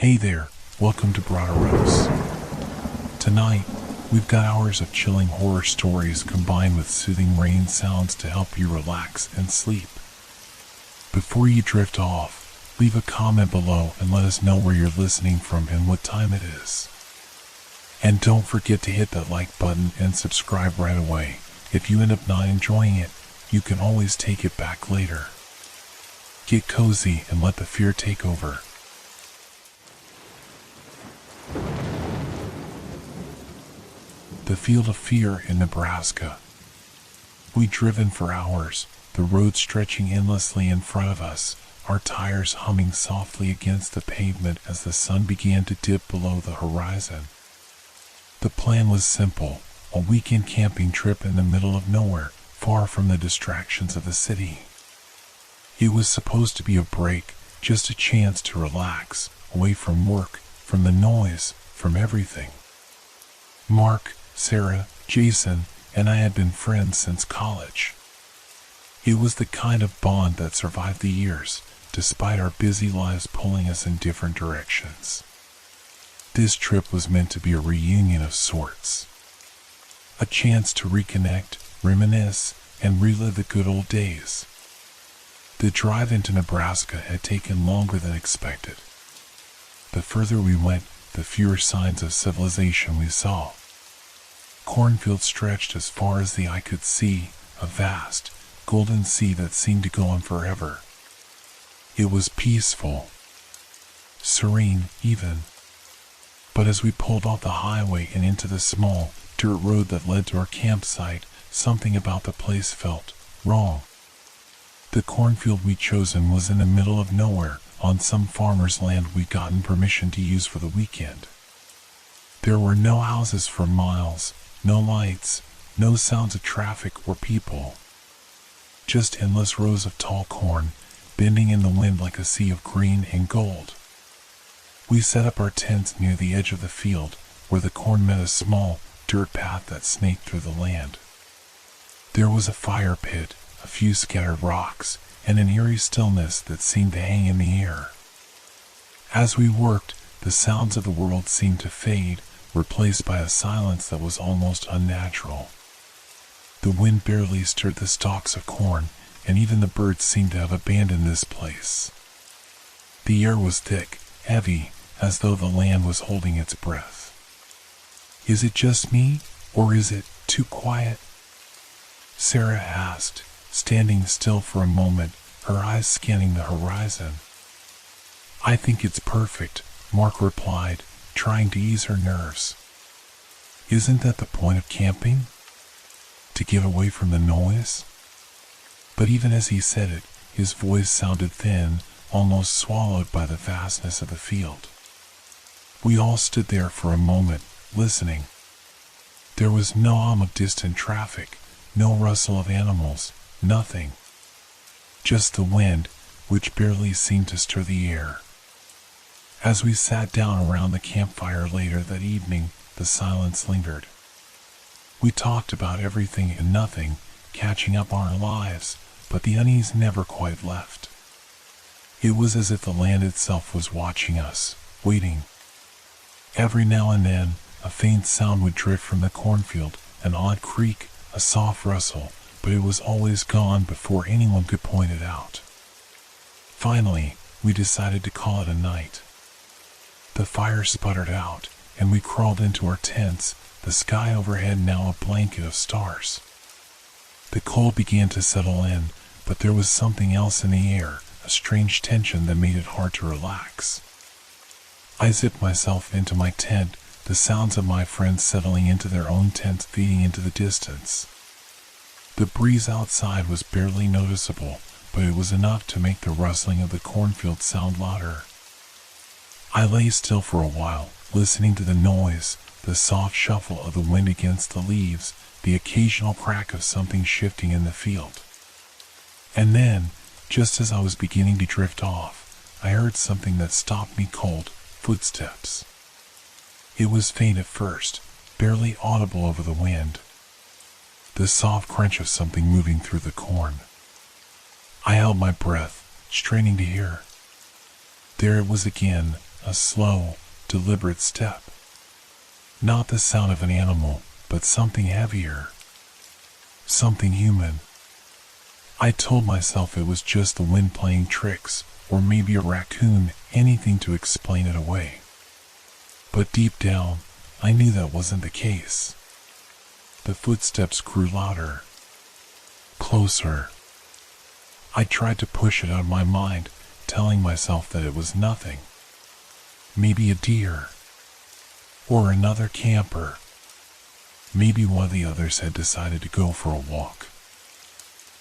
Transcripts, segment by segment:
Hey there, welcome to Broderos. Tonight, we've got hours of chilling horror stories combined with soothing rain sounds to help you relax and sleep. Before you drift off, leave a comment below and let us know where you're listening from and what time it is. And don't forget to hit that like button and subscribe right away. If you end up not enjoying it, you can always take it back later. Get cozy and let the fear take over. The Field of Fear in Nebraska. We'd driven for hours, the road stretching endlessly in front of us, our tires humming softly against the pavement as the sun began to dip below the horizon. The plan was simple, a weekend camping trip in the middle of nowhere, far from the distractions of the city. It was supposed to be a break, just a chance to relax, away from work, from the noise, from everything. Mark, Sarah, Jason, and I had been friends since college. It was the kind of bond that survived the years, despite our busy lives pulling us in different directions. This trip was meant to be a reunion of sorts. A chance to reconnect, reminisce, and relive the good old days. The drive into Nebraska had taken longer than expected. The further we went, the fewer signs of civilization we saw. Cornfields stretched as far as the eye could see, a vast, golden sea that seemed to go on forever. It was peaceful, serene even. But as we pulled off the highway and into the small, dirt road that led to our campsite, something about the place felt wrong. The cornfield we'd chosen was in the middle of nowhere, on some farmer's land we'd gotten permission to use for the weekend. There were no houses for miles, no lights, no sounds of traffic or people. Just endless rows of tall corn, bending in the wind like a sea of green and gold. We set up our tents near the edge of the field, where the corn met a small, dirt path that snaked through the land. There was a fire pit, a few scattered rocks, and an eerie stillness that seemed to hang in the air. As we worked, the sounds of the world seemed to fade, replaced by a silence that was almost unnatural. The wind barely stirred the stalks of corn, and even the birds seemed to have abandoned this place. The air was thick, heavy, as though the land was holding its breath. Is it just me, or is it too quiet? Sarah asked, standing still for a moment, her eyes scanning the horizon. I think it's perfect, Mark replied, trying to ease her nerves. Isn't that the point of camping? To get away from the noise? But even as he said it, his voice sounded thin, almost swallowed by the vastness of the field. We all stood there for a moment, listening. There was no hum of distant traffic, no rustle of animals, nothing. Just the wind, which barely seemed to stir the air. As we sat down around the campfire later that evening, the silence lingered. We talked about everything and nothing, catching up on our lives, but the unease never quite left. It was as if the land itself was watching us, waiting. Every now and then, a faint sound would drift from the cornfield, an odd creak, a soft rustle, but it was always gone before anyone could point it out. Finally, we decided to call it a night. The fire sputtered out, and we crawled into our tents, the sky overhead now a blanket of stars. The cold began to settle in, but there was something else in the air, a strange tension that made it hard to relax. I zipped myself into my tent, the sounds of my friends settling into their own tents fading into the distance. The breeze outside was barely noticeable, but it was enough to make the rustling of the cornfield sound louder. I lay still for a while, listening to the noise, the soft shuffle of the wind against the leaves, the occasional crack of something shifting in the field. And then, just as I was beginning to drift off, I heard something that stopped me cold, footsteps. It was faint at first, barely audible over the wind. The soft crunch of something moving through the corn. I held my breath, straining to hear. There it was again, a slow, deliberate step. Not the sound of an animal, but something heavier. Something human. I told myself it was just the wind playing tricks, or maybe a raccoon, anything to explain it away. But deep down, I knew that wasn't the case. The footsteps grew louder. Closer. I tried to push it out of my mind, telling myself that it was nothing. Maybe a deer. Or another camper. Maybe one of the others had decided to go for a walk.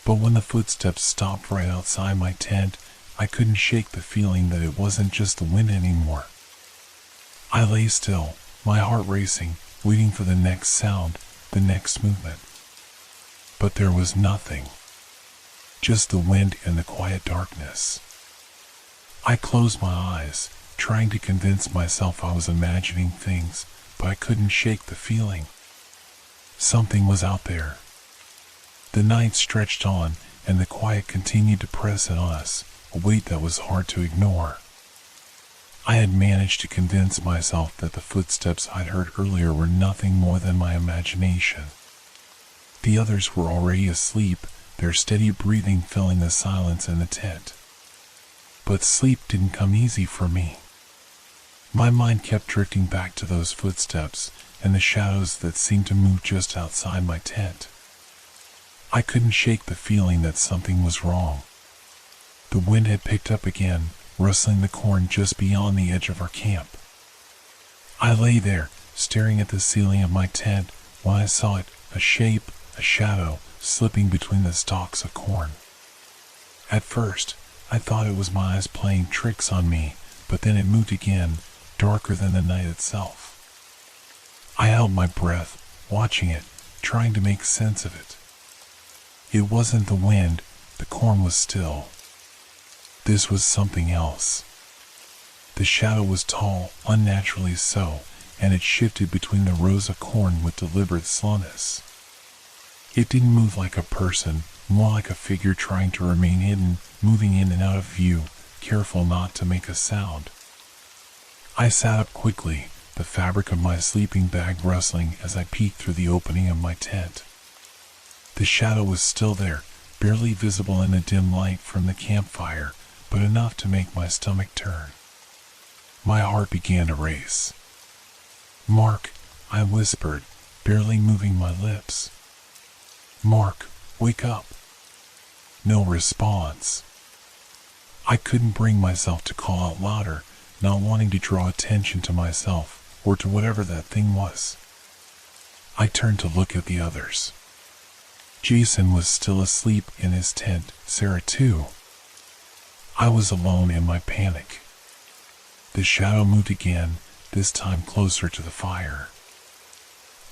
But when the footsteps stopped right outside my tent, I couldn't shake the feeling that it wasn't just the wind anymore. I lay still, my heart racing, waiting for the next sound, the next movement. But there was nothing. Just the wind and the quiet darkness. I closed my eyes, trying to convince myself I was imagining things, but I couldn't shake the feeling. Something was out there. The night stretched on, and the quiet continued to press in on us, a weight that was hard to ignore. I had managed to convince myself that the footsteps I'd heard earlier were nothing more than my imagination. The others were already asleep, their steady breathing filling the silence in the tent. But sleep didn't come easy for me. My mind kept drifting back to those footsteps and the shadows that seemed to move just outside my tent. I couldn't shake the feeling that something was wrong. The wind had picked up again, rustling the corn just beyond the edge of our camp. I lay there, staring at the ceiling of my tent, when I saw it, a shape, a shadow, slipping between the stalks of corn. At first, I thought it was my eyes playing tricks on me, but then it moved again, darker than the night itself. I held my breath, watching it, trying to make sense of it. It wasn't the wind, the corn was still. This was something else. The shadow was tall, unnaturally so, and it shifted between the rows of corn with deliberate slowness. It didn't move like a person, more like a figure trying to remain hidden, moving in and out of view, careful not to make a sound. I sat up quickly, the fabric of my sleeping bag rustling as I peeked through the opening of my tent. The shadow was still there, barely visible in the dim light from the campfire, but enough to make my stomach turn. My heart began to race. "Mark," I whispered, barely moving my lips. "Mark, wake up." No response. I couldn't bring myself to call out louder, not wanting to draw attention to myself, or to whatever that thing was. I turned to look at the others. Jason was still asleep in his tent, Sarah too. I was alone in my panic. The shadow moved again, this time closer to the fire.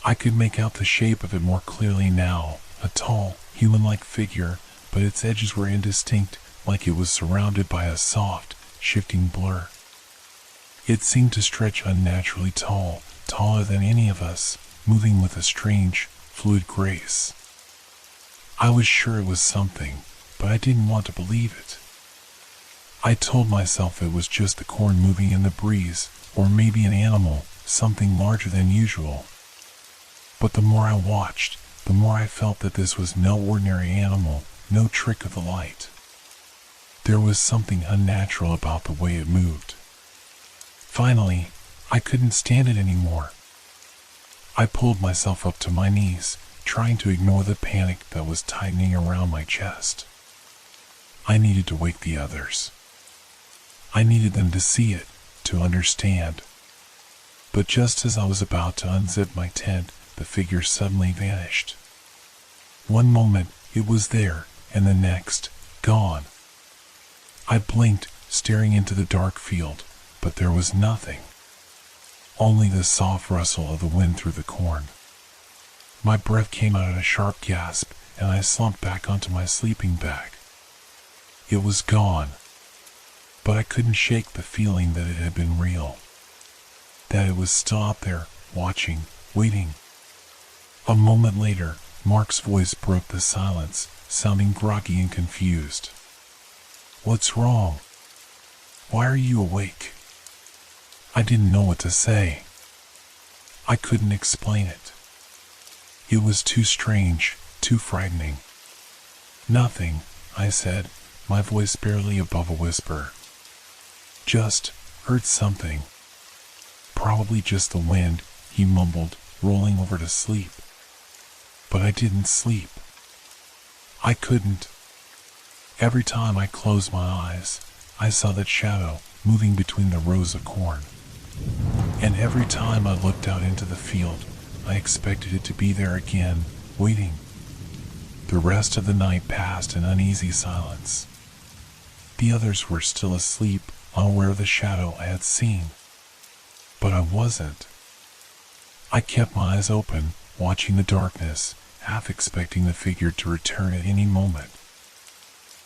I could make out the shape of it more clearly now, a tall, human-like figure, but its edges were indistinct, like it was surrounded by a soft, shifting blur. It seemed to stretch unnaturally tall, taller than any of us, moving with a strange, fluid grace. I was sure it was something, but I didn't want to believe it. I told myself it was just the corn moving in the breeze, or maybe an animal, something larger than usual. But the more I watched, the more I felt that this was no ordinary animal, no trick of the light. There was something unnatural about the way it moved. Finally, I couldn't stand it anymore. I pulled myself up to my knees, trying to ignore the panic that was tightening around my chest. I needed to wake the others. I needed them to see it, to understand. But just as I was about to unzip my tent, the figure suddenly vanished. One moment, it was there, and the next, gone. I blinked, staring into the dark field, but there was nothing. Only the soft rustle of the wind through the corn. My breath came out in a sharp gasp, and I slumped back onto my sleeping bag. It was gone. But I couldn't shake the feeling that it had been real. That it was still out there, watching, waiting. A moment later, Mark's voice broke the silence, sounding groggy and confused. "What's wrong? Why are you awake?" I didn't know what to say. I couldn't explain it. It was too strange, too frightening. Nothing, I said, my voice barely above a whisper. Just heard something. Probably just the wind, he mumbled, rolling over to sleep. But I didn't sleep. I couldn't. Every time I closed my eyes, I saw that shadow moving between the rows of corn. And every time I looked out into the field, I expected it to be there again, waiting. The rest of the night passed in uneasy silence. The others were still asleep, unaware of the shadow I had seen. But I wasn't. I kept my eyes open, watching the darkness, half expecting the figure to return at any moment.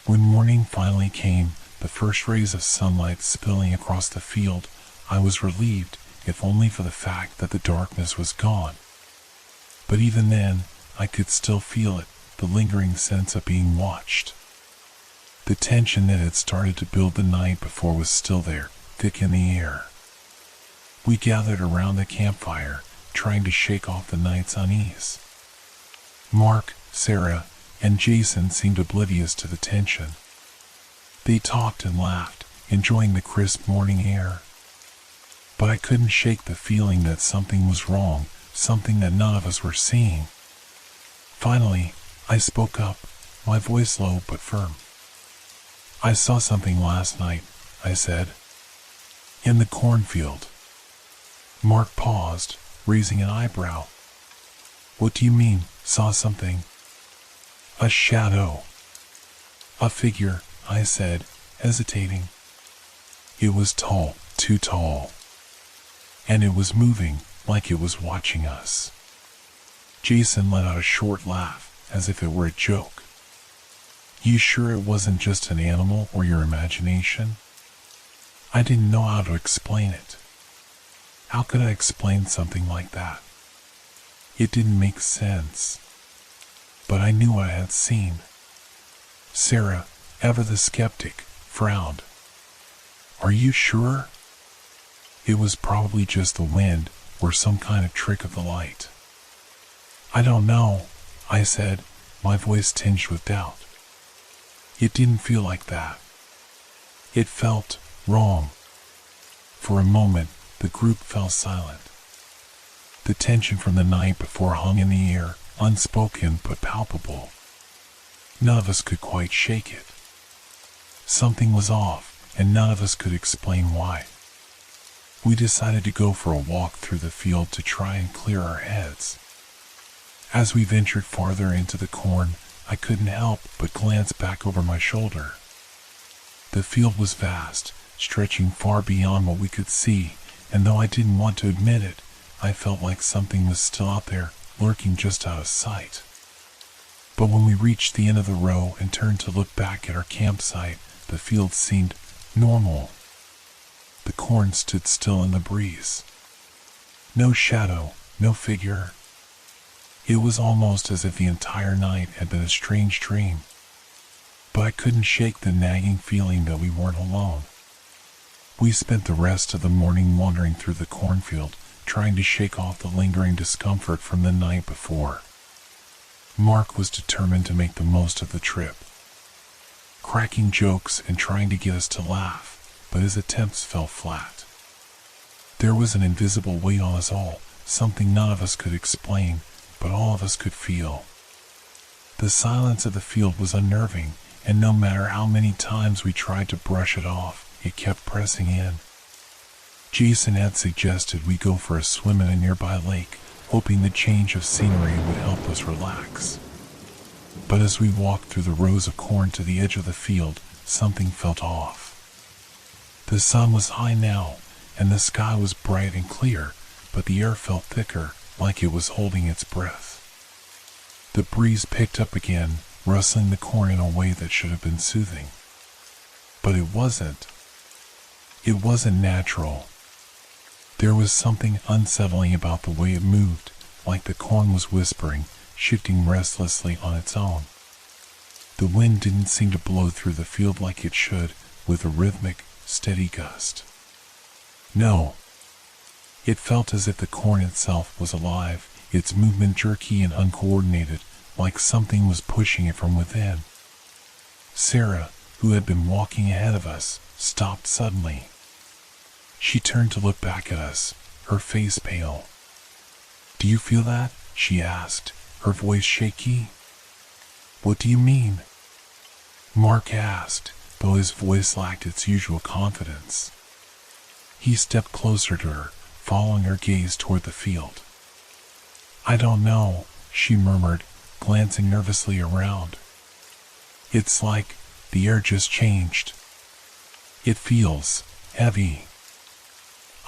When morning finally came, the first rays of sunlight spilling across the field, I was relieved, if only for the fact that the darkness was gone. But even then, I could still feel it, the lingering sense of being watched. The tension that had started to build the night before was still there, thick in the air. We gathered around the campfire, trying to shake off the night's unease. Mark, Sarah, and Jason seemed oblivious to the tension. They talked and laughed, enjoying the crisp morning air. But I couldn't shake the feeling that something was wrong, something that none of us were seeing. Finally, I spoke up, my voice low but firm. I saw something last night, I said. In the cornfield. Mark paused, raising an eyebrow. What do you mean, saw something? A shadow. A figure, I said, hesitating. It was tall, too tall. And it was moving, like it was watching us. Jason let out a short laugh, as if it were a joke. You sure it wasn't just an animal or your imagination? I didn't know how to explain it. How could I explain something like that? It didn't make sense. But I knew what I had seen. Sarah, ever the skeptic, frowned. Are you sure? It was probably just the wind or some kind of trick of the light. I don't know, I said, my voice tinged with doubt. It didn't feel like that. It felt wrong. For a moment, the group fell silent. The tension from the night before hung in the air, unspoken but palpable. None of us could quite shake it. Something was off, and none of us could explain why. We decided to go for a walk through the field to try and clear our heads. As we ventured farther into the corn, I couldn't help but glance back over my shoulder. The field was vast, stretching far beyond what we could see, and though I didn't want to admit it, I felt like something was still out there, lurking just out of sight. But when we reached the end of the row and turned to look back at our campsite, the field seemed normal. The corn stood still in the breeze. No shadow, no figure. It was almost as if the entire night had been a strange dream. But I couldn't shake the nagging feeling that we weren't alone. We spent the rest of the morning wandering through the cornfield, trying to shake off the lingering discomfort from the night before. Mark was determined to make the most of the trip, cracking jokes and trying to get us to laugh, but his attempts fell flat. There was an invisible weight on us all, something none of us could explain, but all of us could feel. The silence of the field was unnerving, and no matter how many times we tried to brush it off, it kept pressing in. Jason had suggested we go for a swim in a nearby lake, hoping the change of scenery would help us relax. But as we walked through the rows of corn to the edge of the field, something felt off. The sun was high now, and the sky was bright and clear, but the air felt thicker, like it was holding its breath. The breeze picked up again, rustling the corn in a way that should have been soothing. But it wasn't. It wasn't natural. There was something unsettling about the way it moved, like the corn was whispering, shifting restlessly on its own. The wind didn't seem to blow through the field like it should, with a rhythmic, steady gust. No, It felt as if the corn itself was alive, its movement jerky and uncoordinated, like something was pushing it from within. Sarah, who had been walking ahead of us, stopped suddenly. She turned to look back at us, her face pale. "Do you feel that?" she asked, her voice shaky. "What do you mean?" Mark asked, though his voice lacked its usual confidence. He stepped closer to her, following her gaze toward the field. "I don't know," she murmured, glancing nervously around. "It's like the air just changed. It feels heavy."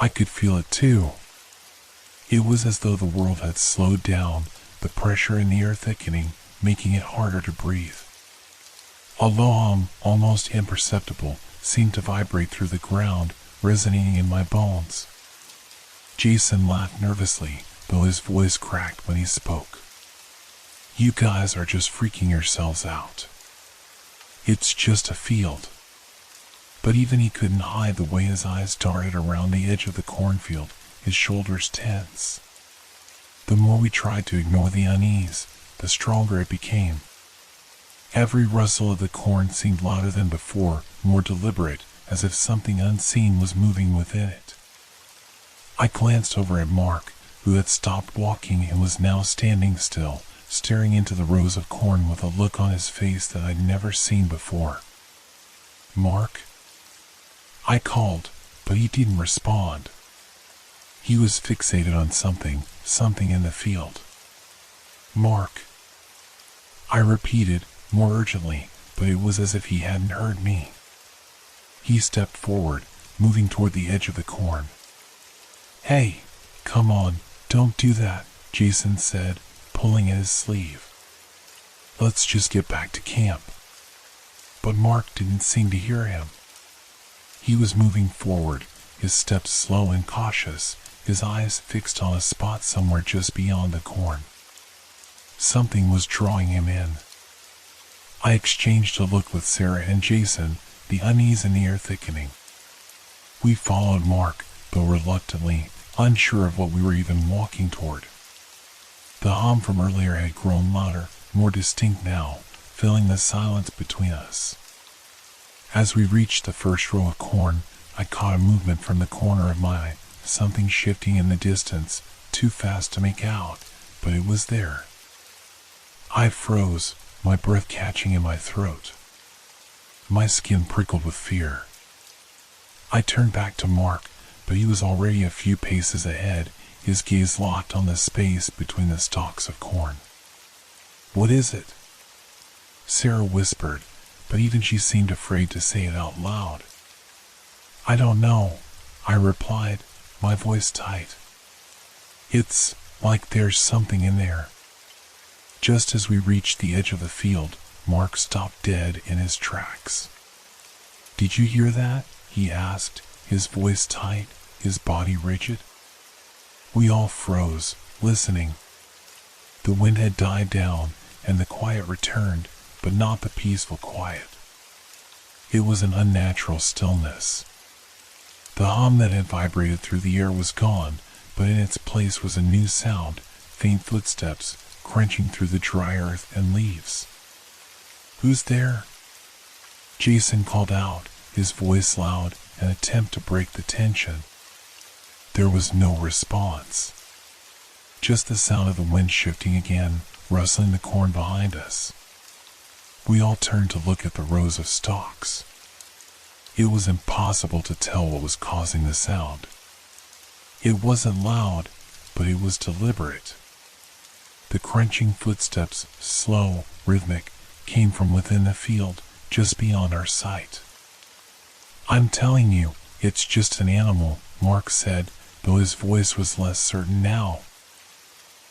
I could feel it too. It was as though the world had slowed down, the pressure in the air thickening, making it harder to breathe. A low hum, almost imperceptible, seemed to vibrate through the ground, resonating in my bones. Jason laughed nervously, though his voice cracked when he spoke. "You guys are just freaking yourselves out. It's just a field." But even he couldn't hide the way his eyes darted around the edge of the cornfield, his shoulders tense. The more we tried to ignore the unease, the stronger it became. Every rustle of the corn seemed louder than before, more deliberate, as if something unseen was moving within it. I glanced over at Mark, who had stopped walking and was now standing still, staring into the rows of corn with a look on his face that I'd never seen before. "Mark?" I called, but he didn't respond. He was fixated on something in the field. "Mark," I repeated, more urgently, but it was as if he hadn't heard me. He stepped forward, moving toward the edge of the corn. "Hey, come on, don't do that," Jason said, pulling at his sleeve. "Let's just get back to camp." But Mark didn't seem to hear him. He was moving forward, his steps slow and cautious, his eyes fixed on a spot somewhere just beyond the corn. Something was drawing him in. I exchanged a look with Sarah and Jason, the unease in the air thickening. We followed Mark, though reluctantly, unsure of what we were even walking toward. The hum from earlier had grown louder, more distinct now, filling the silence between us. As we reached the first row of corn, I caught a movement from the corner of my eye, something shifting in the distance, too fast to make out, but it was there. I froze, my breath catching in my throat. My skin prickled with fear. I turned back to Mark, but he was already a few paces ahead, his gaze locked on the space between the stalks of corn. "What is it?" Sarah whispered, but even she seemed afraid to say it out loud. "I don't know," I replied, my voice tight. "It's like there's something in there." Just as we reached the edge of the field, Mark stopped dead in his tracks. "Did you hear that?" he asked, his voice tight, his body rigid. We all froze, listening. The wind had died down, and the quiet returned, but not the peaceful quiet. It was an unnatural stillness. The hum that had vibrated through the air was gone, but in its place was a new sound, faint footsteps, crunching through the dry earth and leaves. "Who's there?" Jason called out, his voice loud, an attempt to break the tension. There was no response. Just the sound of the wind shifting again, rustling the corn behind us. We all turned to look at the rows of stalks. It was impossible to tell what was causing the sound. It wasn't loud, but it was deliberate. The crunching footsteps, slow, rhythmic, came from within the field, just beyond our sight. "I'm telling you, it's just an animal," Mark said, though his voice was less certain now.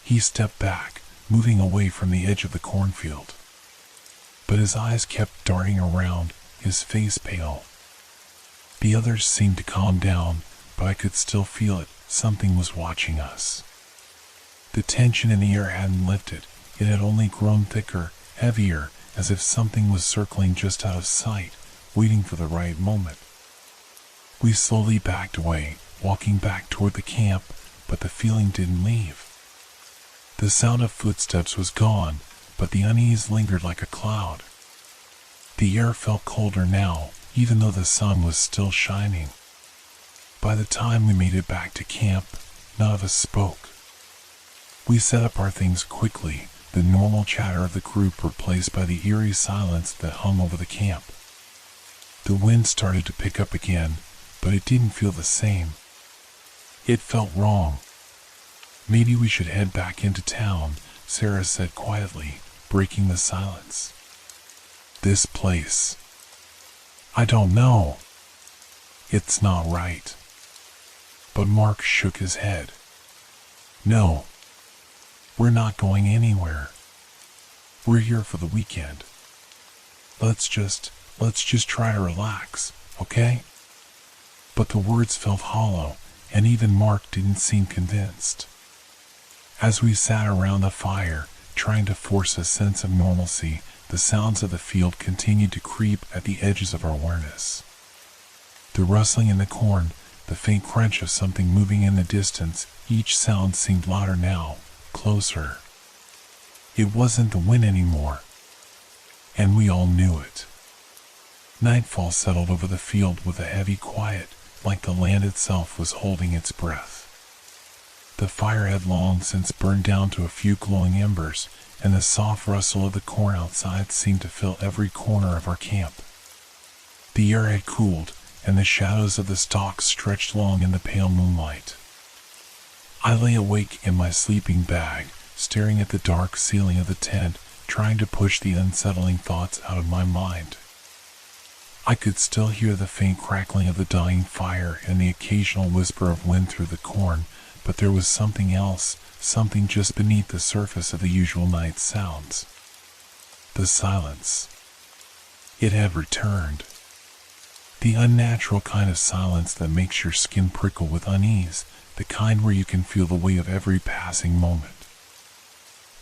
He stepped back, moving away from the edge of the cornfield. But his eyes kept darting around, his face pale. The others seemed to calm down, but I could still feel it. Something was watching us. The tension in the air hadn't lifted. It had only grown thicker, heavier, as if something was circling just out of sight, waiting for the right moment. We slowly backed away, walking back toward the camp, but the feeling didn't leave. The sound of footsteps was gone, but the unease lingered like a cloud. The air felt colder now, even though the sun was still shining. By the time we made it back to camp, none of us spoke. We set up our things quickly, the normal chatter of the group replaced by the eerie silence that hung over the camp. The wind started to pick up again, but it didn't feel the same. It felt wrong. Maybe we should head back into town, Sarah said quietly, breaking the silence. This place. I don't know. It's not right. But Mark shook his head. No. We're not going anywhere. We're here for the weekend. Let's just try to relax, okay? But the words felt hollow, and even Mark didn't seem convinced. As we sat around the fire, trying to force a sense of normalcy, the sounds of the field continued to creep at the edges of our awareness. The rustling in the corn, the faint crunch of something moving in the distance, each sound seemed louder now, closer. It wasn't the wind anymore, and we all knew it. Nightfall settled over the field with a heavy quiet, like the land itself was holding its breath. The fire had long since burned down to a few glowing embers, and the soft rustle of the corn outside seemed to fill every corner of our camp. The air had cooled, and the shadows of the stalks stretched long in the pale moonlight. I lay awake in my sleeping bag, staring at the dark ceiling of the tent, trying to push the unsettling thoughts out of my mind. I could still hear the faint crackling of the dying fire and the occasional whisper of wind through the corn, but there was something else, something just beneath the surface of the usual night sounds. The silence. It had returned. The unnatural kind of silence that makes your skin prickle with unease, the kind where you can feel the weight of every passing moment.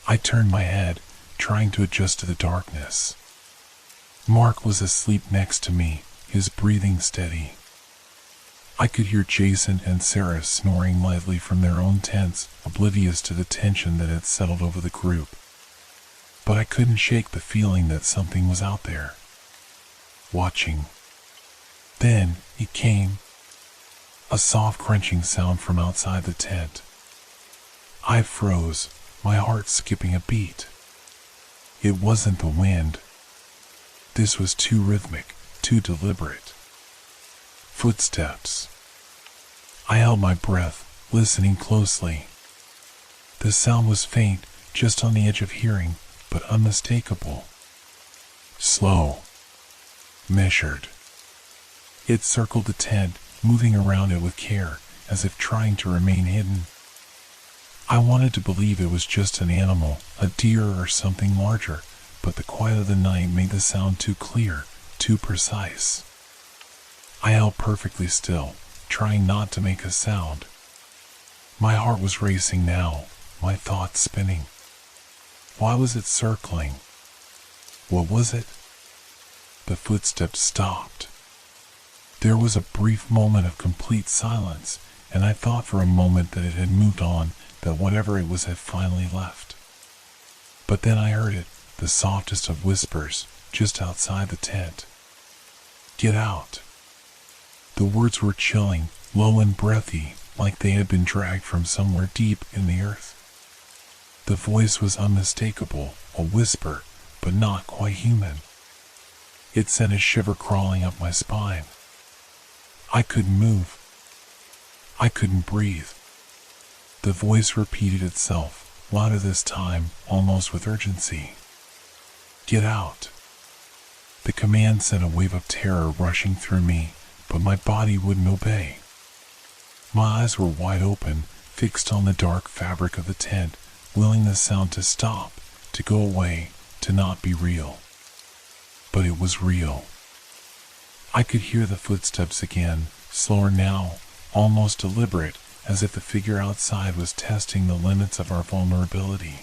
I turned my head, trying to adjust to the darkness. Mark was asleep next to me, his breathing steady. I could hear Jason and Sarah snoring lightly from their own tents, oblivious to the tension that had settled over the group. But I couldn't shake the feeling that something was out there, watching. Then it came. A soft crunching sound from outside the tent. I froze, my heart skipping a beat. It wasn't the wind. This was too rhythmic, too deliberate. Footsteps. I held my breath, listening closely. The sound was faint, just on the edge of hearing, but unmistakable. Slow. Measured. It circled the tent, moving around it with care, as if trying to remain hidden. I wanted to believe it was just an animal, a deer or something larger, but the quiet of the night made the sound too clear, too precise. I held perfectly still, trying not to make a sound. My heart was racing now, my thoughts spinning. Why was it circling? What was it? The footsteps stopped. There was a brief moment of complete silence, and I thought for a moment that it had moved on, that whatever it was had finally left. But then I heard it, the softest of whispers, just outside the tent. Get out. The words were chilling, low and breathy, like they had been dragged from somewhere deep in the earth. The voice was unmistakable, a whisper, but not quite human. It sent a shiver crawling up my spine. I couldn't move. I couldn't breathe. The voice repeated itself, louder this time, almost with urgency. Get out. The command sent a wave of terror rushing through me, but my body wouldn't obey. My eyes were wide open, fixed on the dark fabric of the tent, willing the sound to stop, to go away, to not be real. But it was real. I could hear the footsteps again, slower now, almost deliberate, as if the figure outside was testing the limits of our vulnerability.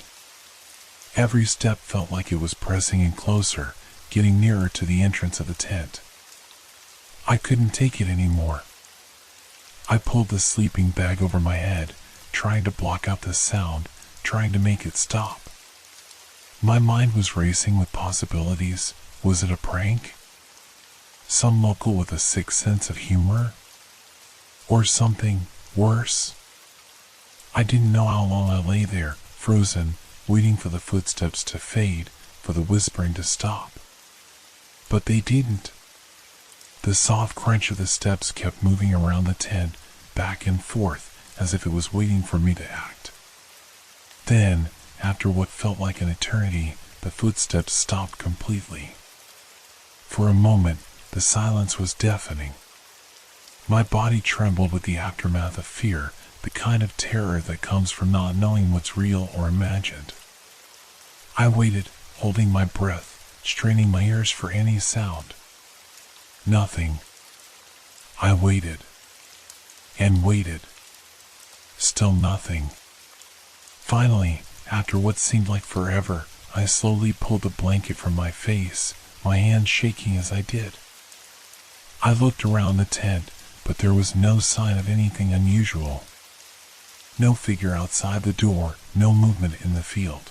Every step felt like it was pressing in closer, getting nearer to the entrance of the tent. I couldn't take it anymore. I pulled the sleeping bag over my head, trying to block out the sound, trying to make it stop. My mind was racing with possibilities. Was it a prank? Some local with a sick sense of humor? Or something worse? I didn't know how long I lay there, frozen, waiting for the footsteps to fade, for the whispering to stop. But they didn't. The soft crunch of the steps kept moving around the tent, back and forth, as if it was waiting for me to act. Then, after what felt like an eternity, the footsteps stopped completely. For a moment, the silence was deafening. My body trembled with the aftermath of fear, the kind of terror that comes from not knowing what's real or imagined. I waited, holding my breath, straining my ears for any sound. Nothing. I waited. And waited. Still nothing. Finally, after what seemed like forever, I slowly pulled the blanket from my face, my hands shaking as I did. I looked around the tent, but there was no sign of anything unusual. No figure outside the door, no movement in the field.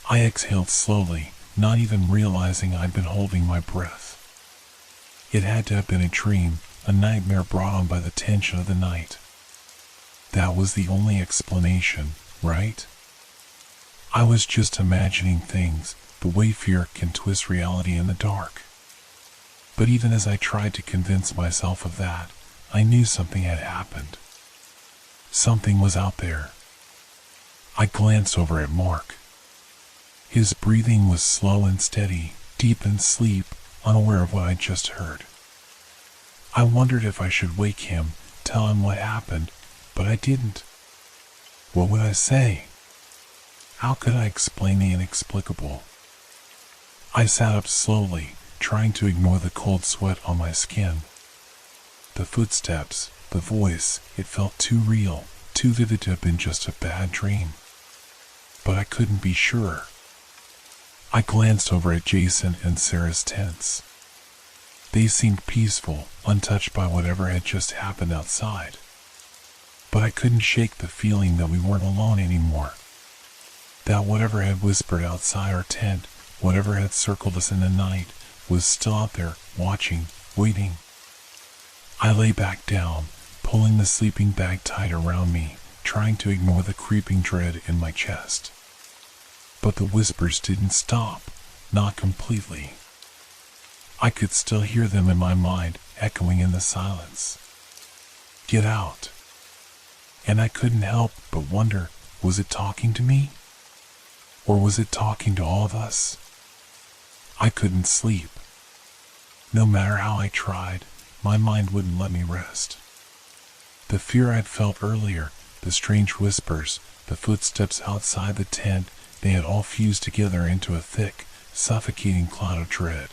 I exhaled slowly, not even realizing I'd been holding my breath. It had to have been a dream, a nightmare brought on by the tension of the night. That was the only explanation, right? I was just imagining things, the way fear can twist reality in the dark. But even as I tried to convince myself of that, I knew something had happened. Something was out there. I glanced over at Mark. His breathing was slow and steady, deep in sleep, unaware of what I'd just heard. I wondered if I should wake him, tell him what happened, but I didn't. What would I say? How could I explain the inexplicable? I sat up slowly, trying to ignore the cold sweat on my skin. The footsteps, the voice, it felt too real, too vivid to have been just a bad dream. But I couldn't be sure. I glanced over at Jason and Sarah's tents. They seemed peaceful, untouched by whatever had just happened outside. But I couldn't shake the feeling that we weren't alone anymore. That whatever had whispered outside our tent, whatever had circled us in the night, was still out there, watching, waiting. I lay back down, pulling the sleeping bag tight around me, trying to ignore the creeping dread in my chest. But the whispers didn't stop, not completely. I could still hear them in my mind, echoing in the silence. Get out. And I couldn't help but wonder, was it talking to me? Or was it talking to all of us? I couldn't sleep. No matter how I tried, my mind wouldn't let me rest. The fear I'd felt earlier, the strange whispers, the footsteps outside the tent, they had all fused together into a thick, suffocating cloud of dread.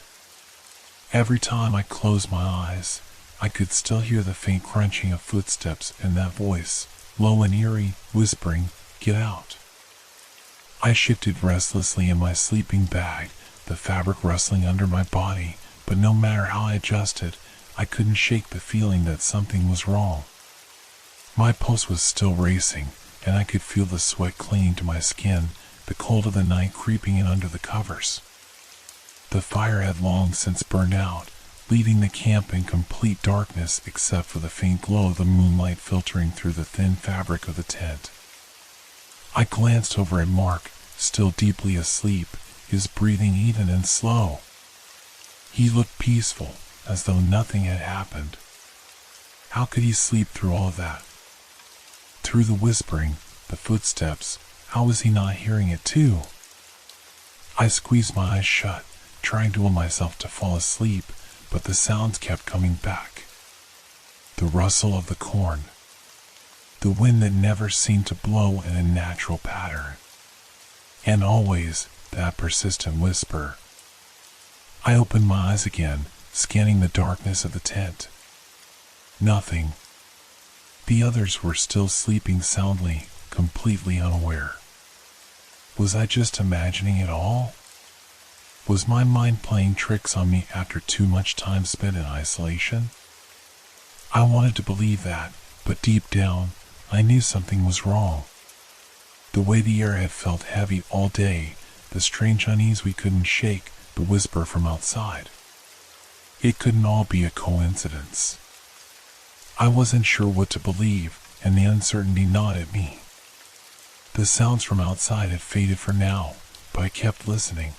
Every time I closed my eyes, I could still hear the faint crunching of footsteps and that voice, low and eerie, whispering, "Get out." I shifted restlessly in my sleeping bag, the fabric rustling under my body, but no matter how I adjusted, I couldn't shake the feeling that something was wrong. My pulse was still racing, and I could feel the sweat clinging to my skin, the cold of the night creeping in under the covers. The fire had long since burned out, leaving the camp in complete darkness except for the faint glow of the moonlight filtering through the thin fabric of the tent. I glanced over at Mark, still deeply asleep, his breathing even and slow. He looked peaceful, as though nothing had happened. How could he sleep through all of that? Through the whispering, the footsteps, how was he not hearing it too? I squeezed my eyes shut, trying to will myself to fall asleep, but the sounds kept coming back. The rustle of the corn. The wind that never seemed to blow in a natural pattern. And always that persistent whisper. I opened my eyes again, scanning the darkness of the tent. Nothing. The others were still sleeping soundly, completely unaware. Was I just imagining it all? Was my mind playing tricks on me after too much time spent in isolation? I wanted to believe that, but deep down, I knew something was wrong. The way the air had felt heavy all day, the strange unease we couldn't shake, the whisper from outside. It couldn't all be a coincidence. I wasn't sure what to believe, and the uncertainty gnawed at me. The sounds from outside had faded for now, but I kept listening.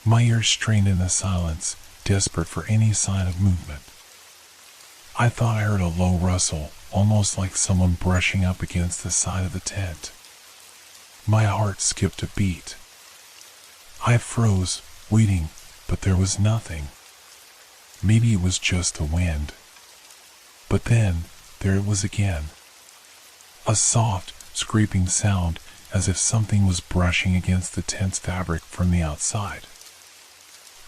My ears strained in the silence, desperate for any sign of movement. I thought I heard a low rustle, almost like someone brushing up against the side of the tent. My heart skipped a beat. I froze, waiting, but there was nothing. Maybe it was just the wind. But then, there it was again. A soft, scraping sound, as if something was brushing against the tent's fabric from the outside.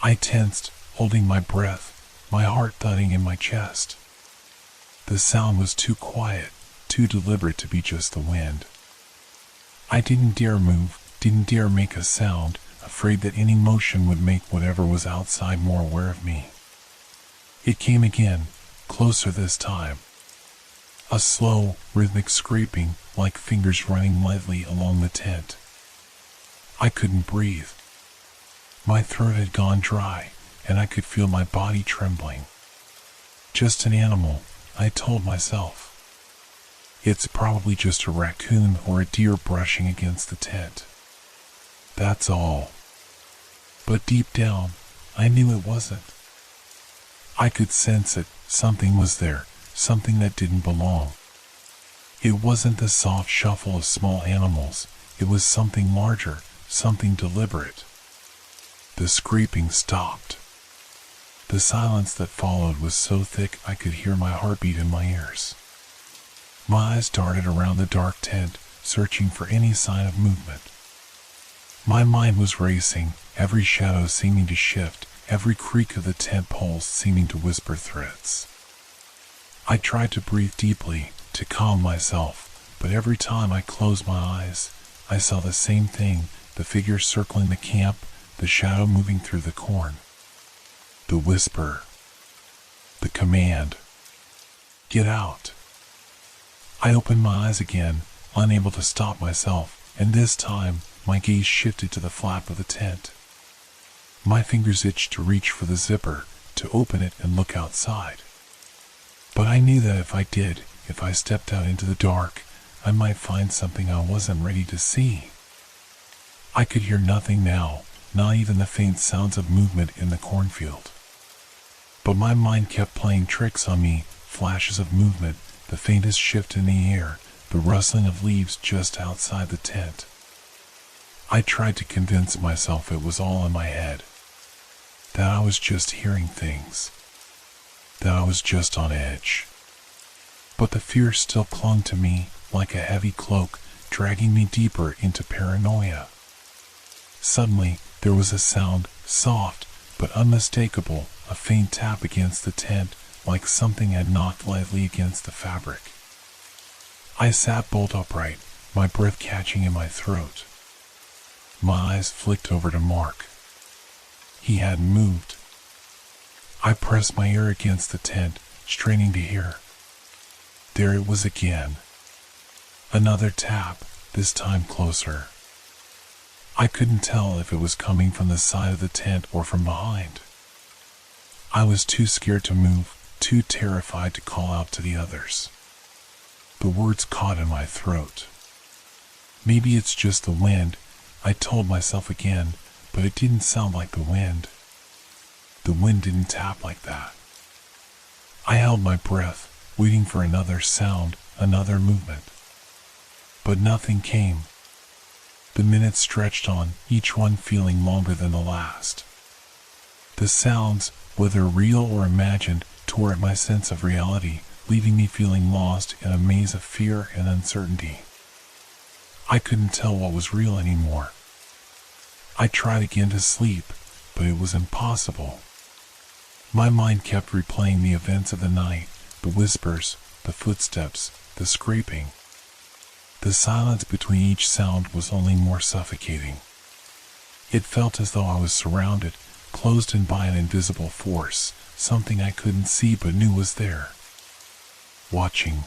I tensed, holding my breath, my heart thudding in my chest. The sound was too quiet, too deliberate to be just the wind. I didn't dare move, didn't dare make a sound, afraid that any motion would make whatever was outside more aware of me. It came again, closer this time. A slow, rhythmic scraping, like fingers running lightly along the tent. I couldn't breathe. My throat had gone dry, and I could feel my body trembling. Just an animal, I told myself. It's probably just a raccoon or a deer brushing against the tent. That's all. But deep down, I knew it wasn't. I could sense it, something was there, something that didn't belong. It wasn't the soft shuffle of small animals, it was something larger, something deliberate. The scraping stopped. The silence that followed was so thick I could hear my heartbeat in my ears. My eyes darted around the dark tent, searching for any sign of movement. My mind was racing, every shadow seeming to shift, every creak of the tent poles seeming to whisper threats. I tried to breathe deeply, to calm myself, but every time I closed my eyes, I saw the same thing, the figure circling the camp, the shadow moving through the corn. The whisper. The command. Get out. I opened my eyes again, unable to stop myself, and this time, my gaze shifted to the flap of the tent. My fingers itched to reach for the zipper, to open it and look outside. But I knew that if I did, if I stepped out into the dark, I might find something I wasn't ready to see. I could hear nothing now, not even the faint sounds of movement in the cornfield. But my mind kept playing tricks on me, flashes of movement, the faintest shift in the air, the rustling of leaves just outside the tent. I tried to convince myself it was all in my head, that I was just hearing things, that I was just on edge. But the fear still clung to me like a heavy cloak, dragging me deeper into paranoia. Suddenly, there was a sound, soft but unmistakable, a faint tap against the tent, like something had knocked lightly against the fabric. I sat bolt upright, my breath catching in my throat. My eyes flicked over to Mark. He hadn't moved. I pressed my ear against the tent, straining to hear. There it was again. Another tap, this time closer. I couldn't tell if it was coming from the side of the tent or from behind. I was too scared to move, too terrified to call out to the others. The words caught in my throat. Maybe it's just the wind, I told myself again, but it didn't sound like the wind. The wind didn't tap like that. I held my breath, waiting for another sound, another movement. But nothing came. The minutes stretched on, each one feeling longer than the last. The sounds, whether real or imagined, tore at my sense of reality, leaving me feeling lost in a maze of fear and uncertainty. I couldn't tell what was real anymore. I tried again to sleep, but it was impossible. My mind kept replaying the events of the night, the whispers, the footsteps, the scraping. The silence between each sound was only more suffocating. It felt as though I was surrounded, closed in by an invisible force, something I couldn't see but knew was there. Watching.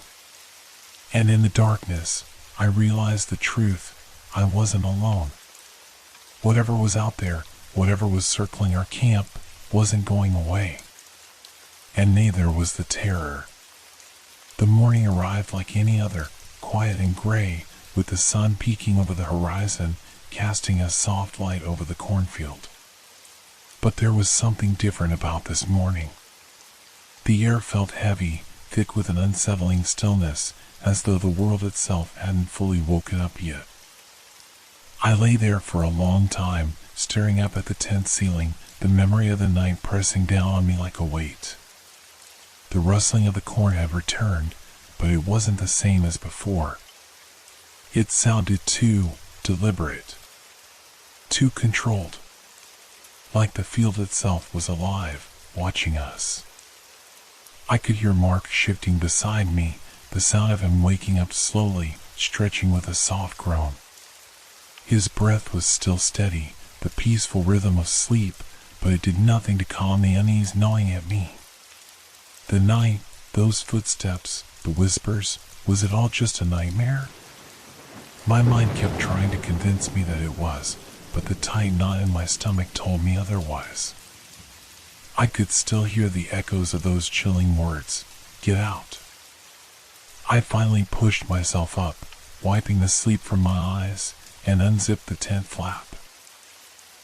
And in the darkness, I realized the truth. I wasn't alone. Whatever was out there, whatever was circling our camp, wasn't going away. And neither was the terror. The morning arrived like any other, quiet and gray, with the sun peeking over the horizon, casting a soft light over the cornfield. But there was something different about this morning. The air felt heavy, thick with an unsettling stillness, as though the world itself hadn't fully woken up yet. I lay there for a long time, staring up at the tent ceiling, the memory of the night pressing down on me like a weight. The rustling of the corn had returned, but it wasn't the same as before. It sounded too deliberate, too controlled, like the field itself was alive, watching us. I could hear Mark shifting beside me, the sound of him waking up slowly, stretching with a soft groan. His breath was still steady, the peaceful rhythm of sleep, but it did nothing to calm the unease gnawing at me. The night, those footsteps, the whispers, was it all just a nightmare? My mind kept trying to convince me that it was, but the tight knot in my stomach told me otherwise. I could still hear the echoes of those chilling words, "Get out." I finally pushed myself up, wiping the sleep from my eyes, and unzipped the tent flap.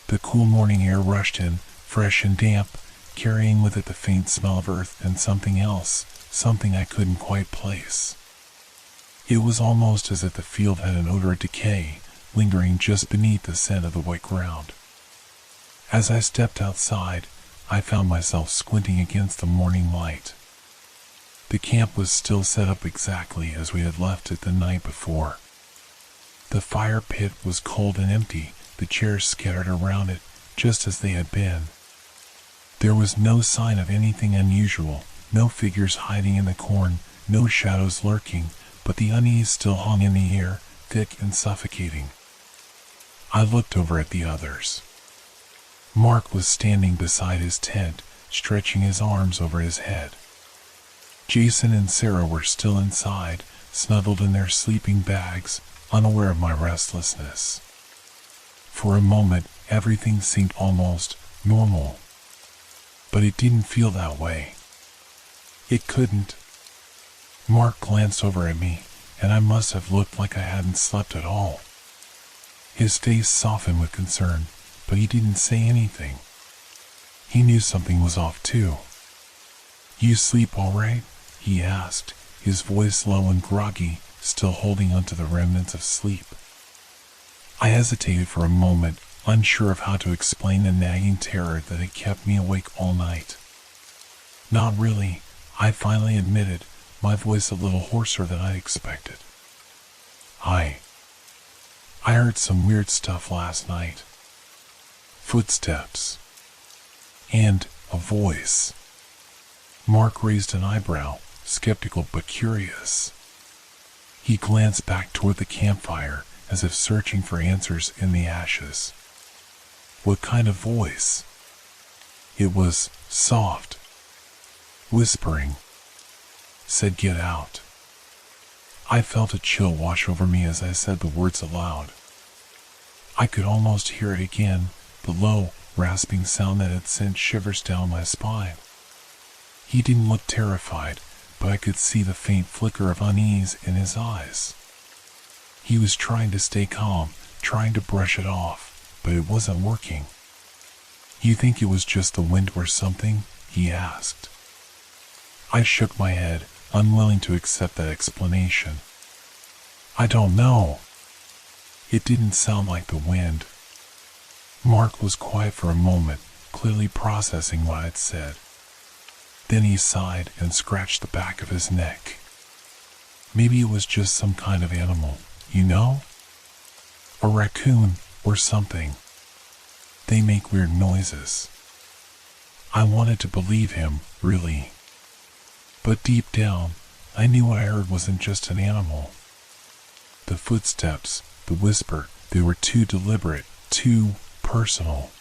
The cool morning air rushed in, fresh and damp, carrying with it the faint smell of earth and something else, something I couldn't quite place. It was almost as if the field had an odor of decay, lingering just beneath the scent of the wet ground. As I stepped outside, I found myself squinting against the morning light. The camp was still set up exactly as we had left it the night before. The fire pit was cold and empty, the chairs scattered around it, just as they had been. There was no sign of anything unusual, no figures hiding in the corn, no shadows lurking, but the unease still hung in the air, thick and suffocating. I looked over at the others. Mark was standing beside his tent, stretching his arms over his head. Jason and Sarah were still inside, snuggled in their sleeping bags, unaware of my restlessness. For a moment, everything seemed almost normal. But it didn't feel that way. It couldn't. Mark glanced over at me, and I must have looked like I hadn't slept at all. His face softened with concern, but he didn't say anything. He knew something was off too. "You sleep all right?" he asked, his voice low and groggy, still holding onto the remnants of sleep. I hesitated for a moment, unsure of how to explain the nagging terror that had kept me awake all night. "Not really," I finally admitted, my voice a little hoarser than I expected. I heard some weird stuff last night. Footsteps. And a voice." Mark raised an eyebrow, skeptical but curious. He glanced back toward the campfire, as if searching for answers in the ashes. "What kind of voice?" "It was soft, whispering. Said get out." I felt a chill wash over me as I said the words aloud. I could almost hear it again, the low, rasping sound that had sent shivers down my spine. He didn't look terrified, but I could see the faint flicker of unease in his eyes. He was trying to stay calm, trying to brush it off, but it wasn't working. "You think it was just the wind or something?" he asked. I shook my head, unwilling to accept that explanation. "I don't know. It didn't sound like the wind." Mark was quiet for a moment, clearly processing what I'd said. Then he sighed and scratched the back of his neck. "Maybe it was just some kind of animal, you know? A raccoon or something. They make weird noises." I wanted to believe him, really. But deep down, I knew what I heard wasn't just an animal. The footsteps, the whisper, they were too deliberate, too personal.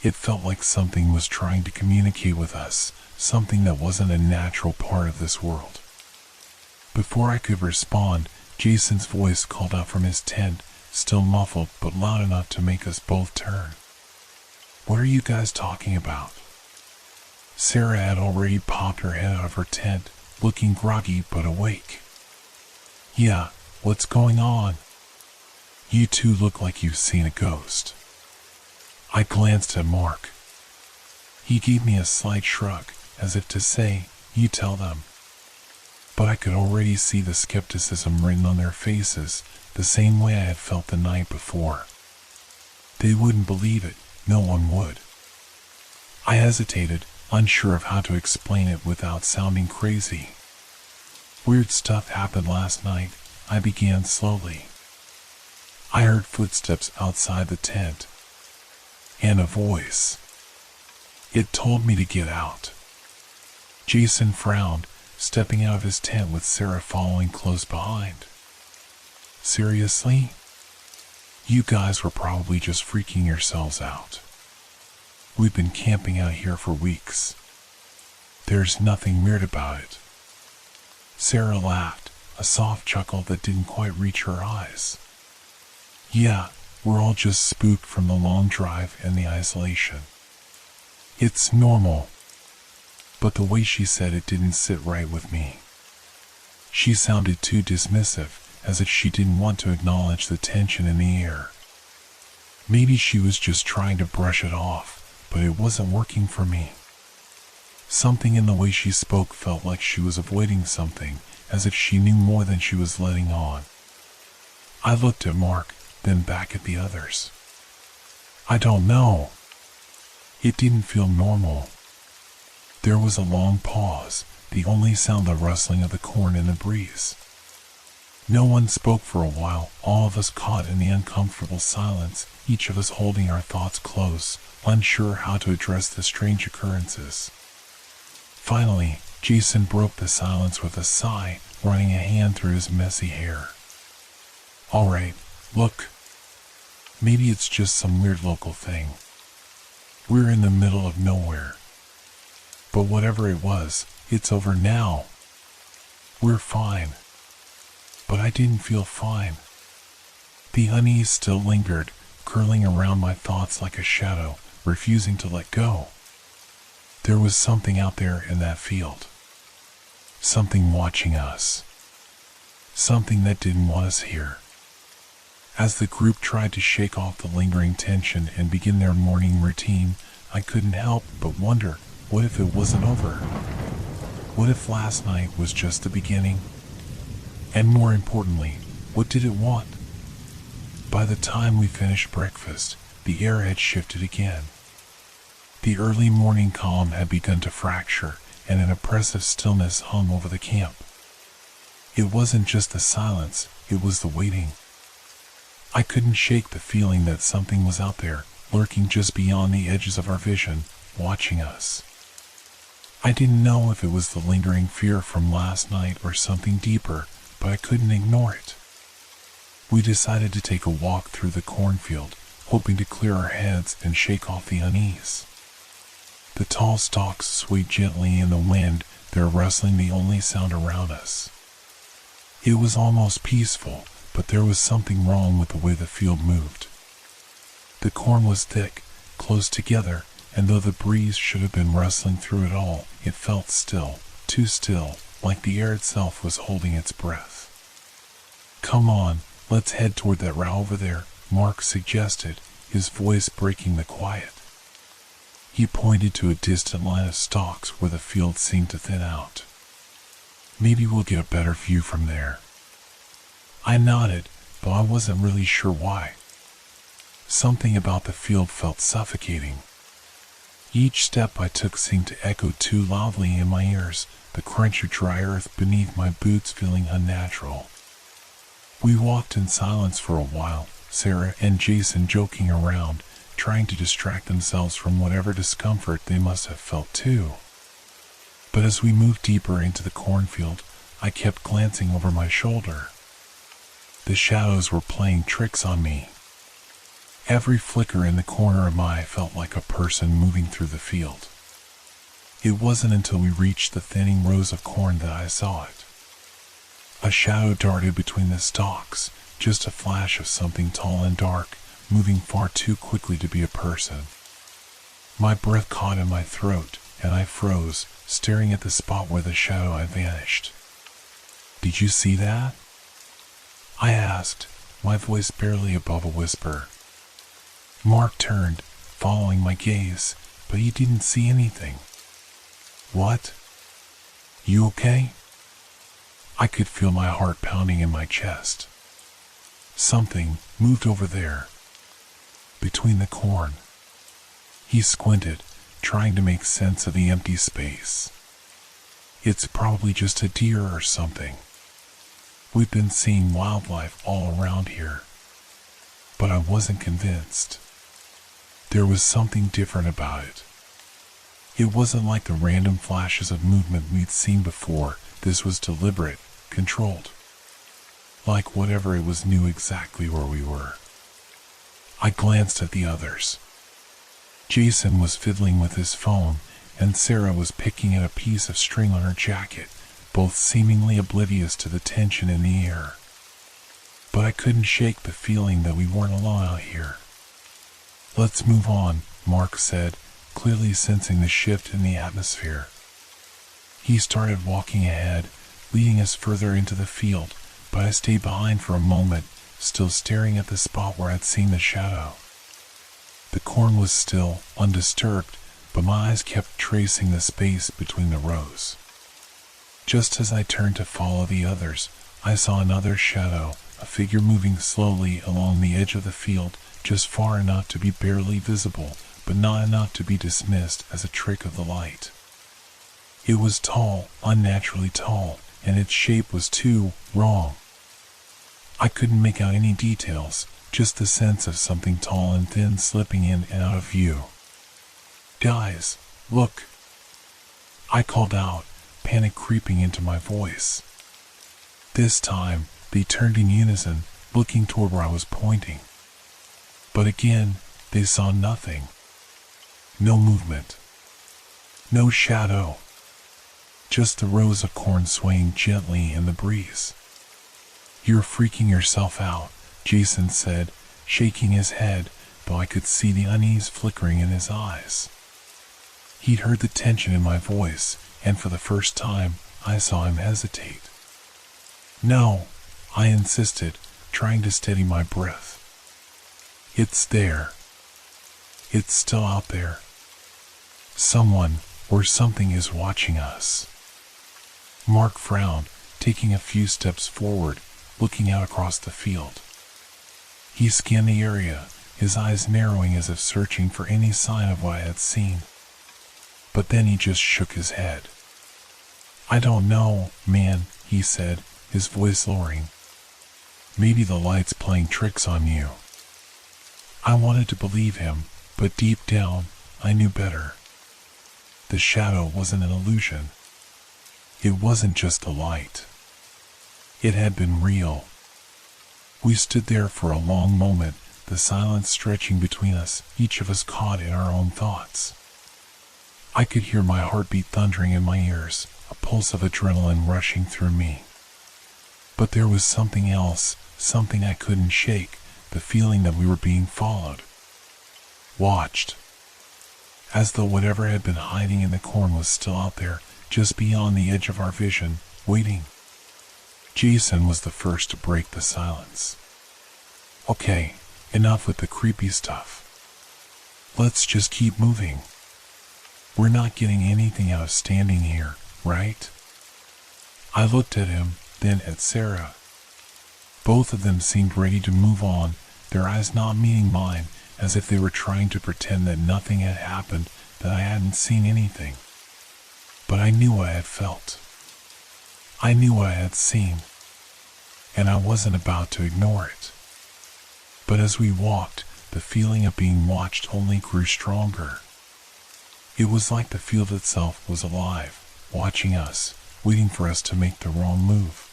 It felt like something was trying to communicate with us, something that wasn't a natural part of this world. Before I could respond, Jason's voice called out from his tent, still muffled but loud enough to make us both turn. "What are you guys talking about?" Sarah had already popped her head out of her tent, looking groggy but awake. "Yeah, what's going on? You two look like you've seen a ghost." I glanced at Mark. He gave me a slight shrug, as if to say, "You tell them." But I could already see the skepticism written on their faces, the same way I had felt the night before. They wouldn't believe it, no one would. I hesitated, unsure of how to explain it without sounding crazy. "Weird stuff happened last night," I began slowly. I heard footsteps outside the tent, and a voice. It told me to get out. Jason frowned, stepping out of his tent with Sarah following close behind. "Seriously? You guys were probably just freaking yourselves out. We've been camping out here for weeks. There's nothing weird about it." Sarah laughed, a soft chuckle that didn't quite reach her eyes. "Yeah, we're all just spooked from the long drive and the isolation. It's normal." But the way she said it didn't sit right with me. She sounded too dismissive, as if she didn't want to acknowledge the tension in the air. Maybe she was just trying to brush it off, but it wasn't working for me. Something in the way she spoke felt like she was avoiding something, as if she knew more than she was letting on. I looked at Mark, then back at the others. "I don't know." It didn't feel normal. There was a long pause, the only sound the rustling of the corn in the breeze. No one spoke for a while, all of us caught in the uncomfortable silence, each of us holding our thoughts close, unsure how to address the strange occurrences. Finally, Jason broke the silence with a sigh, running a hand through his messy hair. "All right, look. Maybe it's just some weird local thing. We're in the middle of nowhere. But whatever it was, it's over now. We're fine." But I didn't feel fine. The unease still lingered, curling around my thoughts like a shadow, refusing to let go. There was something out there in that field. Something watching us. Something that didn't want us here. As the group tried to shake off the lingering tension and begin their morning routine, I couldn't help but wonder, what if it wasn't over? What if last night was just the beginning? And more importantly, what did it want? By the time we finished breakfast, the air had shifted again. The early morning calm had begun to fracture, and an oppressive stillness hung over the camp. It wasn't just the silence, it was the waiting. I couldn't shake the feeling that something was out there, lurking just beyond the edges of our vision, watching us. I didn't know if it was the lingering fear from last night or something deeper, but I couldn't ignore it. We decided to take a walk through the cornfield, hoping to clear our heads and shake off the unease. The tall stalks swayed gently in the wind, their rustling the only sound around us. It was almost peaceful, but there was something wrong with the way the field moved. The corn was thick, close together, and though the breeze should have been rustling through it all, it felt still, too still, like the air itself was holding its breath. "Come on, let's head toward that row over there," Mark suggested, his voice breaking the quiet. He pointed to a distant line of stalks where the field seemed to thin out. "Maybe we'll get a better view from there." I nodded, though I wasn't really sure why. Something about the field felt suffocating. Each step I took seemed to echo too loudly in my ears, the crunch of dry earth beneath my boots feeling unnatural. We walked in silence for a while, Sarah and Jason joking around, trying to distract themselves from whatever discomfort they must have felt too. But as we moved deeper into the cornfield, I kept glancing over my shoulder. The shadows were playing tricks on me. Every flicker in the corner of my eye felt like a person moving through the field. It wasn't until we reached the thinning rows of corn that I saw it. A shadow darted between the stalks, just a flash of something tall and dark, moving far too quickly to be a person. My breath caught in my throat, and I froze, staring at the spot where the shadow had vanished. "Did you see that?" I asked, my voice barely above a whisper. Mark turned, following my gaze, but he didn't see anything. "What? You okay?" I could feel my heart pounding in my chest. Something moved over there, between the corn. He squinted, trying to make sense of the empty space. "It's probably just a deer or something. We've been seeing wildlife all around here." But I wasn't convinced. There was something different about it. It wasn't like the random flashes of movement we'd seen before. This was deliberate, controlled. Like whatever it was knew exactly where we were. I glanced at the others. Jason was fiddling with his phone, and Sarah was picking at a piece of string on her jacket, both seemingly oblivious to the tension in the air. But I couldn't shake the feeling that we weren't alone out here. "Let's move on," Mark said, clearly sensing the shift in the atmosphere. He started walking ahead, leading us further into the field, but I stayed behind for a moment, still staring at the spot where I'd seen the shadow. The corn was still, undisturbed, but my eyes kept tracing the space between the rows. Just as I turned to follow the others, I saw another shadow, a figure moving slowly along the edge of the field, just far enough to be barely visible, but not enough to be dismissed as a trick of the light. It was tall, unnaturally tall, and its shape was too wrong. I couldn't make out any details, just the sense of something tall and thin slipping in and out of view. "Guys, look!" I called out, panic creeping into my voice. This time, they turned in unison, looking toward where I was pointing. But again, they saw nothing. No movement. No shadow. Just the rows of corn swaying gently in the breeze. "You're freaking yourself out," Jason said, shaking his head, though I could see the unease flickering in his eyes. He'd heard the tension in my voice, and for the first time, I saw him hesitate. "No," I insisted, trying to steady my breath. "It's there. It's still out there. Someone or something is watching us." Mark frowned, taking a few steps forward, looking out across the field. He scanned the area, his eyes narrowing as if searching for any sign of what I had seen. But then he just shook his head. "I don't know, man," he said, his voice lowering. "Maybe the light's playing tricks on you." I wanted to believe him, but deep down, I knew better. The shadow wasn't an illusion. It wasn't just the light. It had been real. We stood there for a long moment, the silence stretching between us, each of us caught in our own thoughts. I could hear my heartbeat thundering in my ears, a pulse of adrenaline rushing through me. But there was something else, something I couldn't shake, the feeling that we were being followed. Watched. As though whatever had been hiding in the corn was still out there, just beyond the edge of our vision, waiting. Jason was the first to break the silence. "Okay, enough with the creepy stuff. Let's just keep moving. We're not getting anything out of standing here, right?" I looked at him, then at Sarah. Both of them seemed ready to move on, their eyes not meeting mine, as if they were trying to pretend that nothing had happened, that I hadn't seen anything. But I knew what I had felt. I knew what I had seen, and I wasn't about to ignore it. But as we walked, the feeling of being watched only grew stronger. It was like the field itself was alive, watching us, waiting for us to make the wrong move.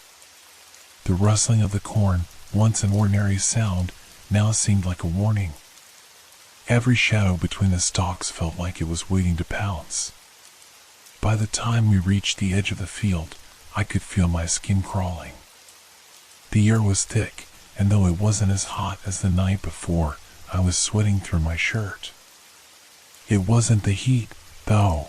The rustling of the corn, once an ordinary sound, now seemed like a warning. Every shadow between the stalks felt like it was waiting to pounce. By the time we reached the edge of the field, I could feel my skin crawling. The air was thick, and though it wasn't as hot as the night before, I was sweating through my shirt. It wasn't the heat, though.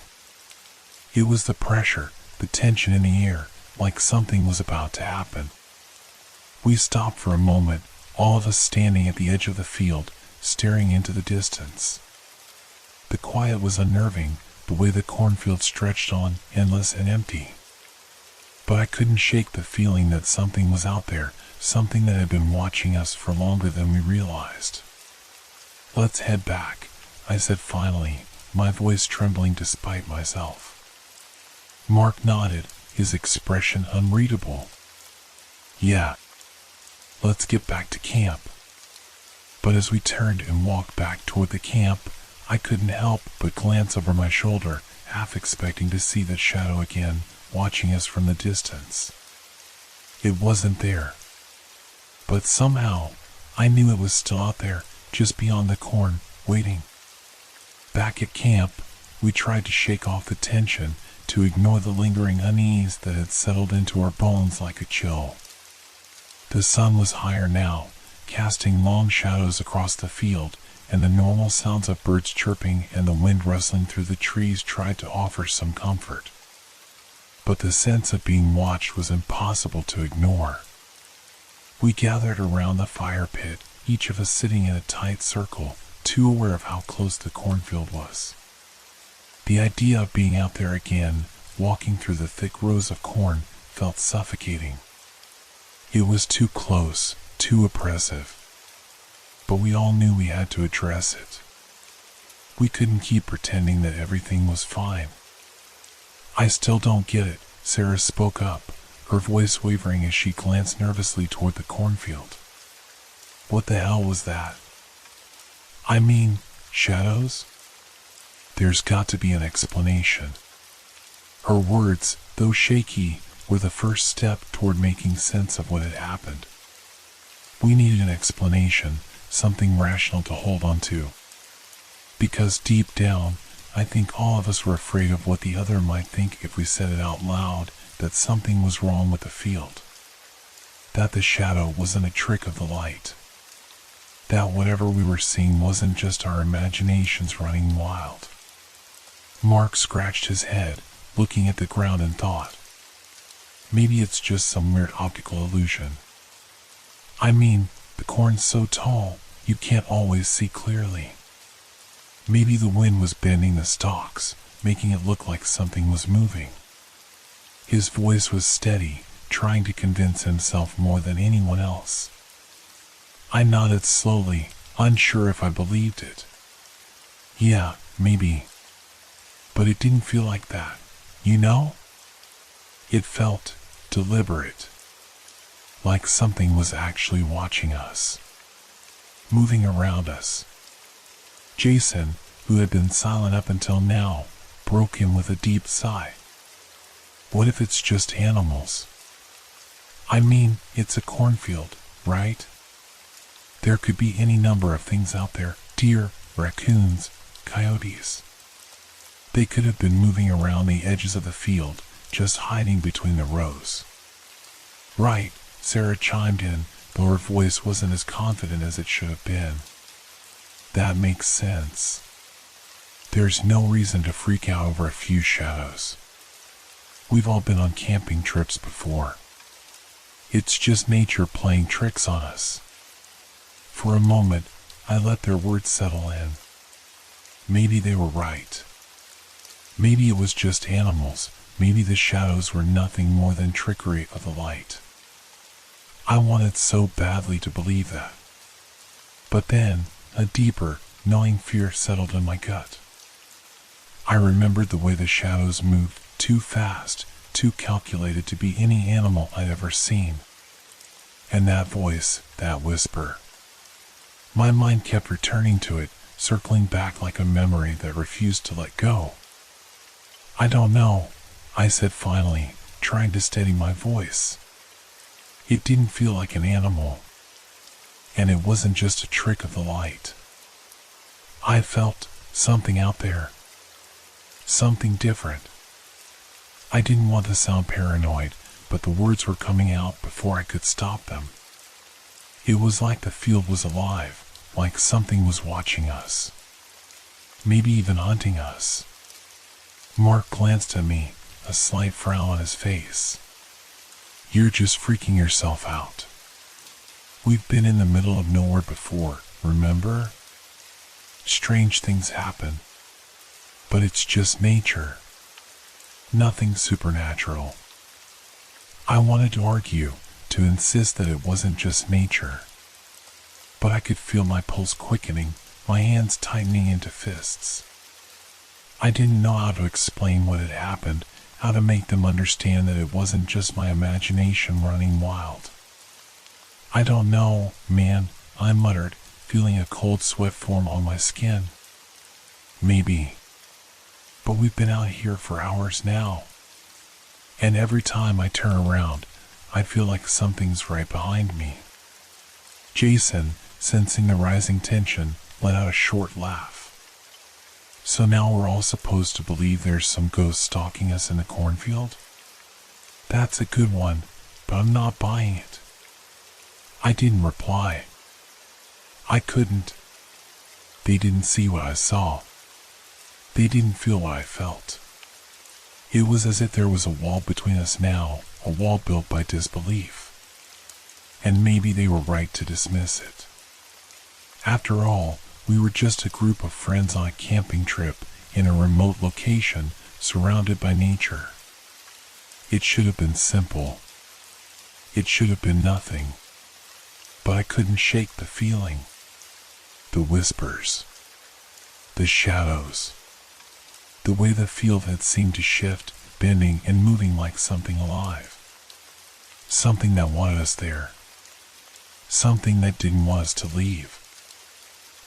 It was the pressure, the tension in the air, like something was about to happen. We stopped for a moment, all of us standing at the edge of the field, staring into the distance. The quiet was unnerving, the way the cornfield stretched on, endless and empty. But I couldn't shake the feeling that something was out there, something that had been watching us for longer than we realized. "Let's head back," I said finally, my voice trembling despite myself. Mark nodded, his expression unreadable. "Yeah. Let's get back to camp." But as we turned and walked back toward the camp, I couldn't help but glance over my shoulder, half expecting to see that shadow again, watching us from the distance. It wasn't there. But somehow, I knew it was still out there, just beyond the corn, waiting. Back at camp, we tried to shake off the tension, to ignore the lingering unease that had settled into our bones like a chill. The sun was higher now, casting long shadows across the field, and the normal sounds of birds chirping and the wind rustling through the trees tried to offer some comfort. But the sense of being watched was impossible to ignore. We gathered around the fire pit, each of us sitting in a tight circle, too aware of how close the cornfield was. The idea of being out there again, walking through the thick rows of corn, felt suffocating. It was too close, too oppressive. But we all knew we had to address it. We couldn't keep pretending that everything was fine. "I still don't get it," Sarah spoke up, her voice wavering as she glanced nervously toward the cornfield. "What the hell was that?" "I mean, shadows? There's got to be an explanation." Her words, though shaky, were the first step toward making sense of what had happened. We needed an explanation, something rational to hold on to. Because deep down, I think all of us were afraid of what the other might think if we said it out loud, that something was wrong with the field. That the shadow wasn't a trick of the light. That whatever we were seeing wasn't just our imaginations running wild. Mark scratched his head, looking at the ground and thought, "Maybe it's just some weird optical illusion. I mean, the corn's so tall, you can't always see clearly. Maybe the wind was bending the stalks, making it look like something was moving." His voice was steady, trying to convince himself more than anyone else. I nodded slowly, unsure if I believed it. "Yeah, maybe. But it didn't feel like that, you know? It felt deliberate. Like something was actually watching us. Moving around us." Jason, who had been silent up until now, broke in with a deep sigh. "What if it's just animals? I mean, it's a cornfield, right? There could be any number of things out there, deer, raccoons, coyotes. They could have been moving around the edges of the field, just hiding between the rows." "Right," Sarah chimed in, though her voice wasn't as confident as it should have been. "That makes sense. There's no reason to freak out over a few shadows. We've all been on camping trips before. It's just nature playing tricks on us." For a moment, I let their words settle in. Maybe they were right. Maybe it was just animals, maybe the shadows were nothing more than trickery of the light. I wanted so badly to believe that. But then, a deeper, gnawing fear settled in my gut. I remembered the way the shadows moved, too fast, too calculated to be any animal I'd ever seen. And that voice, that whisper. My mind kept returning to it, circling back like a memory that refused to let go. "I don't know," I said finally, trying to steady my voice. It didn't feel like an animal. And it wasn't just a trick of the light. I felt something out there. Something different. I didn't want to sound paranoid, but the words were coming out before I could stop them. It was like the field was alive, like something was watching us. Maybe even hunting us. Mark glanced at me, a slight frown on his face. "You're just freaking yourself out. We've been in the middle of nowhere before, remember? Strange things happen. But it's just nature. Nothing supernatural." I wanted to argue, to insist that it wasn't just nature. But I could feel my pulse quickening, my hands tightening into fists. I didn't know how to explain what had happened, how to make them understand that it wasn't just my imagination running wild. "I don't know, man," I muttered, feeling a cold sweat form on my skin. "Maybe. But we've been out here for hours now. And every time I turn around, I feel like something's right behind me." Jason, sensing the rising tension, let out a short laugh. "So now we're all supposed to believe there's some ghost stalking us in the cornfield? That's a good one, but I'm not buying it." I didn't reply. I couldn't. They didn't see what I saw. They didn't feel what I felt. It was as if there was a wall between us now, a wall built by disbelief. And maybe they were right to dismiss it. After all, we were just a group of friends on a camping trip in a remote location surrounded by nature. It should have been simple. It should have been nothing. But I couldn't shake the feeling. The whispers. The shadows. The way the field had seemed to shift, bending and moving like something alive. Something that wanted us there. Something that didn't want us to leave.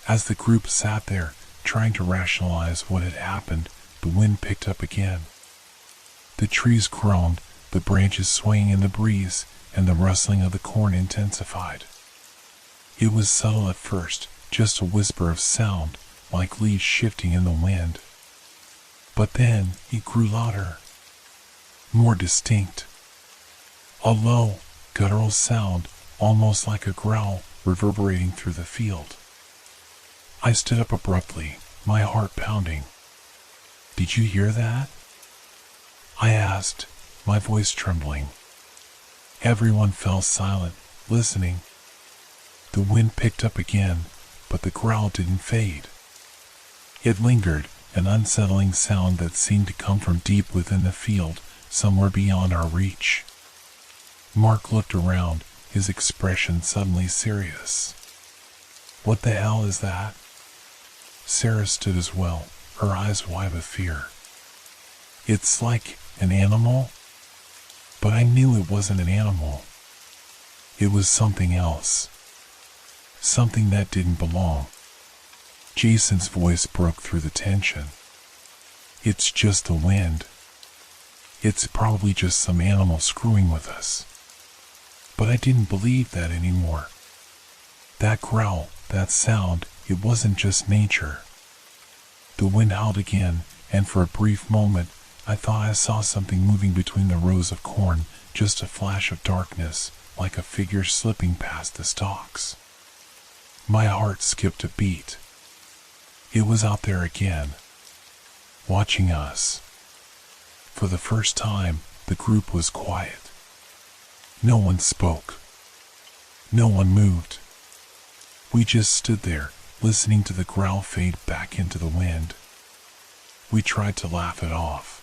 As the group sat there, trying to rationalize what had happened, the wind picked up again. The trees groaned, the branches swaying in the breeze, and the rustling of the corn intensified. It was subtle at first, just a whisper of sound, like leaves shifting in the wind. But then it grew louder, more distinct. A low, guttural sound, almost like a growl, reverberating through the field. I stood up abruptly, my heart pounding. "Did you hear that?" I asked, my voice trembling. Everyone fell silent, listening. The wind picked up again, but the growl didn't fade. It lingered, an unsettling sound that seemed to come from deep within the field, somewhere beyond our reach. Mark looked around, his expression suddenly serious. "What the hell is that?" Sarah stood as well, her eyes wide with fear. "It's like an animal." But I knew it wasn't an animal. It was something else. Something that didn't belong. Jason's voice broke through the tension. "It's just the wind. It's probably just some animal screwing with us." But I didn't believe that anymore. That growl, that sound, it wasn't just nature. The wind howled again, and for a brief moment, I thought I saw something moving between the rows of corn, just a flash of darkness, like a figure slipping past the stalks. My heart skipped a beat. It was out there again, watching us. For the first time, the group was quiet. No one spoke. No one moved. We just stood there, listening to the growl fade back into the wind. We tried to laugh it off.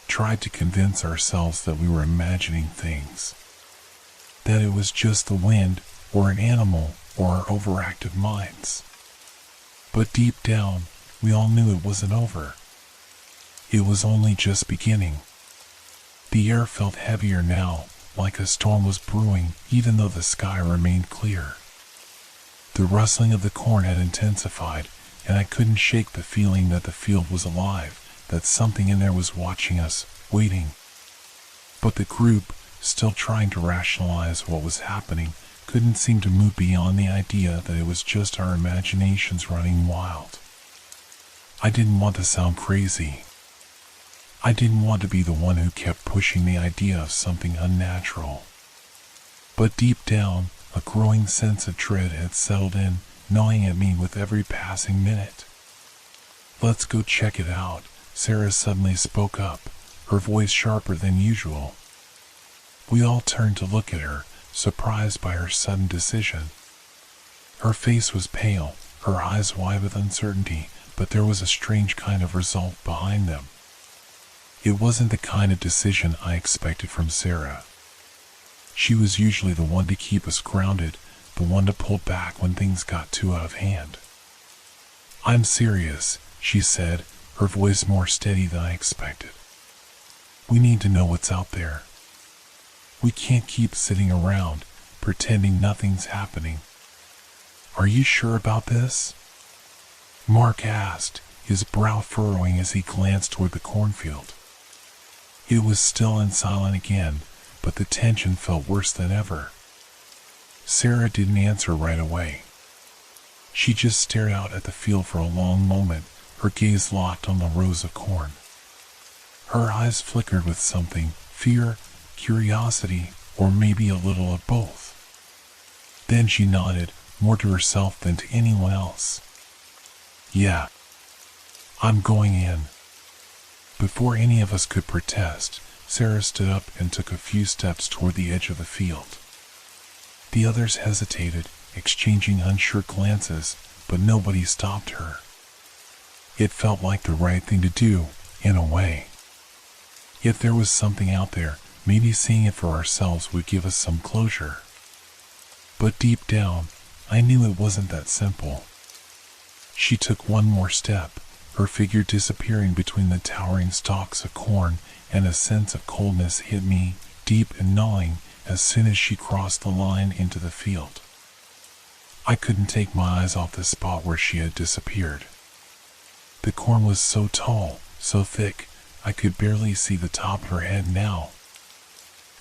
Tried to convince ourselves that we were imagining things. That it was just the wind, or an animal, or our overactive minds. But deep down, we all knew it wasn't over. It was only just beginning. The air felt heavier now, like a storm was brewing, even though the sky remained clear. The rustling of the corn had intensified, and I couldn't shake the feeling that the field was alive, that something in there was watching us, waiting. But the group, still trying to rationalize what was happening, couldn't seem to move beyond the idea that it was just our imaginations running wild. I didn't want to sound crazy. I didn't want to be the one who kept pushing the idea of something unnatural. But deep down, a growing sense of dread had settled in, gnawing at me with every passing minute. "Let's go check it out," Sarah suddenly spoke up, her voice sharper than usual. We all turned to look at her, surprised by her sudden decision. Her face was pale, her eyes wide with uncertainty, but there was a strange kind of resolve behind them. It wasn't the kind of decision I expected from Sarah. She was usually the one to keep us grounded, the one to pull back when things got too out of hand. "I'm serious," she said, her voice more steady than I expected. "We need to know what's out there. We can't keep sitting around, pretending nothing's happening." "Are you sure about this?" Mark asked, his brow furrowing as he glanced toward the cornfield. It was still and silent again, but the tension felt worse than ever. Sarah didn't answer right away. She just stared out at the field for a long moment, her gaze locked on the rows of corn. Her eyes flickered with something, fear, curiosity, or maybe a little of both. Then she nodded, more to herself than to anyone else. "Yeah, I'm going in." Before any of us could protest, Sarah stood up and took a few steps toward the edge of the field. The others hesitated, exchanging unsure glances, but nobody stopped her. It felt like the right thing to do, in a way. If there was something out there, maybe seeing it for ourselves would give us some closure. But deep down, I knew it wasn't that simple. She took one more step, her figure disappearing between the towering stalks of corn, and a sense of coldness hit me, deep and gnawing, as soon as she crossed the line into the field. I couldn't take my eyes off the spot where she had disappeared. The corn was so tall, so thick, I could barely see the top of her head now.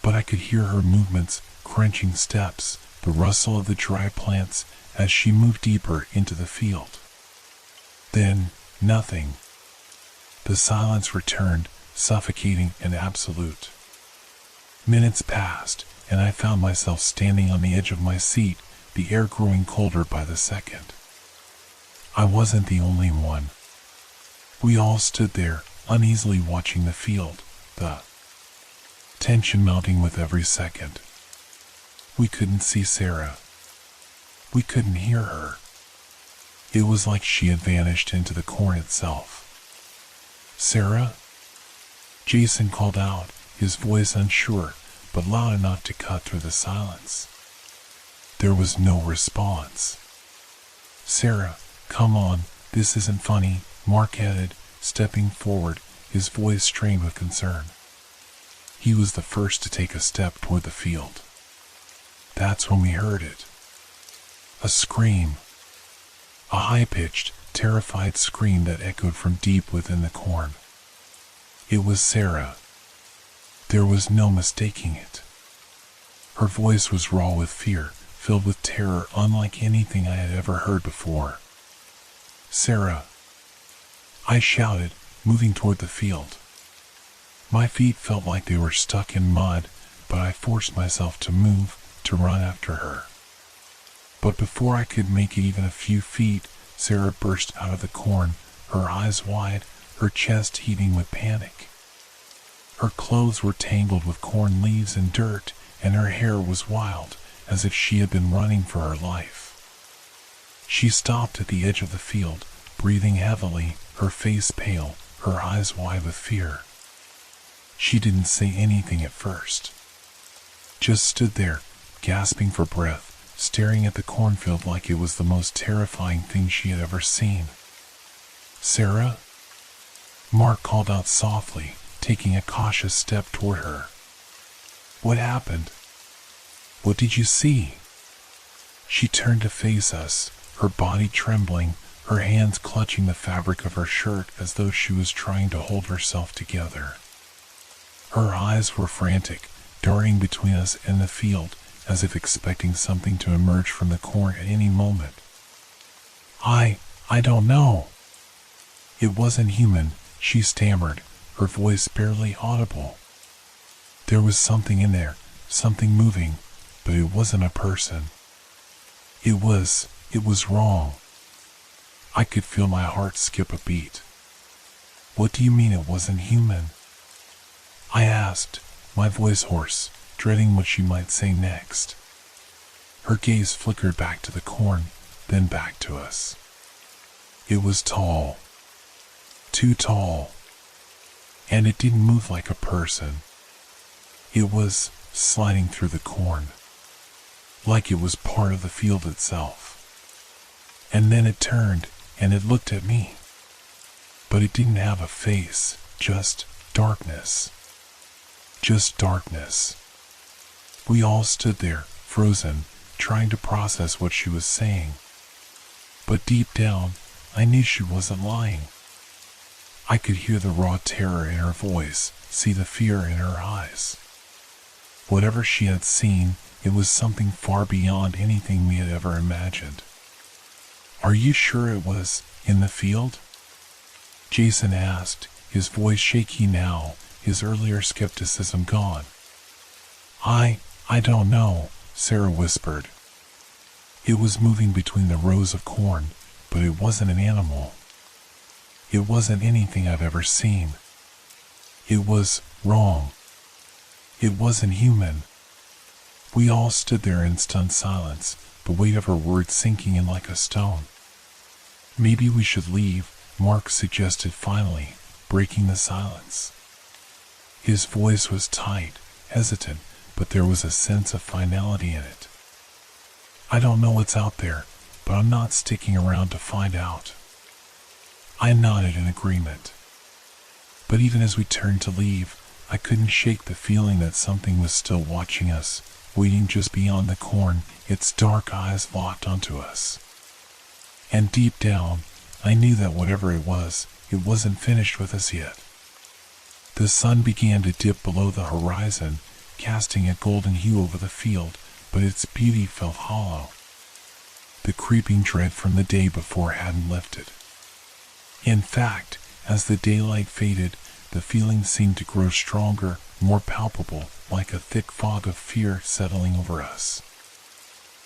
But I could hear her movements, crunching steps, the rustle of the dry plants as she moved deeper into the field. Then, nothing. The silence returned, suffocating and absolute. Minutes passed, and I found myself standing on the edge of my seat, the air growing colder by the second. I wasn't the only one. We all stood there, uneasily watching the field, the tension mounting with every second. We couldn't see Sarah. We couldn't hear her. It was like she had vanished into the corn itself. "Sarah?" Jason called out, his voice unsure, but loud enough to cut through the silence. There was no response. "Sarah, come on, this isn't funny," Mark added, stepping forward, his voice strained with concern. He was the first to take a step toward the field. That's when we heard it. A scream. A high-pitched, terrified scream that echoed from deep within the corn. It was Sarah. There was no mistaking it. Her voice was raw with fear, filled with terror unlike anything I had ever heard before. "Sarah!" I shouted, moving toward the field. My feet felt like they were stuck in mud, but I forced myself to move, to run after her. But before I could make it even a few feet, Sarah burst out of the corn, her eyes wide, her chest heaving with panic. Her clothes were tangled with corn leaves and dirt, and her hair was wild, as if she had been running for her life. She stopped at the edge of the field, breathing heavily, her face pale, her eyes wide with fear. She didn't say anything at first. Just stood there, gasping for breath, staring at the cornfield like it was the most terrifying thing she had ever seen. "Sarah?" Mark called out softly, taking a cautious step toward her. "What happened? What did you see?" She turned to face us, her body trembling, her hands clutching the fabric of her shirt as though she was trying to hold herself together. Her eyes were frantic, darting between us and the field, as if expecting something to emerge from the corn at any moment. I don't know." "It wasn't human," she stammered, her voice barely audible. There was something in there, something moving, but it wasn't a person. It was wrong. I could feel my heart skip a beat. What do you mean it wasn't human? I asked, my voice hoarse, dreading what she might say next. Her gaze flickered back to the corn, then back to us. It was tall. Too tall. And it didn't move like a person. It was sliding through the corn, like it was part of the field itself. And then it turned, and it looked at me. But it didn't have a face, just darkness. Just darkness. We all stood there, frozen, trying to process what she was saying. But deep down, I knew she wasn't lying. I could hear the raw terror in her voice, see the fear in her eyes. Whatever she had seen, it was something far beyond anything we had ever imagined. Are you sure it was in the field? Jason asked, his voice shaky now, his earlier skepticism gone. I don't know, Sarah whispered. It was moving between the rows of corn, but it wasn't an animal. It wasn't anything I've ever seen. It was wrong. It wasn't human. We all stood there in stunned silence, the weight of her words sinking in like a stone. Maybe we should leave, Mark suggested finally, breaking the silence. His voice was tight, hesitant, but there was a sense of finality in it. I don't know what's out there, but I'm not sticking around to find out. I nodded in agreement. But even as we turned to leave, I couldn't shake the feeling that something was still watching us, waiting just beyond the corn, its dark eyes locked onto us. And deep down, I knew that whatever it wasn't finished with us yet. The sun began to dip below the horizon, casting a golden hue over the field, but its beauty felt hollow. The creeping dread from the day before hadn't lifted. In fact, as the daylight faded, the feeling seemed to grow stronger, more palpable, like a thick fog of fear settling over us.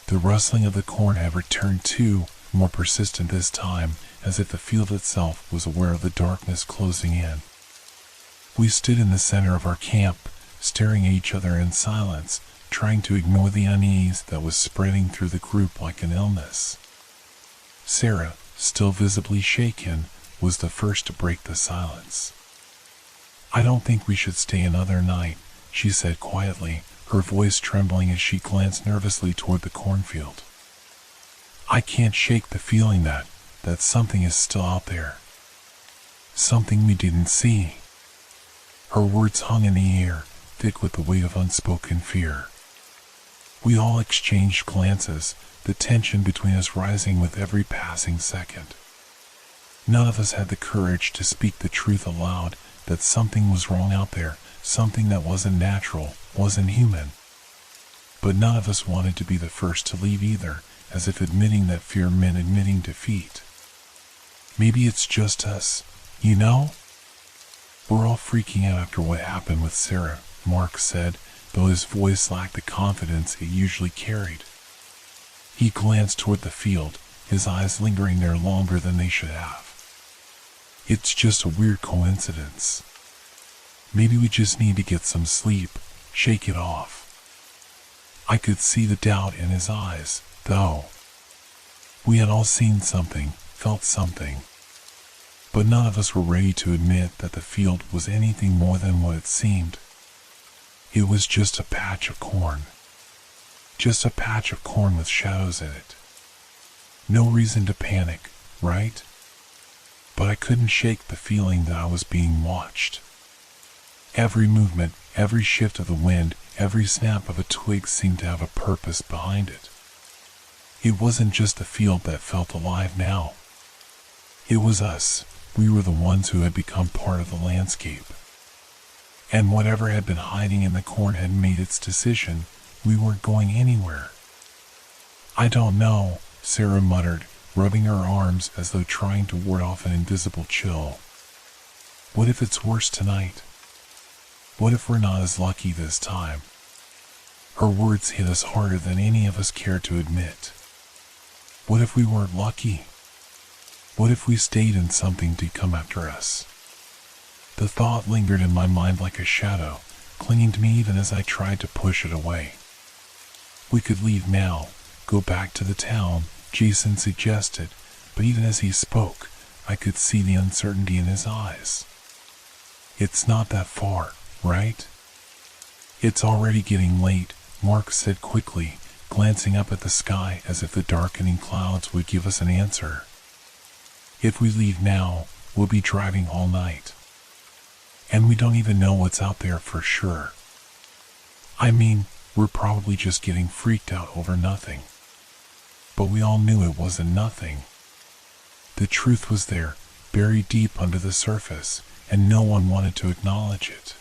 The rustling of the corn had returned too, more persistent this time, as if the field itself was aware of the darkness closing in. We stood in the center of our camp, staring at each other in silence, trying to ignore the unease that was spreading through the group like an illness. Sarah, still visibly shaken, was the first to break the silence. I don't think we should stay another night, she said quietly, her voice trembling as she glanced nervously toward the cornfield. I can't shake the feeling that something is still out there. Something we didn't see. Her words hung in the air, thick with the weight of unspoken fear. We all exchanged glances, the tension between us rising with every passing second. None of us had the courage to speak the truth aloud, that something was wrong out there, something that wasn't natural, wasn't human. But none of us wanted to be the first to leave either, as if admitting that fear meant admitting defeat. Maybe it's just us, you know? We're all freaking out after what happened with Sarah, Mark said, though his voice lacked the confidence it usually carried. He glanced toward the field, his eyes lingering there longer than they should have. It's just a weird coincidence. Maybe we just need to get some sleep, shake it off. I could see the doubt in his eyes, though. We had all seen something, felt something. But none of us were ready to admit that the field was anything more than what it seemed. It was just a patch of corn. Just a patch of corn with shadows in it. No reason to panic, right? But I couldn't shake the feeling that I was being watched. Every movement, every shift of the wind, every snap of a twig seemed to have a purpose behind it. It wasn't just the field that felt alive now. It was us. We were the ones who had become part of the landscape. And whatever had been hiding in the corn had made its decision. We weren't going anywhere. I don't know, Sarah muttered, rubbing her arms as though trying to ward off an invisible chill. What if it's worse tonight? What if we're not as lucky this time? Her words hit us harder than any of us cared to admit. What if we weren't lucky? What if we stayed and something did come after us? The thought lingered in my mind like a shadow, clinging to me even as I tried to push it away. We could leave now, go back to the town, Jason suggested, but even as he spoke, I could see the uncertainty in his eyes. It's not that far, right? It's already getting late, Mark said quickly, glancing up at the sky as if the darkening clouds would give us an answer. If we leave now, we'll be driving all night. And we don't even know what's out there for sure. I mean, we're probably just getting freaked out over nothing. But we all knew it wasn't nothing. The truth was there, buried deep under the surface, and no one wanted to acknowledge it.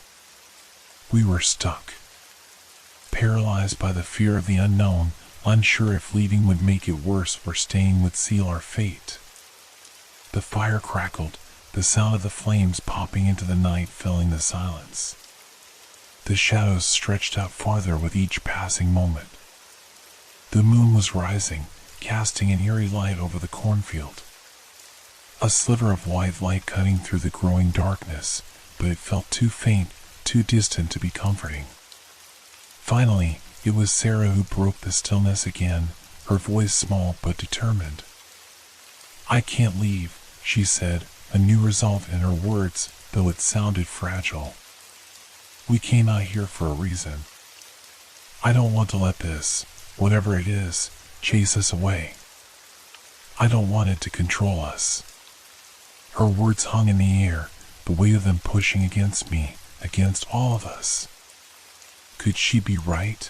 We were stuck. Paralyzed by the fear of the unknown, unsure if leaving would make it worse or staying would seal our fate. The fire crackled, the sound of the flames popping into the night filling the silence. The shadows stretched out farther with each passing moment. The moon was rising, casting an eerie light over the cornfield. A sliver of white light cutting through the growing darkness, but it felt too faint, too distant to be comforting. Finally, it was Sarah who broke the stillness again, her voice small but determined. "I can't leave," she said, a new resolve in her words, though it sounded fragile. "We came out here for a reason. I don't want to let this, whatever it is, chase us away. I don't want it to control us." Her words hung in the air, the weight of them pushing against me, against all of us. Could she be right?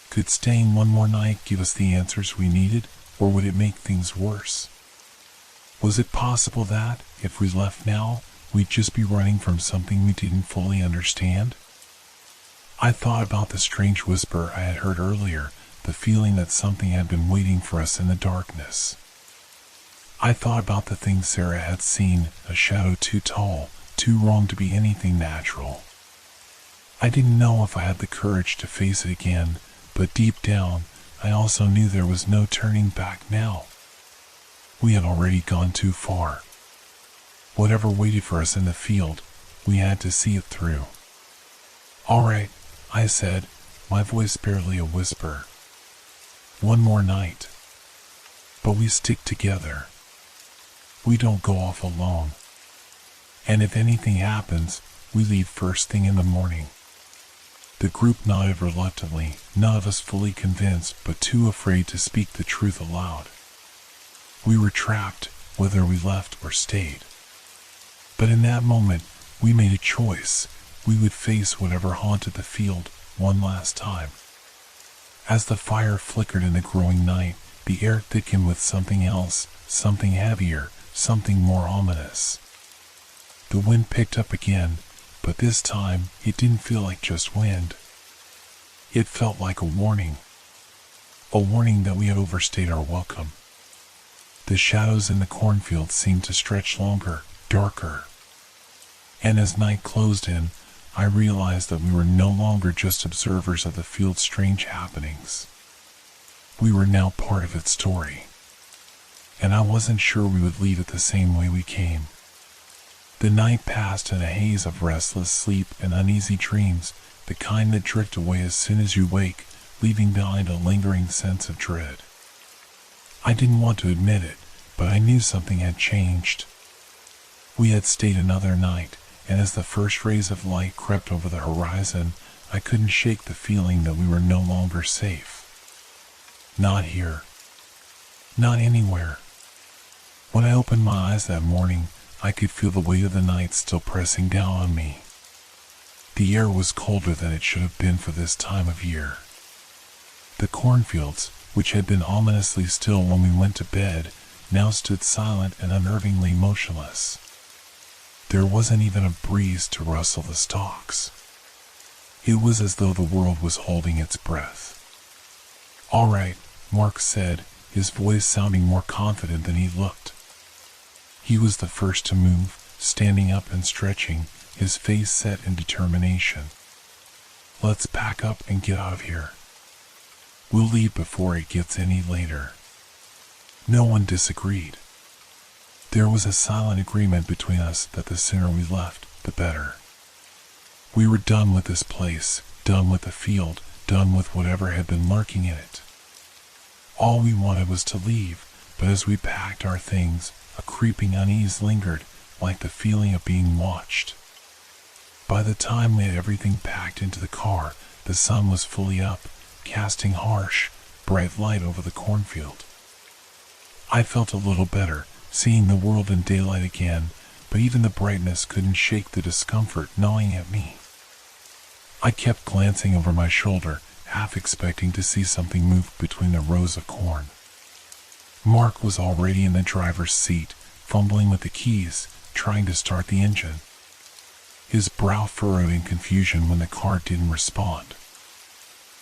Could staying one more night give us the answers we needed, or would it make things worse? Was it possible that, if we left now, we'd just be running from something we didn't fully understand? I thought about the strange whisper I had heard earlier, the feeling that something had been waiting for us in the darkness. I thought about the things Sarah had seen, a shadow too tall, too wrong to be anything natural. I didn't know if I had the courage to face it again, but deep down, I also knew there was no turning back now. We had already gone too far. Whatever waited for us in the field, we had to see it through. "All right," I said, my voice barely a whisper. "One more night. But we stick together. We don't go off alone. And if anything happens, we leave first thing in the morning." The group nodded reluctantly, none of us fully convinced but too afraid to speak the truth aloud. We were trapped, whether we left or stayed. But in that moment, we made a choice. We would face whatever haunted the field one last time. As the fire flickered in the growing night, the air thickened with something else, something heavier, something more ominous. The wind picked up again, but this time it didn't feel like just wind. It felt like a warning that we had overstayed our welcome. The shadows in the cornfield seemed to stretch longer, darker. And as night closed in, I realized that we were no longer just observers of the field's strange happenings. We were now part of its story. And I wasn't sure we would leave it the same way we came. The night passed in a haze of restless sleep and uneasy dreams, the kind that drift away as soon as you wake, leaving behind a lingering sense of dread. I didn't want to admit it, but I knew something had changed. We had stayed another night, and as the first rays of light crept over the horizon, I couldn't shake the feeling that we were no longer safe. Not here. Not anywhere. When I opened my eyes that morning, I could feel the weight of the night still pressing down on me. The air was colder than it should have been for this time of year. The cornfields, which had been ominously still when we went to bed, now stood silent and unnervingly motionless. There wasn't even a breeze to rustle the stalks. It was as though the world was holding its breath. "All right," Mark said, his voice sounding more confident than he looked. He was the first to move, standing up and stretching, his face set in determination. "Let's pack up and get out of here. We'll leave before it gets any later." No one disagreed. There was a silent agreement between us that the sooner we left, the better. We were done with this place, done with the field, done with whatever had been lurking in it. All we wanted was to leave, but as we packed our things, a creeping unease lingered, like the feeling of being watched. By the time we had everything packed into the car, the sun was fully up, casting harsh, bright light over the cornfield. I felt a little better, seeing the world in daylight again, but even the brightness couldn't shake the discomfort gnawing at me. I kept glancing over my shoulder, half expecting to see something move between the rows of corn. Mark was already in the driver's seat, fumbling with the keys, trying to start the engine. His brow furrowed in confusion when the car didn't respond.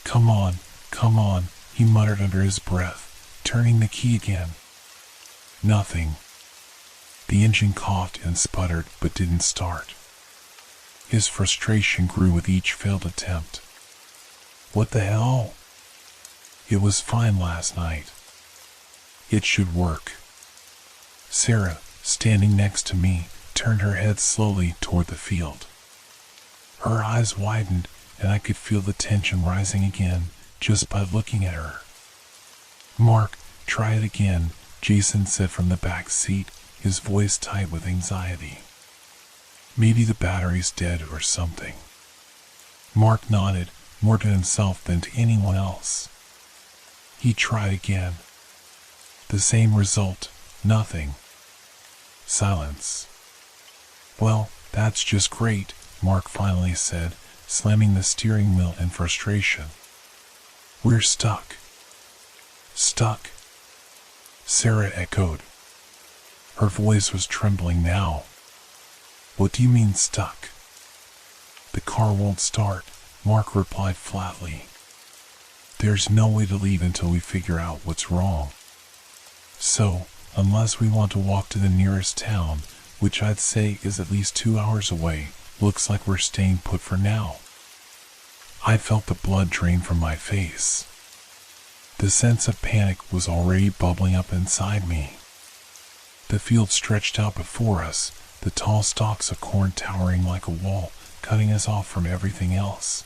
Come on," he muttered under his breath, turning the key again. Nothing. The engine coughed and sputtered but didn't start. His frustration grew with each failed attempt. What the hell? It was fine last night. It should work. Sarah, standing next to me, turned her head slowly toward the field. Her eyes widened, and I could feel the tension rising again just by looking at her. "Mark, try it again," Jason said from the back seat, his voice tight with anxiety. "Maybe the battery's dead or something." Mark nodded, more to himself than to anyone else. He tried again. The same result, nothing. Silence. "Well, that's just great," Mark finally said, slamming the steering wheel in frustration. "We're stuck." "Stuck?" Sarah echoed. Her voice was trembling now. "What do you mean stuck?" "The car won't start," Mark replied flatly. "There's no way to leave until we figure out what's wrong. So, unless we want to walk to the nearest town, which I'd say is at least 2 hours away, looks like we're staying put for now." I felt the blood drain from my face. The sense of panic was already bubbling up inside me. The field stretched out before us, the tall stalks of corn towering like a wall, cutting us off from everything else.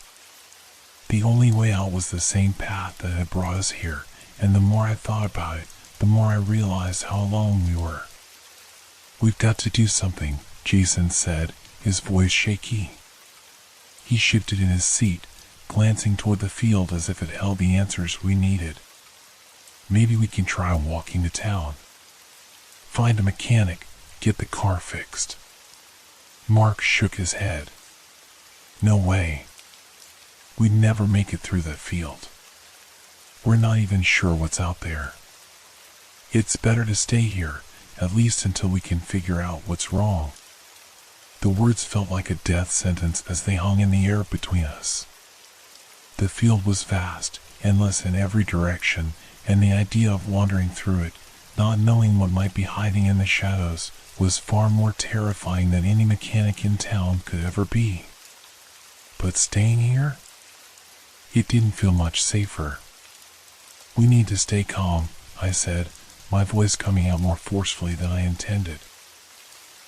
The only way out was the same path that had brought us here, and the more I thought about it, the more I realized how alone we were. "We've got to do something," Jason said, his voice shaky. He shifted in his seat, glancing toward the field as if it held the answers we needed. "Maybe we can try walking to town. Find a mechanic, get the car fixed." Mark shook his head. "No way. We'd never make it through that field. We're not even sure what's out there. It's better to stay here, at least until we can figure out what's wrong." The words felt like a death sentence as they hung in the air between us. The field was vast, endless in every direction, and the idea of wandering through it, not knowing what might be hiding in the shadows, was far more terrifying than any mechanic in town could ever be. But staying here? It didn't feel much safer. "We need to stay calm," I said, my voice coming out more forcefully than I intended.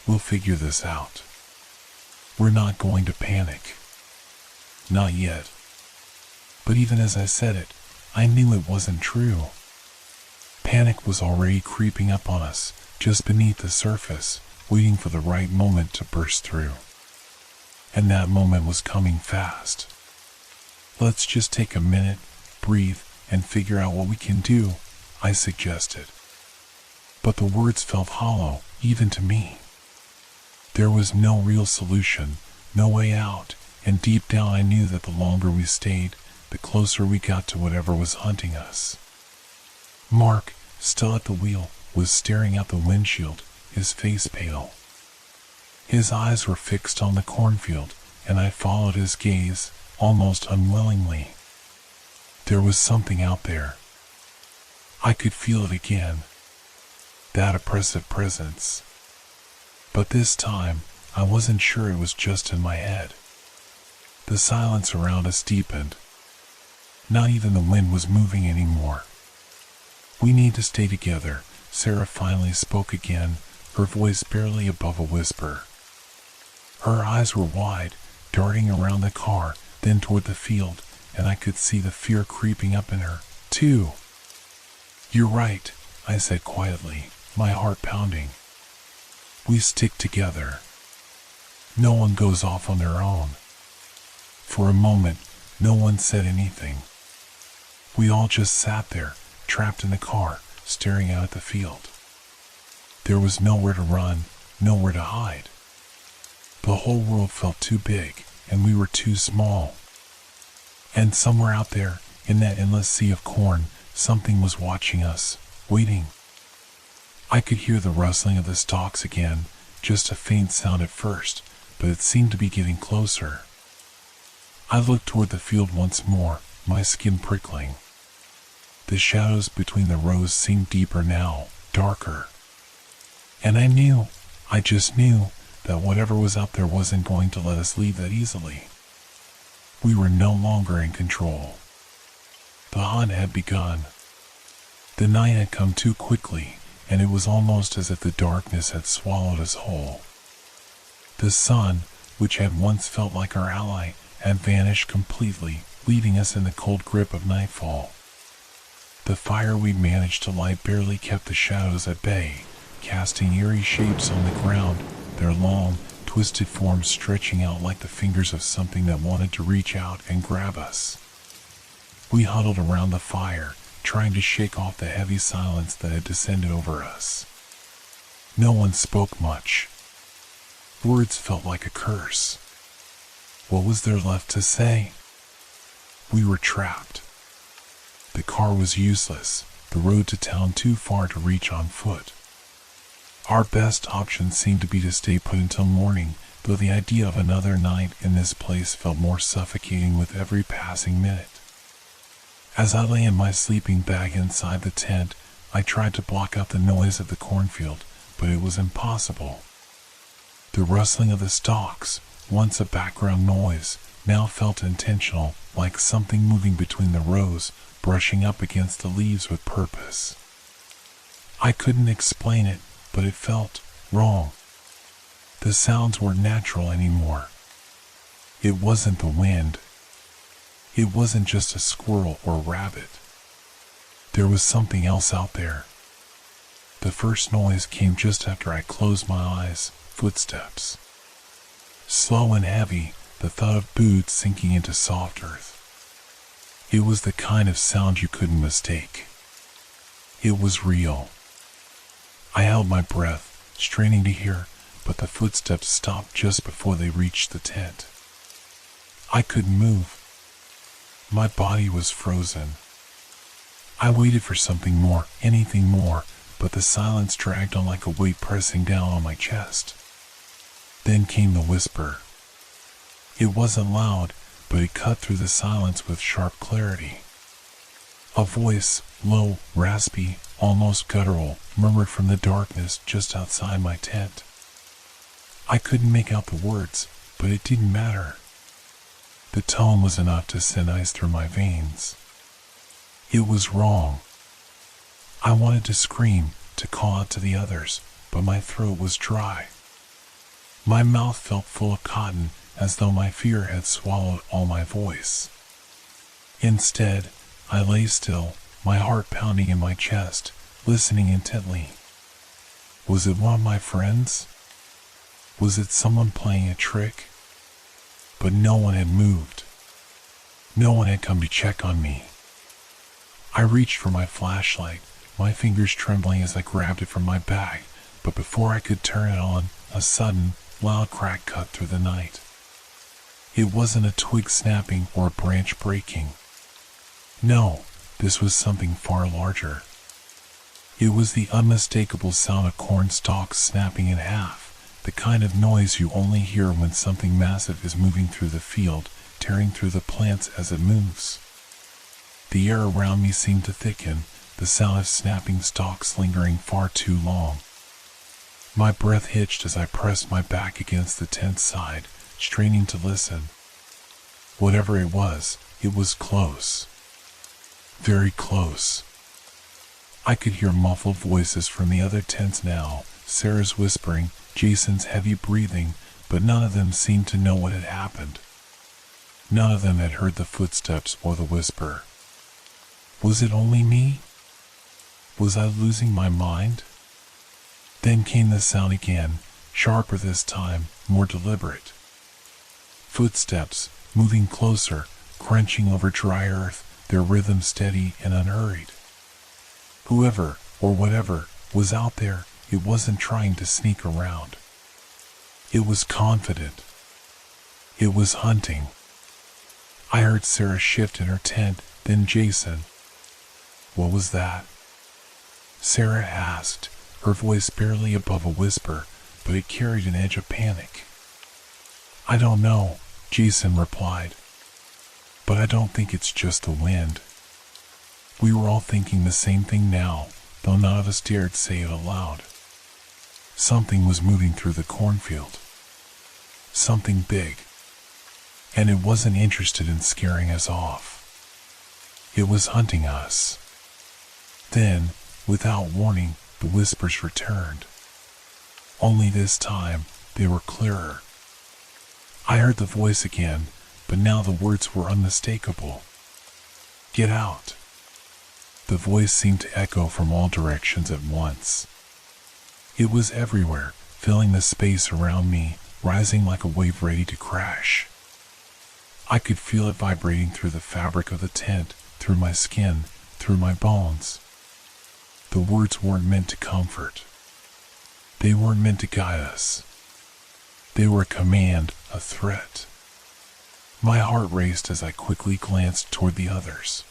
"We'll figure this out. We're not going to panic. Not yet." But even as I said it, I knew it wasn't true. Panic was already creeping up on us, just beneath the surface, waiting for the right moment to burst through. And that moment was coming fast. "Let's just take a minute, breathe, and figure out what we can do," I suggested. But the words felt hollow, even to me. There was no real solution, no way out, and deep down I knew that the longer we stayed, the closer we got to whatever was hunting us. Mark, still at the wheel, was staring out the windshield, his face pale. His eyes were fixed on the cornfield, and I followed his gaze, almost unwillingly. There was something out there. I could feel it again. That oppressive presence. But this time, I wasn't sure it was just in my head. The silence around us deepened. Not even the wind was moving anymore. "We need to stay together," Sarah finally spoke again, her voice barely above a whisper. Her eyes were wide, darting around the car, then toward the field, and I could see the fear creeping up in her, too. "You're right," I said quietly, my heart pounding. "We stick together. No one goes off on their own." For a moment, no one said anything. We all just sat there, trapped in the car, staring out at the field. There was nowhere to run, nowhere to hide. The whole world felt too big, and we were too small. And somewhere out there, in that endless sea of corn, something was watching us, waiting. I could hear the rustling of the stalks again, just a faint sound at first, but it seemed to be getting closer. I looked toward the field once more, my skin prickling. The shadows between the rows seemed deeper now, darker. And I just knew, that whatever was out there wasn't going to let us leave that easily. We were no longer in control. The hunt had begun. The night had come too quickly, and it was almost as if the darkness had swallowed us whole. The sun, which had once felt like our ally, had vanished completely, leaving us in the cold grip of nightfall. The fire we'd managed to light barely kept the shadows at bay, casting eerie shapes on the ground, their long, twisted forms stretching out like the fingers of something that wanted to reach out and grab us. We huddled around the fire, trying to shake off the heavy silence that had descended over us. No one spoke much. Words felt like a curse. What was there left to say? We were trapped. The car was useless, the road to town too far to reach on foot. Our best option seemed to be to stay put until morning, though the idea of another night in this place felt more suffocating with every passing minute. As I lay in my sleeping bag inside the tent, I tried to block out the noise of the cornfield, but it was impossible. The rustling of the stalks, once a background noise, now felt intentional, like something moving between the rows, brushing up against the leaves with purpose. I couldn't explain it, but it felt wrong. The sounds weren't natural anymore. It wasn't the wind. It wasn't just a squirrel or a rabbit. There was something else out there. The first noise came just after I closed my eyes, footsteps. Slow and heavy, the thud of boots sinking into soft earth. It was the kind of sound you couldn't mistake. It was real. I held my breath, straining to hear, but the footsteps stopped just before they reached the tent. I couldn't move. My body was frozen. I waited for something more, anything more, but the silence dragged on like a weight pressing down on my chest. Then came the whisper. It wasn't loud, but it cut through the silence with sharp clarity. A voice, low, raspy, almost guttural, murmured from the darkness just outside my tent. I couldn't make out the words, but it didn't matter. The tone was enough to send ice through my veins. It was wrong. I wanted to scream, to call out to the others, but my throat was dry. My mouth felt full of cotton, as though my fear had swallowed all my voice. Instead, I lay still, my heart pounding in my chest, listening intently. Was it one of my friends? Was it someone playing a trick? But no one had moved. No one had come to check on me. I reached for my flashlight, my fingers trembling as I grabbed it from my bag, but before I could turn it on, a sudden, loud crack cut through the night. It wasn't a twig snapping or a branch breaking. No, this was something far larger. It was the unmistakable sound of corn stalks snapping in half, the kind of noise you only hear when something massive is moving through the field, tearing through the plants as it moves. The air around me seemed to thicken, the sound of snapping stalks lingering far too long. My breath hitched as I pressed my back against the tent side, straining to listen. Whatever it was close. Very close. I could hear muffled voices from the other tents now, Sarah's whispering, Jason's heavy breathing, but none of them seemed to know what had happened. None of them had heard the footsteps or the whisper. Was it only me? Was I losing my mind? Then came the sound again, sharper this time, more deliberate. Footsteps, moving closer, crunching over dry earth, their rhythm steady and unhurried. Whoever, or whatever, was out there, it wasn't trying to sneak around. It was confident. It was hunting. I heard Sarah shift in her tent, then Jason. What was that? Sarah asked, her voice barely above a whisper, but it carried an edge of panic. I don't know, Jason replied. But I don't think it's just the wind. We were all thinking the same thing now, though none of us dared say it aloud. Something was moving through the cornfield. Something big. And it wasn't interested in scaring us off. It was hunting us. Then, without warning, the whispers returned. Only this time, they were clearer. I heard the voice again, but now the words were unmistakable. Get out. The voice seemed to echo from all directions at once. It was everywhere, filling the space around me, rising like a wave ready to crash. I could feel it vibrating through the fabric of the tent, through my skin, through my bones. The words weren't meant to comfort. They weren't meant to guide us. They were a command, a threat. My heart raced as I quickly glanced toward the others.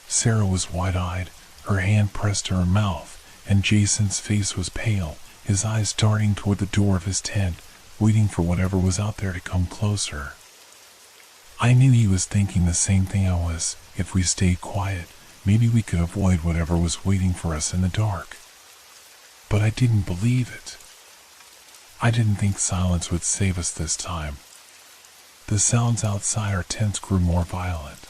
Sarah was wide-eyed, her hand pressed to her mouth, and Jason's face was pale, his eyes darting toward the door of his tent, waiting for whatever was out there to come closer. I knew he was thinking the same thing I was. If we stayed quiet, maybe we could avoid whatever was waiting for us in the dark. But I didn't believe it. I didn't think silence would save us this time. The sounds outside our tents grew more violent.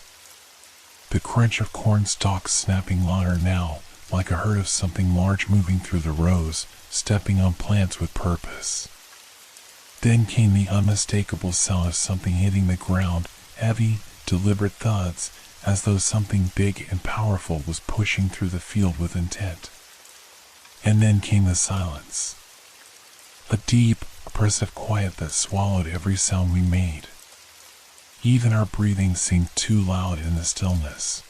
The crunch of corn stalks snapping louder now, like a herd of something large moving through the rows, stepping on plants with purpose. Then came the unmistakable sound of something hitting the ground, heavy, deliberate thuds, as though something big and powerful was pushing through the field with intent. And then came the silence. A deep, oppressive quiet that swallowed every sound we made. Even our breathing seemed too loud in the stillness.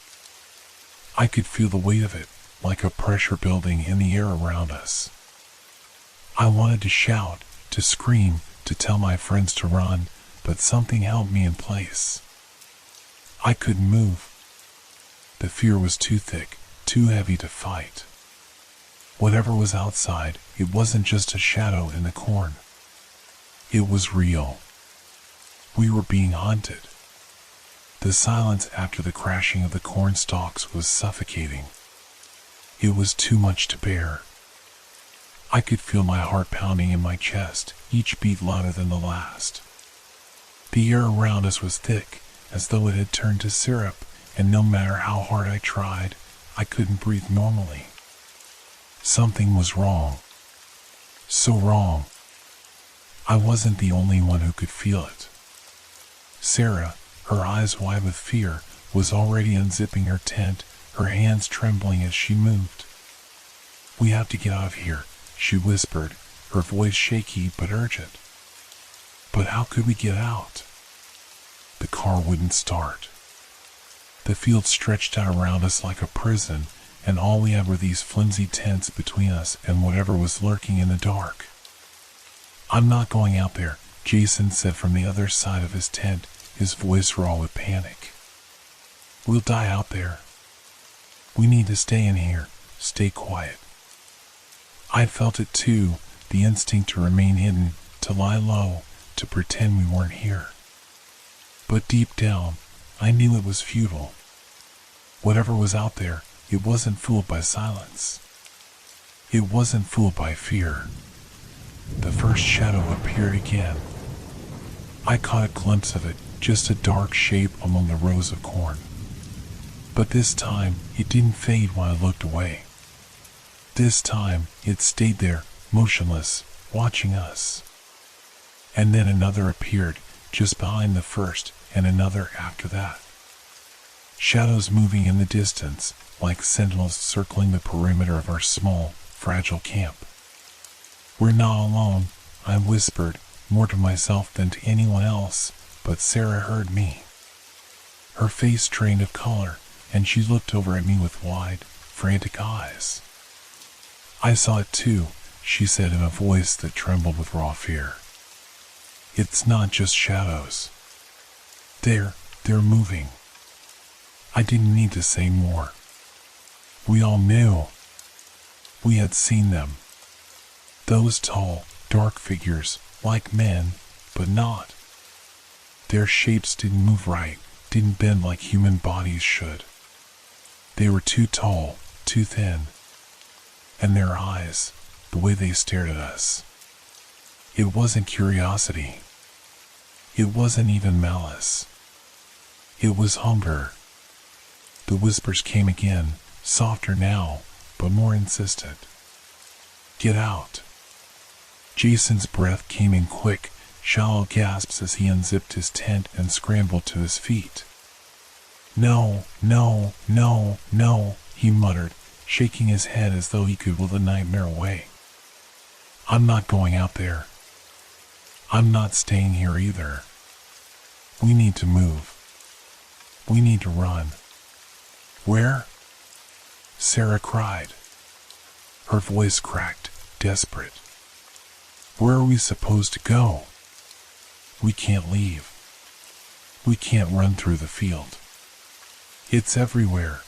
I could feel the weight of it, like a pressure building in the air around us. I wanted to shout, to scream, to tell my friends to run, but something held me in place. I couldn't move. The fear was too thick, too heavy to fight. Whatever was outside, it wasn't just a shadow in the corn. It was real. We were being hunted. The silence after the crashing of the corn stalks was suffocating. It was too much to bear. I could feel my heart pounding in my chest, each beat louder than the last. The air around us was thick, as though it had turned to syrup, and no matter how hard I tried, I couldn't breathe normally. Something was wrong. So wrong. I wasn't the only one who could feel it. Sarah, her eyes wide with fear, was already unzipping her tent, her hands trembling as she moved. "We have to get out of here," she whispered, her voice shaky but urgent. But how could we get out? The car wouldn't start. The field stretched out around us like a prison, and all we had were these flimsy tents between us and whatever was lurking in the dark. "I'm not going out there," Jason said from the other side of his tent, his voice raw with panic. "We'll die out there. We need to stay in here, stay quiet." I felt it too, the instinct to remain hidden, to lie low, to pretend we weren't here. But deep down, I knew it was futile. Whatever was out there, it wasn't fooled by silence. It wasn't fooled by fear. the first shadow appeared again. I caught a glimpse of it, just a dark shape among the rows of corn. But this time, it didn't fade when I looked away. This time, it stayed there, motionless, watching us. And then another appeared, just behind the first, and another after that. Shadows moving in the distance, like sentinels circling the perimeter of our small, fragile camp. "We're not alone," I whispered, more to myself than to anyone else, but Sarah heard me. Her face trained of color, and she looked over at me with wide, frantic eyes. "I saw it too," she said in a voice that trembled with raw fear. "It's not just shadows. They're moving." I didn't need to say more. We all knew. We had seen them. Those tall, dark figures, like men, but not. Their shapes didn't move right, didn't bend like human bodies should. They were too tall, too thin. And their eyes, the way they stared at us. It wasn't curiosity. It wasn't even malice. It was hunger. The whispers came again, softer now, but more insistent. "Get out." Jason's breath came in quick, shallow gasps as he unzipped his tent and scrambled to his feet. "No, no, no, no," he muttered, shaking his head as though he could will the nightmare away. "I'm not going out there. I'm not staying here either. We need to move. We need to run." "Where?" Sarah cried. Her voice cracked, desperate. "Where are we supposed to go? We can't leave. We can't run through the field. It's everywhere."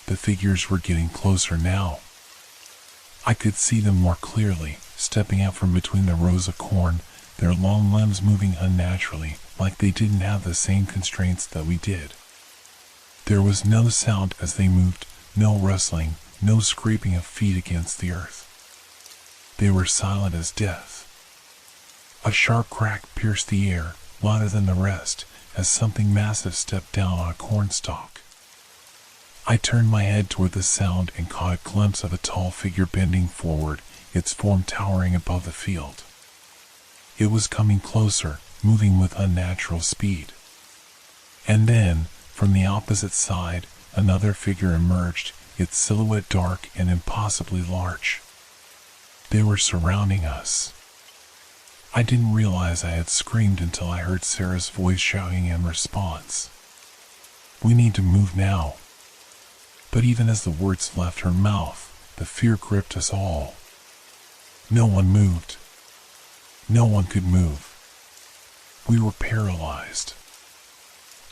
The figures were getting closer now. I could see them more clearly, stepping out from between the rows of corn, their long limbs moving unnaturally, like they didn't have the same constraints that we did. There was no sound as they moved, no rustling, no scraping of feet against the earth. They were silent as death. A sharp crack pierced the air, louder than the rest, as something massive stepped down on a cornstalk. I turned my head toward the sound and caught a glimpse of a tall figure bending forward, its form towering above the field. It was coming closer, moving with unnatural speed. And then, from the opposite side, another figure emerged, its silhouette dark and impossibly large. They were surrounding us. I didn't realize I had screamed until I heard Sarah's voice shouting in response. "We need to move now." But even as the words left her mouth, the fear gripped us all. No one moved. No one could move. We were paralyzed.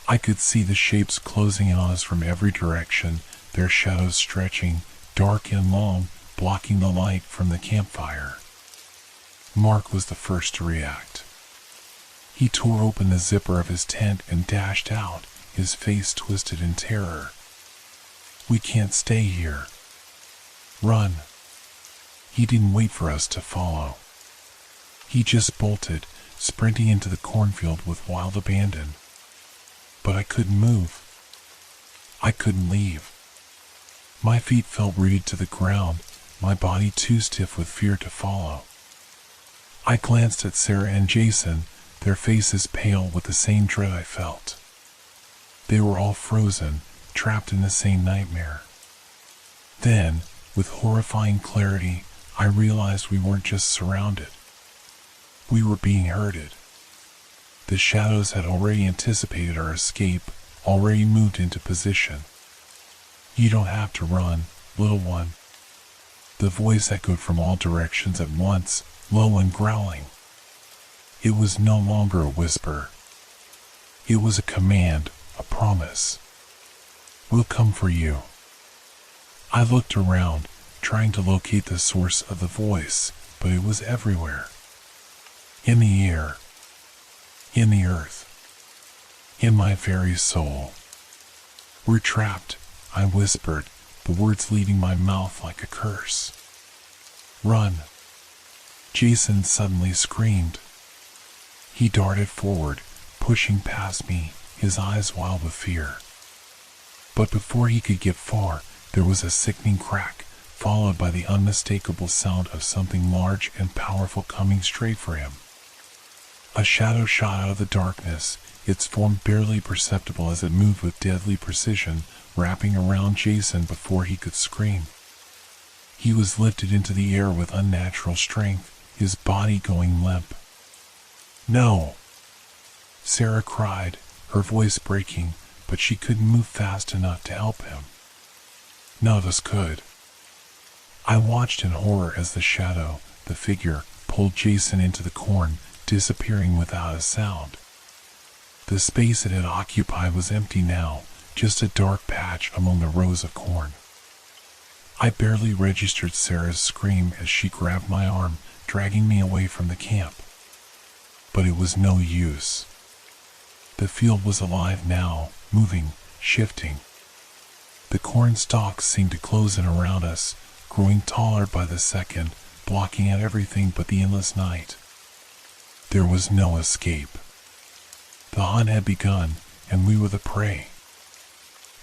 I could see the shapes closing in on us from every direction, their shadows stretching, dark and long, blocking the light from the campfire. Mark was the first to react. He tore open the zipper of his tent and dashed out, his face twisted in terror. "We can't stay here. Run." He didn't wait for us to follow. He just bolted, sprinting into the cornfield with wild abandon. But I couldn't move. I couldn't leave. My feet felt rooted to the ground, my body too stiff with fear to follow. I glanced at Sarah and Jason, their faces pale with the same dread I felt. They were all frozen, trapped in the same nightmare. Then, with horrifying clarity, I realized we weren't just surrounded. We were being herded. The shadows had already anticipated our escape, already moved into position. "You don't have to run, little one." The voice echoed from all directions at once, low and growling. It was no longer a whisper. It was a command, a promise. "We'll come for you." I looked around, trying to locate the source of the voice, but it was everywhere. In the air. In the earth. In my very soul. "We're trapped," I whispered, the words leaving my mouth like a curse. "Run." Jason suddenly screamed. He darted forward, pushing past me, his eyes wild with fear. But before he could get far, there was a sickening crack, followed by the unmistakable sound of something large and powerful coming straight for him. A shadow shot out of the darkness, its form barely perceptible as it moved with deadly precision, wrapping around Jason before he could scream. He was lifted into the air with unnatural strength, his body going limp. "No!" Sarah cried, her voice breaking, but she couldn't move fast enough to help him. None of us could. I watched in horror as the shadow, the figure, pulled Jason into the corn, disappearing without a sound. The space it had occupied was empty now, just a dark patch among the rows of corn. I barely registered Sarah's scream as she grabbed my arm, dragging me away from the camp. But it was no use. The field was alive now, moving, shifting. The corn stalks seemed to close in around us, growing taller by the second, blocking out everything but the endless night. There was no escape. The hunt had begun, and we were the prey.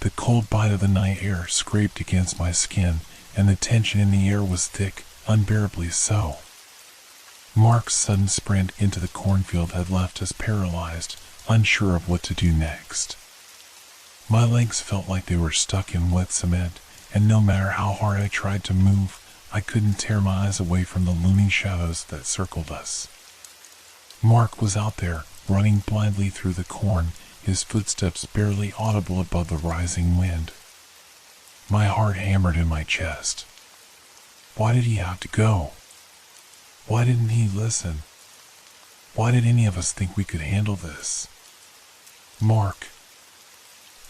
The cold bite of the night air scraped against my skin, and the tension in the air was thick, unbearably so. Mark's sudden sprint into the cornfield had left us paralyzed, unsure of what to do next. My legs felt like they were stuck in wet cement, and no matter how hard I tried to move, I couldn't tear my eyes away from the looming shadows that circled us. Mark was out there, running blindly through the corn, his footsteps barely audible above the rising wind. My heart hammered in my chest. Why did he have to go? Why didn't he listen? Why did any of us think we could handle this? "Mark!"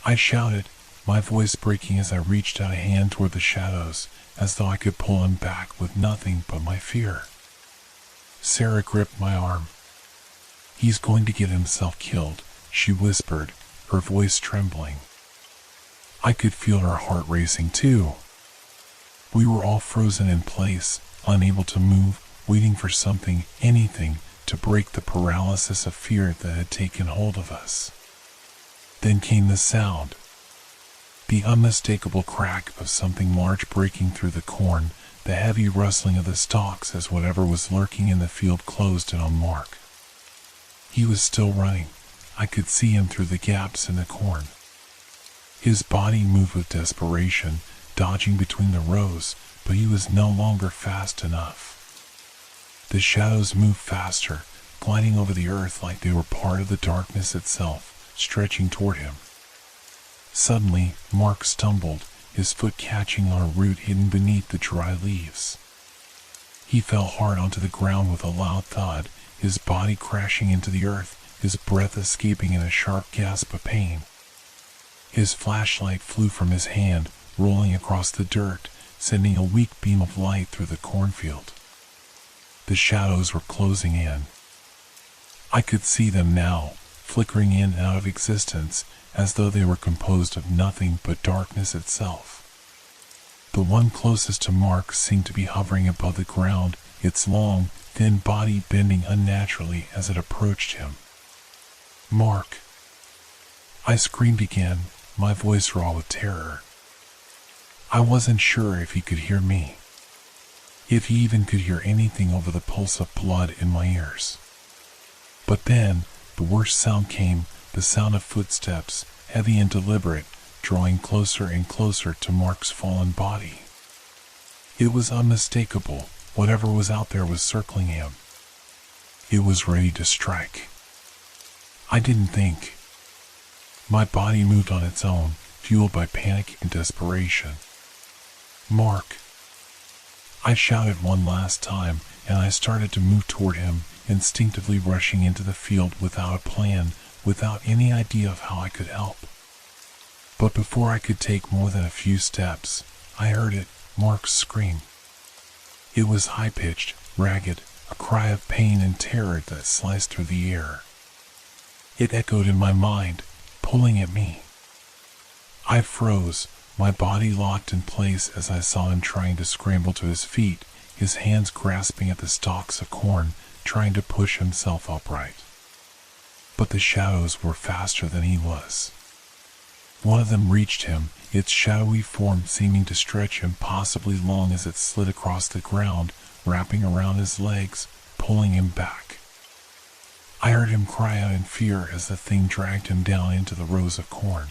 I shouted, my voice breaking as I reached out a hand toward the shadows, as though I could pull him back with nothing but my fear. Sarah gripped my arm. "He's going to get himself killed," she whispered, her voice trembling. I could feel her heart racing too. We were all frozen in place, unable to move, waiting for something, anything, to break the paralysis of fear that had taken hold of us. Then came the sound. The unmistakable crack of something large breaking through the corn, the heavy rustling of the stalks as whatever was lurking in the field closed in on Mark. He was still running. I could see him through the gaps in the corn. His body moved with desperation, dodging between the rows, but he was no longer fast enough. The shadows moved faster, gliding over the earth like they were part of the darkness itself, stretching toward him. Suddenly, Mark stumbled, his foot catching on a root hidden beneath the dry leaves. He fell hard onto the ground with a loud thud, his body crashing into the earth, his breath escaping in a sharp gasp of pain. His flashlight flew from his hand, rolling across the dirt, sending a weak beam of light through the cornfield. The shadows were closing in. I could see them now, flickering in and out of existence, as though they were composed of nothing but darkness itself. The one closest to Mark seemed to be hovering above the ground, its long, thin body bending unnaturally as it approached him. "Mark!" I screamed again, my voice raw with terror. I wasn't sure if he could hear me, if he even could hear anything over the pulse of blood in my ears. But then, the worst sound came, the sound of footsteps, heavy and deliberate, drawing closer and closer to Mark's fallen body. It was unmistakable. Whatever was out there was circling him. It was ready to strike. I didn't think. My body moved on its own, fueled by panic and desperation. "Mark!" I shouted one last time, and I started to move toward him, instinctively rushing into the field without a plan, without any idea of how I could help. But before I could take more than a few steps, I heard it, Mark's scream. It was high-pitched, ragged, a cry of pain and terror that sliced through the air. It echoed in my mind, pulling at me. I froze, my body locked in place as I saw him trying to scramble to his feet, his hands grasping at the stalks of corn, trying to push himself upright. But the shadows were faster than he was. One of them reached him, its shadowy form seeming to stretch impossibly long as it slid across the ground, wrapping around his legs, pulling him back. I heard him cry out in fear as the thing dragged him down into the rows of corn.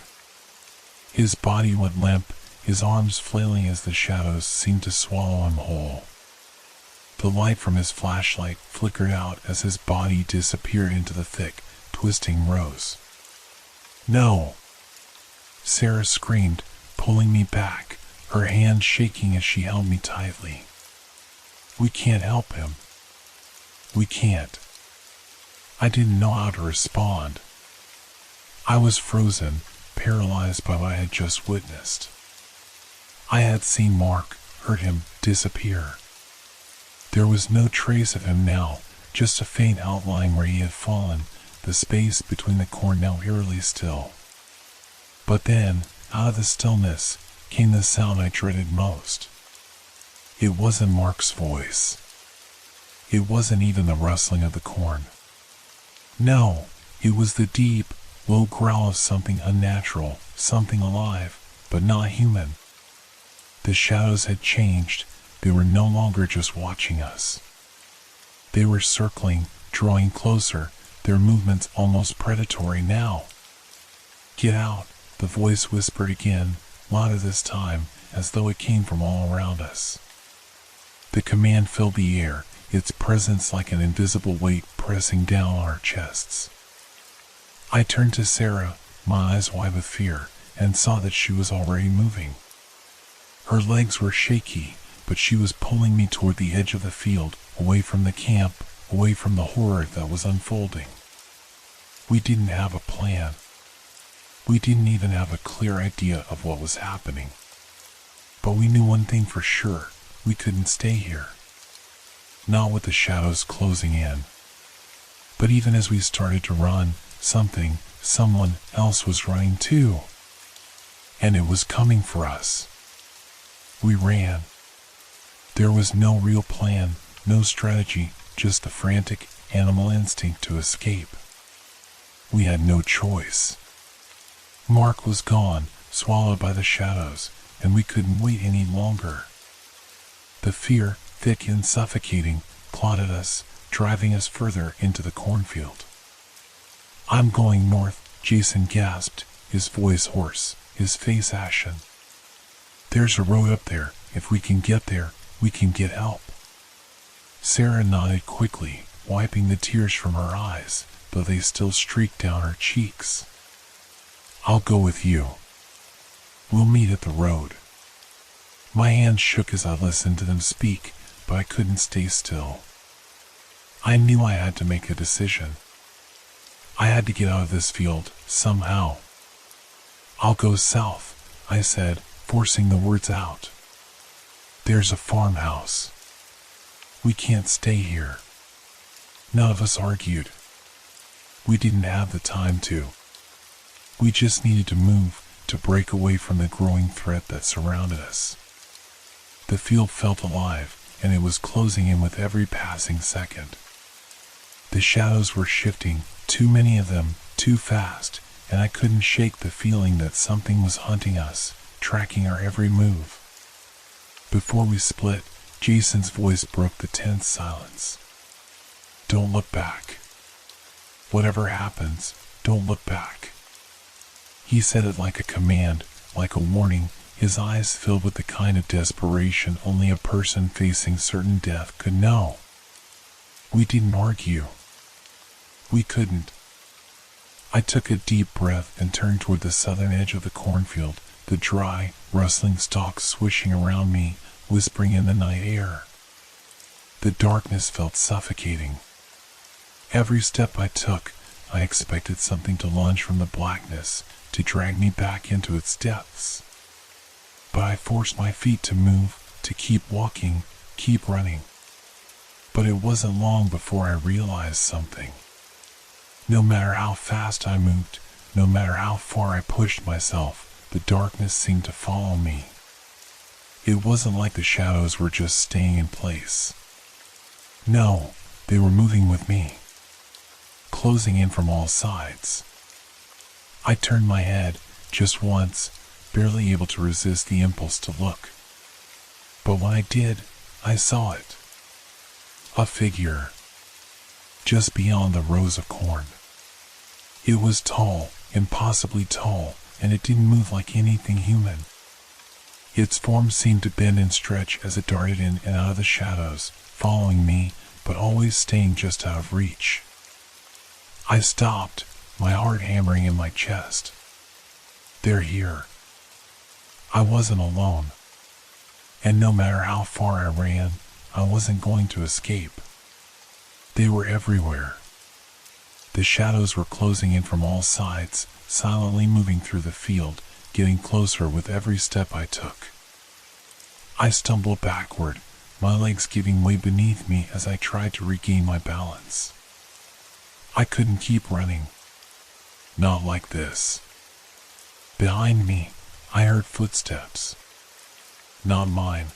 His body went limp, his arms flailing as the shadows seemed to swallow him whole. The light from his flashlight flickered out as his body disappeared into the thick, twisting rows. "No!" Sarah screamed, pulling me back, her hand shaking as she held me tightly. "We can't help him. We can't." I didn't know how to respond. I was frozen, paralyzed by what I had just witnessed. I had seen Mark, heard him, disappear. There was no trace of him now, just a faint outline where he had fallen, the space between the corn now eerily still. But then, out of the stillness, came the sound I dreaded most. It wasn't Mark's voice. It wasn't even the rustling of the corn. No, it was the deep, low growl of something unnatural, something alive, but not human. The shadows had changed. They were no longer just watching us. They were circling, drawing closer, their movements almost predatory now. "Get out," the voice whispered again, louder this time, as though it came from all around us. The command filled the air, its presence like an invisible weight pressing down on our chests. I turned to Sarah, my eyes wide with fear, and saw that she was already moving. Her legs were shaky, but she was pulling me toward the edge of the field, away from the camp, away from the horror that was unfolding. We didn't have a plan. We didn't even have a clear idea of what was happening. But we knew one thing for sure: we couldn't stay here. Not with the shadows closing in. But even as we started to run, someone else was running too. And it was coming for us. We ran. There was no real plan, no strategy, just the frantic animal instinct to escape. We had no choice. Mark was gone, swallowed by the shadows, and we couldn't wait any longer. The fear, thick and suffocating, clawed at us, driving us further into the cornfield. "I'm going north," Jason gasped, his voice hoarse, his face ashen. "There's a road up there. If we can get there, we can get help." Sarah nodded quickly, wiping the tears from her eyes, though they still streaked down her cheeks. "I'll go with you. We'll meet at the road." My hands shook as I listened to them speak, but I couldn't stay still. I knew I had to make a decision. I had to get out of this field, somehow. "I'll go south," I said, forcing the words out. "There's a farmhouse. We can't stay here." None of us argued. We didn't have the time to. We just needed to move, to break away from the growing threat that surrounded us. The field felt alive, and it was closing in with every passing second. The shadows were shifting, too many of them, too fast, and I couldn't shake the feeling that something was hunting us, tracking our every move. Before we split, Jason's voice broke the tense silence. "Don't look back. Whatever happens, don't look back." He said it like a command, like a warning, his eyes filled with the kind of desperation only a person facing certain death could know. We didn't argue. We couldn't. I took a deep breath and turned toward the southern edge of the cornfield, the dry, rustling stalks swishing around me, whispering in the night air. The darkness felt suffocating. Every step I took, I expected something to lunge from the blackness, to drag me back into its depths. But I forced my feet to move, to keep walking, keep running. But it wasn't long before I realized something. No matter how fast I moved, no matter how far I pushed myself, the darkness seemed to follow me. It wasn't like the shadows were just staying in place. No, they were moving with me, closing in from all sides. I turned my head just once, barely able to resist the impulse to look. But when I did, I saw it. A figure, just beyond the rows of corn. It was tall, impossibly tall, and it didn't move like anything human. Its form seemed to bend and stretch as it darted in and out of the shadows, following me, but always staying just out of reach. I stopped, my heart hammering in my chest. They're here. I wasn't alone. And no matter how far I ran, I wasn't going to escape. They were everywhere. The shadows were closing in from all sides, silently moving through the field, getting closer with every step I took. I stumbled backward, my legs giving way beneath me as I tried to regain my balance. I couldn't keep running. Not like this. Behind me, I heard footsteps. Not mine.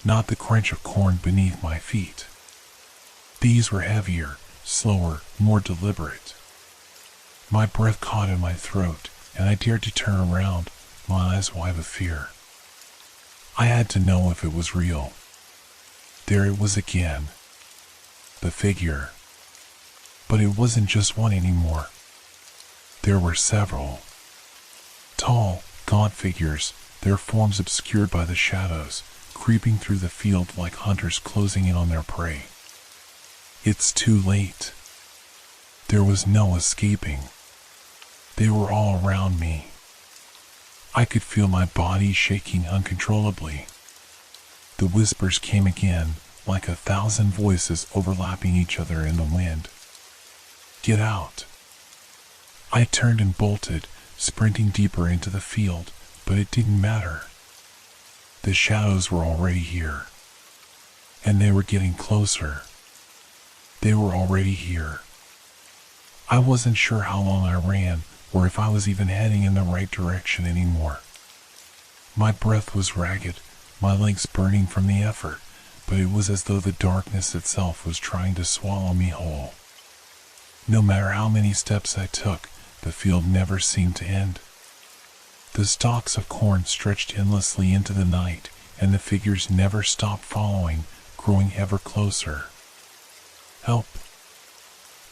Not the crunch of corn beneath my feet. These were heavier, slower, more deliberate. My breath caught in my throat, and I dared to turn around, my eyes wide with fear. I had to know if it was real. There it was again. The figure. But it wasn't just one anymore. There were several. Tall, gaunt figures, their forms obscured by the shadows, creeping through the field like hunters closing in on their prey. It's too late. There was no escaping. They were all around me. I could feel my body shaking uncontrollably. The whispers came again, like 1,000 voices overlapping each other in the wind. Get out. I turned and bolted, sprinting deeper into the field, but it didn't matter. The shadows were already here. And they were getting closer. They were already here. I wasn't sure how long I ran, or if I was even heading in the right direction anymore. My breath was ragged, my legs burning from the effort, but it was as though the darkness itself was trying to swallow me whole. No matter how many steps I took, the field never seemed to end. The stalks of corn stretched endlessly into the night, and the figures never stopped following, growing ever closer. Help.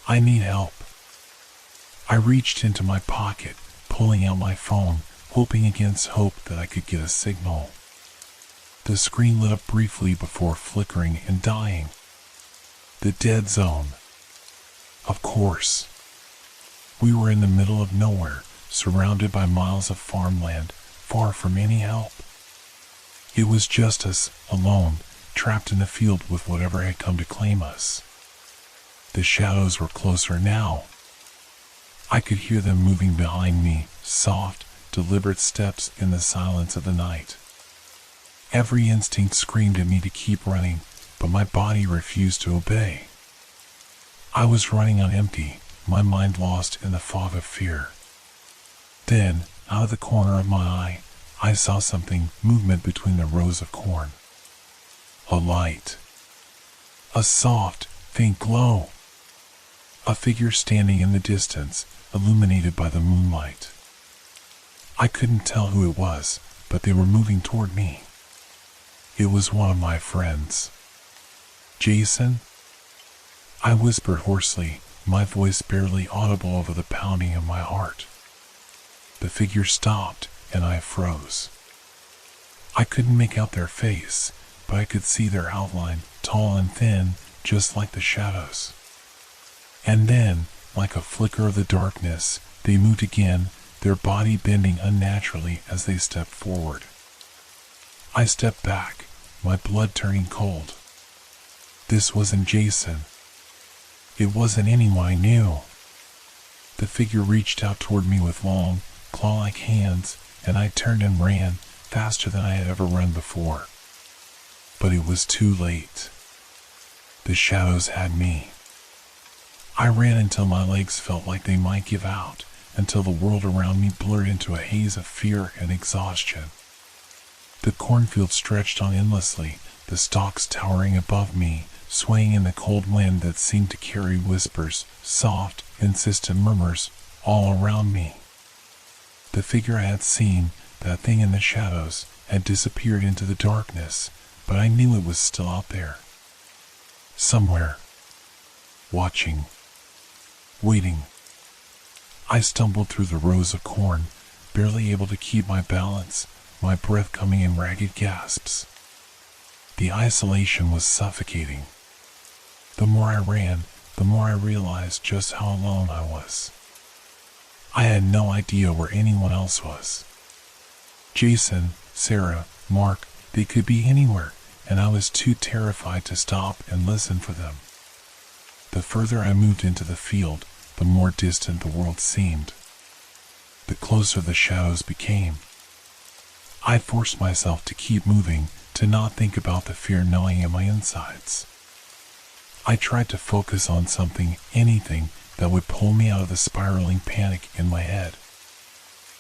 I need help. I reached into my pocket, pulling out my phone, hoping against hope that I could get a signal. The screen lit up briefly before flickering and dying. The dead zone. Of course. We were in the middle of nowhere, surrounded by miles of farmland, far from any help. It was just us, alone, trapped in the field with whatever had come to claim us. The shadows were closer now. I could hear them moving behind me, soft, deliberate steps in the silence of the night. Every instinct screamed at me to keep running, but my body refused to obey. I was running on empty, my mind lost in the fog of fear. Then, out of the corner of my eye, I saw something, movement between the rows of corn. A light. A soft, faint glow. A figure standing in the distance, illuminated by the moonlight. I couldn't tell who it was, but they were moving toward me. It was one of my friends. Jason? I whispered hoarsely, my voice barely audible over the pounding of my heart. The figure stopped, and I froze. I couldn't make out their face, but I could see their outline, tall and thin, just like the shadows. And then, like a flicker of the darkness, they moved again, their body bending unnaturally as they stepped forward. I stepped back, my blood turning cold. This wasn't Jason. It wasn't anyone I knew. The figure reached out toward me with long, claw-like hands, and I turned and ran, faster than I had ever run before. But it was too late. The shadows had me. I ran until my legs felt like they might give out, until the world around me blurred into a haze of fear and exhaustion. The cornfield stretched on endlessly, the stalks towering above me, swaying in the cold wind that seemed to carry whispers, soft, insistent murmurs, all around me. The figure I had seen, that thing in the shadows, had disappeared into the darkness, but I knew it was still out there. Somewhere. Watching. Waiting. I stumbled through the rows of corn, barely able to keep my balance, my breath coming in ragged gasps. The isolation was suffocating. The more I ran, the more I realized just how alone I was. I had no idea where anyone else was. Jason, Sarah, Mark, they could be anywhere, and I was too terrified to stop and listen for them. The further I moved into the field, the more distant the world seemed. The closer the shadows became. I forced myself to keep moving, to not think about the fear gnawing at my insides. I tried to focus on something, anything, that would pull me out of the spiraling panic in my head.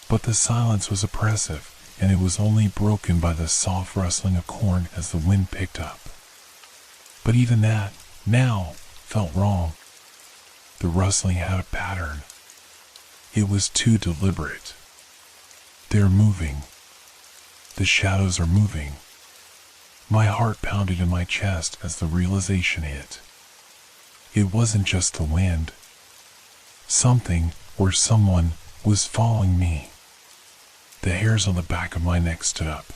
But the silence was oppressive, and it was only broken by the soft rustling of corn as the wind picked up. But even that, now, felt wrong. The rustling had a pattern. It was too deliberate. They're moving. The shadows are moving. My heart pounded in my chest as the realization hit. It wasn't just the wind. Something, or someone, was following me. The hairs on the back of my neck stood up.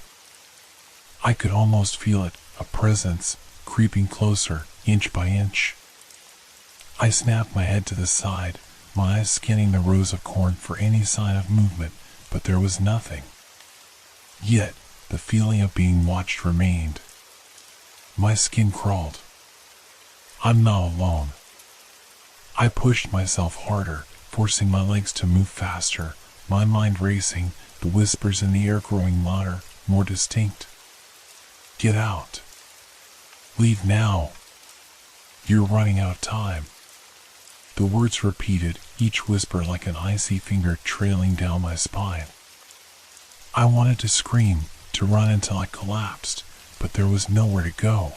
I could almost feel it, a presence, creeping closer, inch by inch. I snapped my head to the side, my eyes scanning the rows of corn for any sign of movement, but there was nothing. Yet, the feeling of being watched remained. My skin crawled. I'm not alone. I pushed myself harder, forcing my legs to move faster, my mind racing, the whispers in the air growing louder, more distinct. Get out. Leave now. You're running out of time. The words repeated, each whisper like an icy finger trailing down my spine. I wanted to scream, to run until I collapsed, but there was nowhere to go.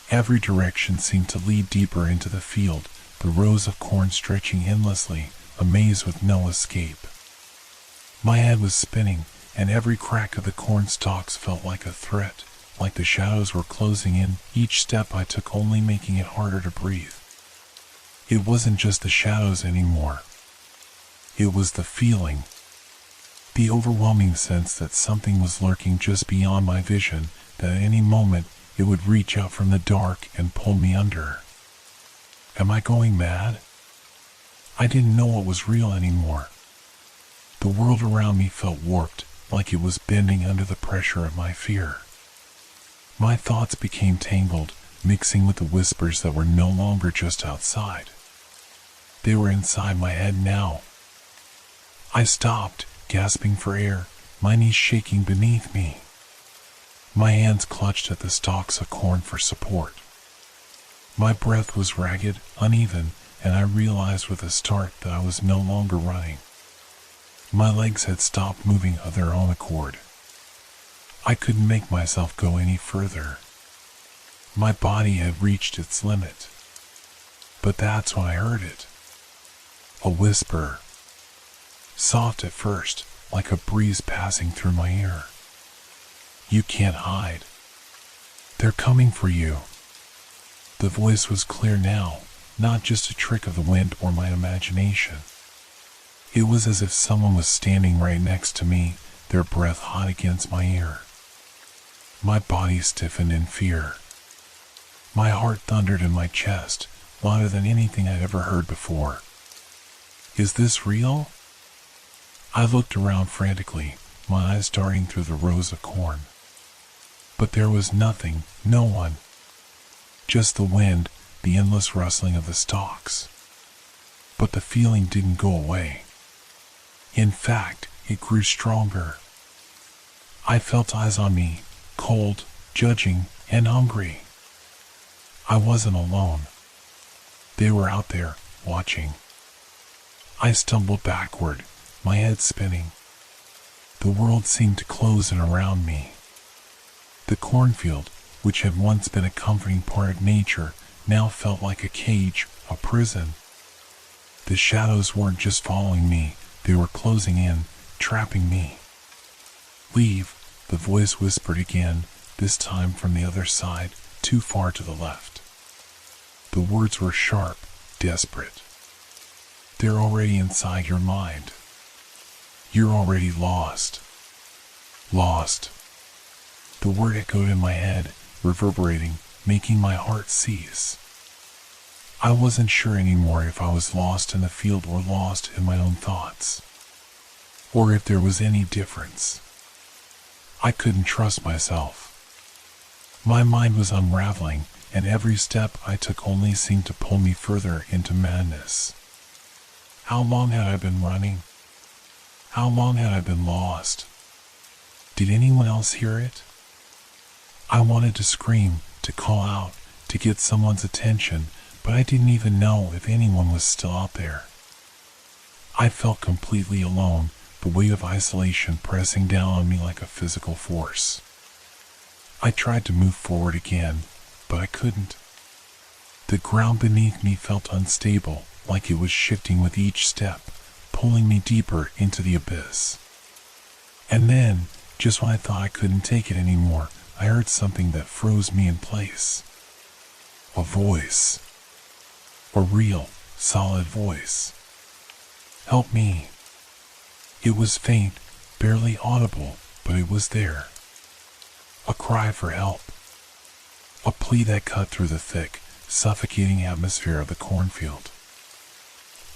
Every direction seemed to lead deeper into the field, the rows of corn stretching endlessly, a maze with no escape. My head was spinning, and every crack of the corn stalks felt like a threat, like the shadows were closing in, each step I took only making it harder to breathe. It wasn't just the shadows anymore. It was the feeling. The overwhelming sense that something was lurking just beyond my vision, that at any moment it would reach out from the dark and pull me under. Am I going mad? I didn't know what was real anymore. The world around me felt warped, like it was bending under the pressure of my fear. My thoughts became tangled, mixing with the whispers that were no longer just outside. They were inside my head now. I stopped, gasping for air, my knees shaking beneath me. My hands clutched at the stalks of corn for support. My breath was ragged, uneven, and I realized with a start that I was no longer running. My legs had stopped moving of their own accord. I couldn't make myself go any further. My body had reached its limit. But that's when I heard it. A whisper. Soft at first, like a breeze passing through my ear. You can't hide. They're coming for you. The voice was clear now, not just a trick of the wind or my imagination. It was as if someone was standing right next to me, their breath hot against my ear. My body stiffened in fear. My heart thundered in my chest, louder than anything I'd ever heard before. Is this real? I looked around frantically, my eyes darting through the rows of corn. But there was nothing, no one. Just the wind, the endless rustling of the stalks. But the feeling didn't go away. In fact, it grew stronger. I felt eyes on me, cold, judging, and hungry. I wasn't alone. They were out there, watching. I stumbled backward, my head spinning. The world seemed to close in around me. The cornfield, which had once been a comforting part of nature, now felt like a cage, a prison. The shadows weren't just following me, they were closing in, trapping me. Leave, the voice whispered again, this time from the other side, too far to the left. The words were sharp, desperate. They're already inside your mind. You're already lost. Lost. The word echoed in my head, reverberating, making my heart seize. I wasn't sure anymore if I was lost in the field or lost in my own thoughts, or if there was any difference. I couldn't trust myself. My mind was unraveling, and every step I took only seemed to pull me further into madness. How long had I been running? How long had I been lost? Did anyone else hear it? I wanted to scream, to call out, to get someone's attention, but I didn't even know if anyone was still out there. I felt completely alone, the weight of isolation pressing down on me like a physical force. I tried to move forward again, but I couldn't. The ground beneath me felt unstable, like it was shifting with each step, pulling me deeper into the abyss. And then, just when I thought I couldn't take it anymore, I heard something that froze me in place. A voice. A real, solid voice. Help me. It was faint, barely audible, but it was there. A cry for help. A plea that cut through the thick, suffocating atmosphere of the cornfield.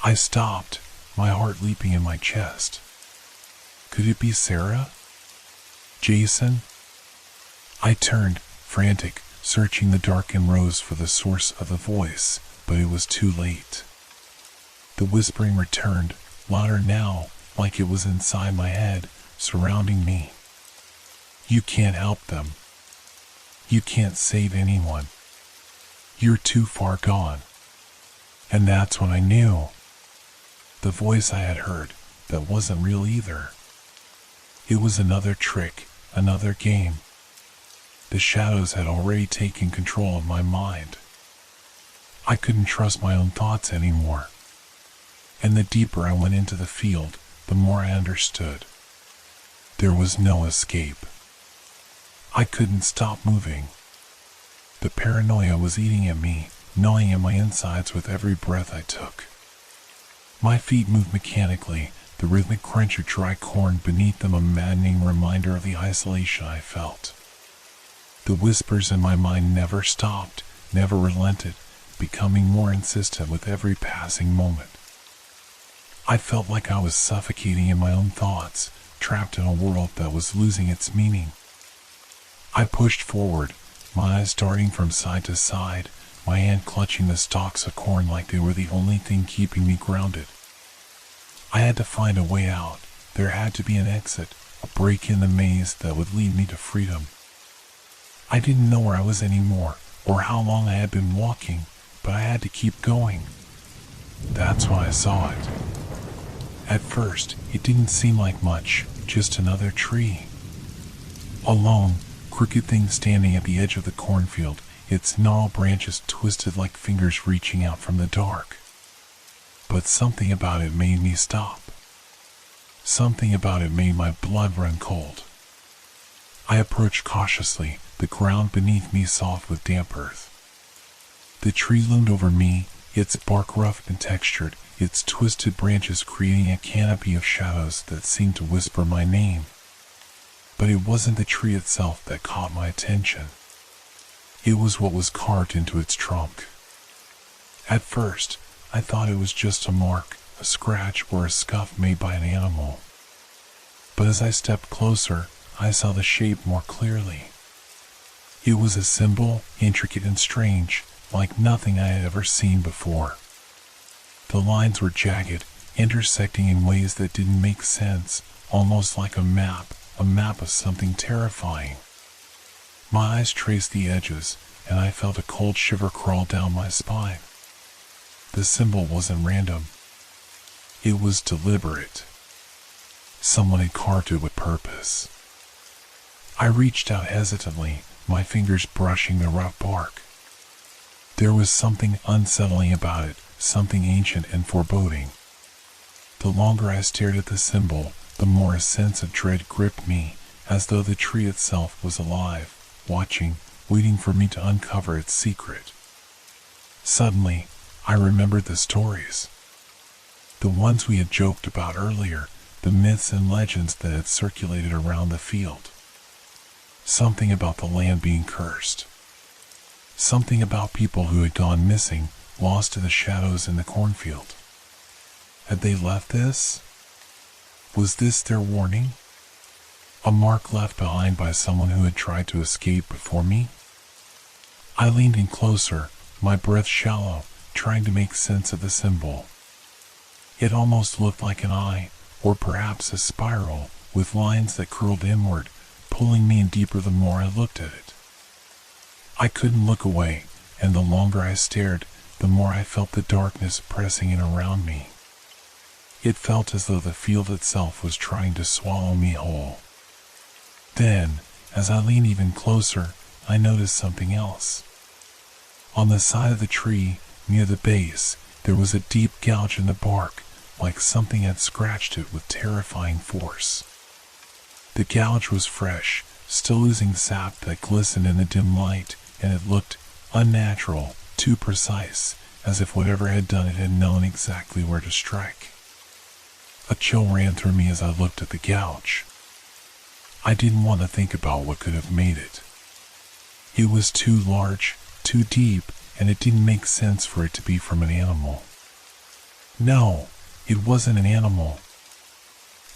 I stopped, my heart leaping in my chest. Could it be Sarah? Jason? I turned, frantic, searching the darkened rows for the source of the voice, but it was too late. The whispering returned, louder now, like it was inside my head, surrounding me. You can't help them. You can't save anyone. You're too far gone. And that's when I knew. The voice I had heard, that wasn't real either. It was another trick, another game. The shadows had already taken control of my mind. I couldn't trust my own thoughts anymore. And the deeper I went into the field, the more I understood. There was no escape. I couldn't stop moving. The paranoia was eating at me, gnawing at my insides with every breath I took. My feet moved mechanically, the rhythmic crunch of dry corn beneath them a maddening reminder of the isolation I felt. The whispers in my mind never stopped, never relented, becoming more insistent with every passing moment. I felt like I was suffocating in my own thoughts, trapped in a world that was losing its meaning. I pushed forward, my eyes darting from side to side, my hand clutching the stalks of corn like they were the only thing keeping me grounded. I had to find a way out. There had to be an exit, a break in the maze that would lead me to freedom. I didn't know where I was anymore, or how long I had been walking, but I had to keep going. That's when I saw it. At first, it didn't seem like much, just another tree. A long, crooked thing standing at the edge of the cornfield, its gnarled branches twisted like fingers reaching out from the dark. But something about it made me stop. Something about it made my blood run cold. I approached cautiously, the ground beneath me soft with damp earth. The tree loomed over me, its bark rough and textured, its twisted branches creating a canopy of shadows that seemed to whisper my name. But it wasn't the tree itself that caught my attention. It was what was carved into its trunk. At first, I thought it was just a mark, a scratch, or a scuff made by an animal. But as I stepped closer, I saw the shape more clearly. It was a symbol, intricate and strange, like nothing I had ever seen before. The lines were jagged, intersecting in ways that didn't make sense, almost like a map of something terrifying. My eyes traced the edges, and I felt a cold shiver crawl down my spine. The symbol wasn't random. It was deliberate. Someone had carved it with purpose. I reached out hesitantly, my fingers brushing the rough bark. There was something unsettling about it, something ancient and foreboding. The longer I stared at the symbol, the more a sense of dread gripped me, as though the tree itself was alive, watching, waiting for me to uncover its secret. Suddenly, I remembered the stories. The ones we had joked about earlier, the myths and legends that had circulated around the field. Something about the land being cursed. Something about people who had gone missing, lost to the shadows in the cornfield. Had they left this? Was this their warning? A mark left behind by someone who had tried to escape before me? I leaned in closer, my breath shallow, trying to make sense of the symbol. It almost looked like an eye, or perhaps a spiral, with lines that curled inward, pulling me in deeper the more I looked at it. I couldn't look away, and the longer I stared, the more I felt the darkness pressing in around me. It felt as though the field itself was trying to swallow me whole. Then, as I leaned even closer, I noticed something else. On the side of the tree, near the base, there was a deep gouge in the bark, like something had scratched it with terrifying force. The gouge was fresh, still oozing sap that glistened in the dim light, and it looked unnatural, too precise, as if whatever had done it had known exactly where to strike. A chill ran through me as I looked at the gouge. I didn't want to think about what could have made it. It was too large, too deep, and it didn't make sense for it to be from an animal. No, it wasn't an animal.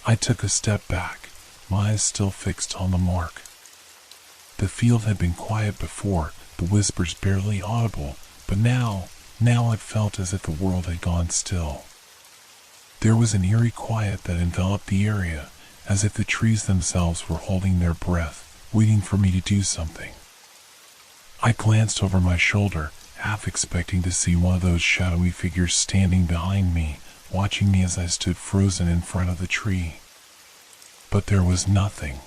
I took a step back, my eyes still fixed on the mark. The field had been quiet before, the whispers barely audible, but now it felt as if the world had gone still. There was an eerie quiet that enveloped the area, as if the trees themselves were holding their breath, waiting for me to do something. I glanced over my shoulder, half expecting to see one of those shadowy figures standing behind me, watching me as I stood frozen in front of the tree. But there was nothing.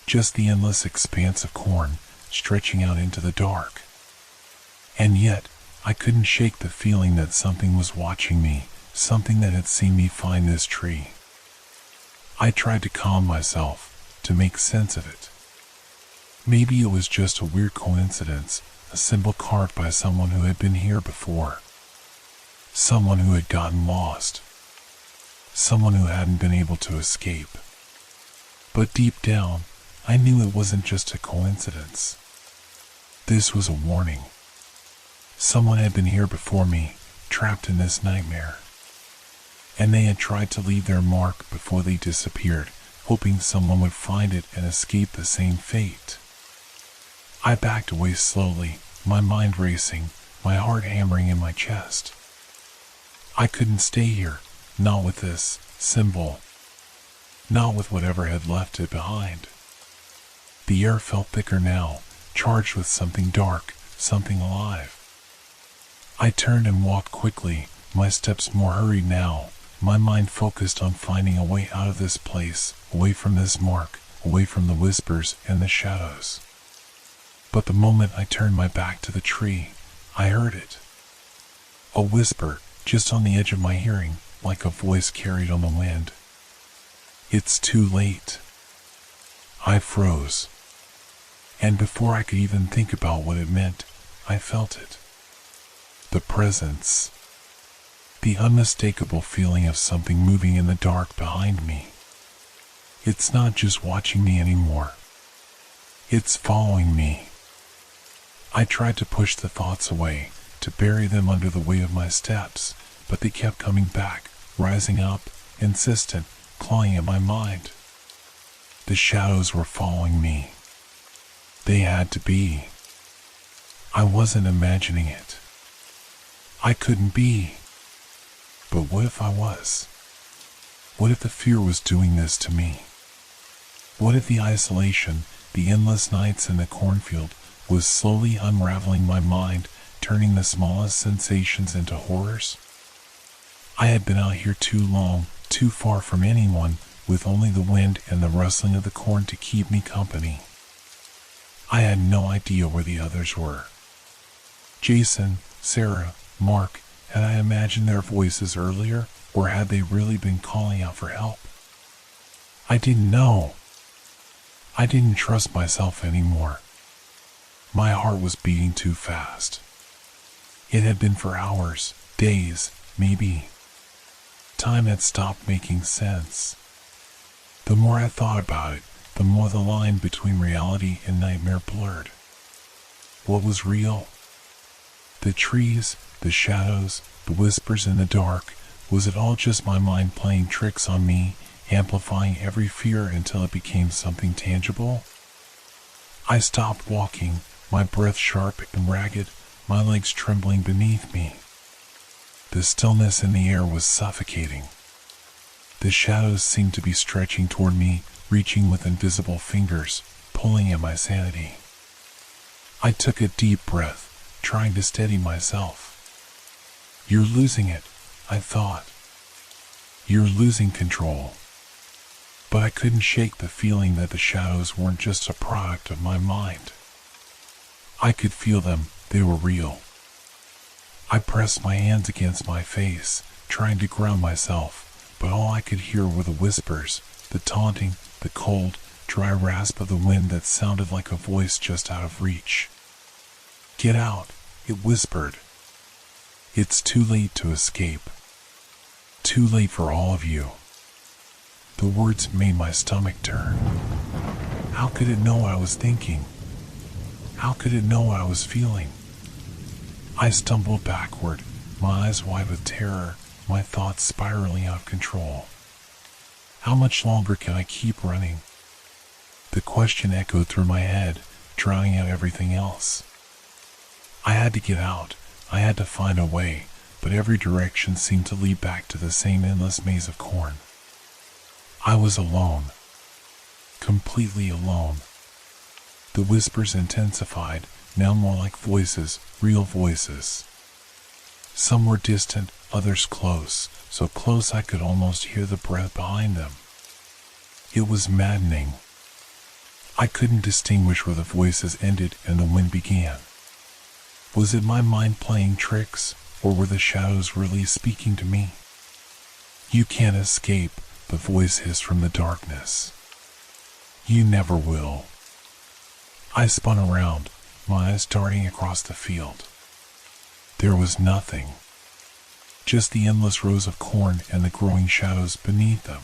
Just the endless expanse of corn, stretching out into the dark. And yet, I couldn't shake the feeling that something was watching me, something that had seen me find this tree. I tried to calm myself, to make sense of it. Maybe it was just a weird coincidence, a symbol carved by someone who had been here before. Someone who had gotten lost. Someone who hadn't been able to escape. But deep down, I knew it wasn't just a coincidence. This was a warning. Someone had been here before me, trapped in this nightmare. And they had tried to leave their mark before they disappeared, hoping someone would find it and escape the same fate. I backed away slowly, my mind racing, my heart hammering in my chest. I couldn't stay here, not with this symbol. Not with whatever had left it behind. The air felt thicker now, charged with something dark, something alive. I turned and walked quickly, my steps more hurried now, my mind focused on finding a way out of this place, away from this mark, away from the whispers and the shadows. But the moment I turned my back to the tree, I heard it. A whisper, just on the edge of my hearing, like a voice carried on the wind. It's too late. I froze. And before I could even think about what it meant, I felt it. The presence. The unmistakable feeling of something moving in the dark behind me. It's not just watching me anymore. It's following me. I tried to push the thoughts away, to bury them under the weight of my steps, but they kept coming back, rising up, insistent, clawing at my mind. The shadows were following me. They had to be. I wasn't imagining it. I couldn't be. But what if I was? What if the fear was doing this to me? What if the isolation, the endless nights in the cornfield, was slowly unraveling my mind, turning the smallest sensations into horrors? I had been out here too long, too far from anyone, with only the wind and the rustling of the corn to keep me company. I had no idea where the others were. Jason, Sarah, Mark, had I imagined their voices earlier, or had they really been calling out for help? I didn't know. I didn't trust myself anymore. My heart was beating too fast. It had been for hours, days, maybe. Time had stopped making sense. The more I thought about it, the more the line between reality and nightmare blurred. What was real? The trees, the shadows, the whispers in the dark, was it all just my mind playing tricks on me, amplifying every fear until it became something tangible? I stopped walking, my breath sharp and ragged, my legs trembling beneath me. The stillness in the air was suffocating. The shadows seemed to be stretching toward me, reaching with invisible fingers, pulling at my sanity. I took a deep breath, trying to steady myself. You're losing it, I thought. You're losing control. But I couldn't shake the feeling that the shadows weren't just a product of my mind. I could feel them, they were real. I pressed my hands against my face, trying to ground myself, but all I could hear were the whispers, the taunting, the cold, dry rasp of the wind that sounded like a voice just out of reach. Get out, it whispered. It's too late to escape. Too late for all of you. The words made my stomach turn. How could it know what I was thinking? How could it know what I was feeling? I stumbled backward, my eyes wide with terror, my thoughts spiraling out of control. How much longer can I keep running? The question echoed through my head, drowning out everything else. I had to get out. I had to find a way, but every direction seemed to lead back to the same endless maze of corn. I was alone. Completely alone. The whispers intensified, now more like voices, real voices. Some were distant, others close, so close I could almost hear the breath behind them. It was maddening. I couldn't distinguish where the voices ended and the wind began. Was it my mind playing tricks, or were the shadows really speaking to me? You can't escape, the voice hissed from the darkness. You never will. I spun around, my eyes darting across the field. There was nothing. Just the endless rows of corn and the growing shadows beneath them.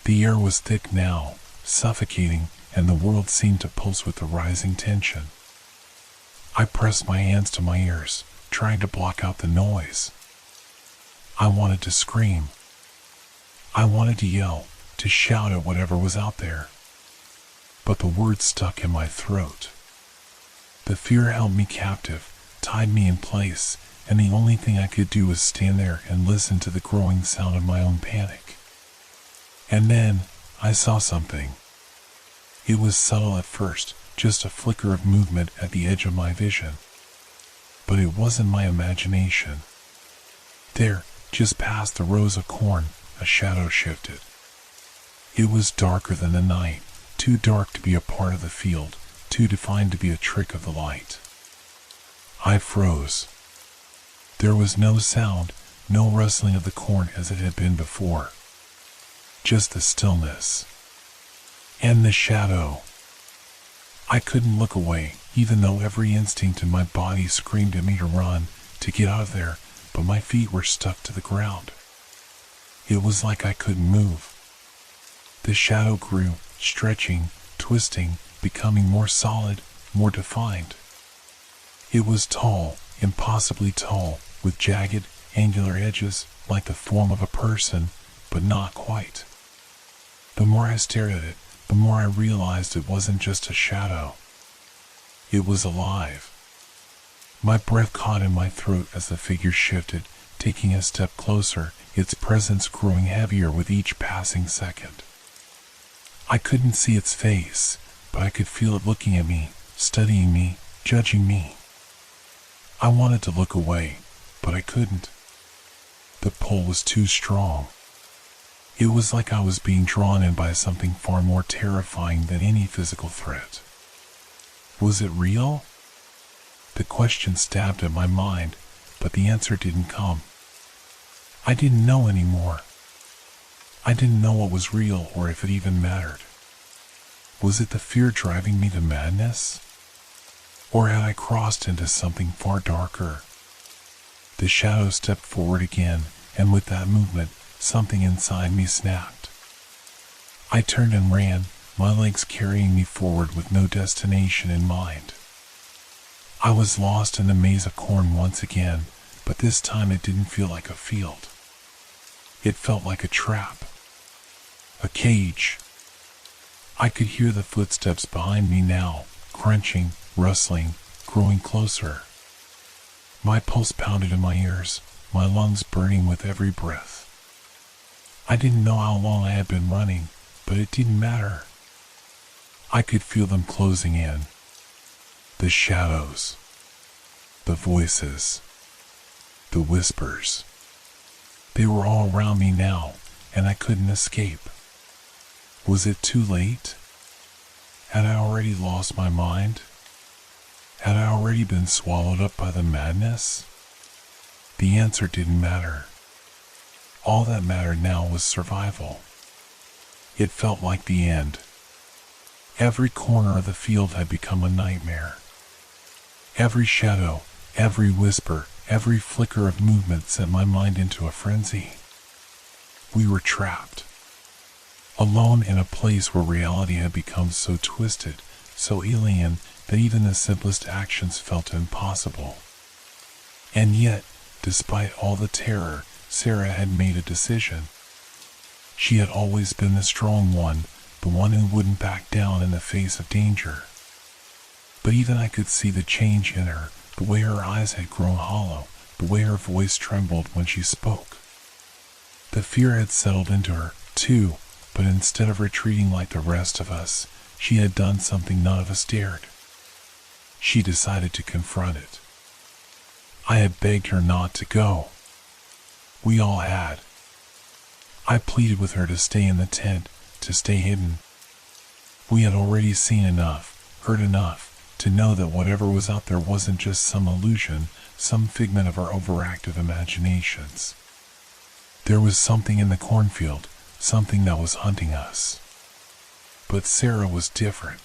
The air was thick now, suffocating, and the world seemed to pulse with the rising tension. I pressed my hands to my ears, trying to block out the noise. I wanted to scream. I wanted to yell, to shout at whatever was out there. But the words stuck in my throat. The fear held me captive, tied me in place, and the only thing I could do was stand there and listen to the growing sound of my own panic. And then, I saw something. It was subtle at first, just a flicker of movement at the edge of my vision. But it wasn't my imagination. There, just past the rows of corn, a shadow shifted. It was darker than the night, too dark to be a part of the field, too defined to be a trick of the light. I froze. There was no sound, no rustling of the corn as it had been before. Just the stillness. And the shadow. I couldn't look away, even though every instinct in my body screamed at me to run, to get out of there, but my feet were stuck to the ground. It was like I couldn't move. The shadow grew, stretching, twisting, becoming more solid, more defined. It was tall, impossibly tall, with jagged, angular edges, like the form of a person, but not quite. The more I stared at it, the more I realized it wasn't just a shadow. It was alive. My breath caught in my throat as the figure shifted, taking a step closer, its presence growing heavier with each passing second. I couldn't see its face, but I could feel it looking at me, studying me, judging me. I wanted to look away, but I couldn't. The pull was too strong. It was like I was being drawn in by something far more terrifying than any physical threat. Was it real? The question stabbed at my mind, but the answer didn't come. I didn't know anymore. I didn't know what was real or if it even mattered. Was it the fear driving me to madness? Or had I crossed into something far darker? The shadow stepped forward again, and with that movement, something inside me snapped. I turned and ran, my legs carrying me forward with no destination in mind. I was lost in the maze of corn once again, but this time it didn't feel like a field. It felt like a trap. A cage. I could hear the footsteps behind me now, crunching, rustling, growing closer. My pulse pounded in my ears, my lungs burning with every breath. I didn't know how long I had been running, but it didn't matter. I could feel them closing in. The shadows. The voices. The whispers. They were all around me now, and I couldn't escape. Was it too late? Had I already lost my mind? Had I already been swallowed up by the madness? The answer didn't matter. All that mattered now was survival. It felt like the end. Every corner of the field had become a nightmare. Every shadow, every whisper, every flicker of movement sent my mind into a frenzy. We were trapped. Alone in a place where reality had become so twisted, so alien, that even the simplest actions felt impossible. And yet, despite all the terror, Sarah had made a decision. She had always been the strong one, the one who wouldn't back down in the face of danger. But even I could see the change in her, the way her eyes had grown hollow, the way her voice trembled when she spoke. The fear had settled into her, too, but instead of retreating like the rest of us, she had done something none of us dared. She decided to confront it. I had begged her not to go. We all had. I pleaded with her to stay in the tent, to stay hidden. We had already seen enough, heard enough, to know that whatever was out there wasn't just some illusion, some figment of our overactive imaginations. There was something in the cornfield, something that was hunting us. But Sarah was different.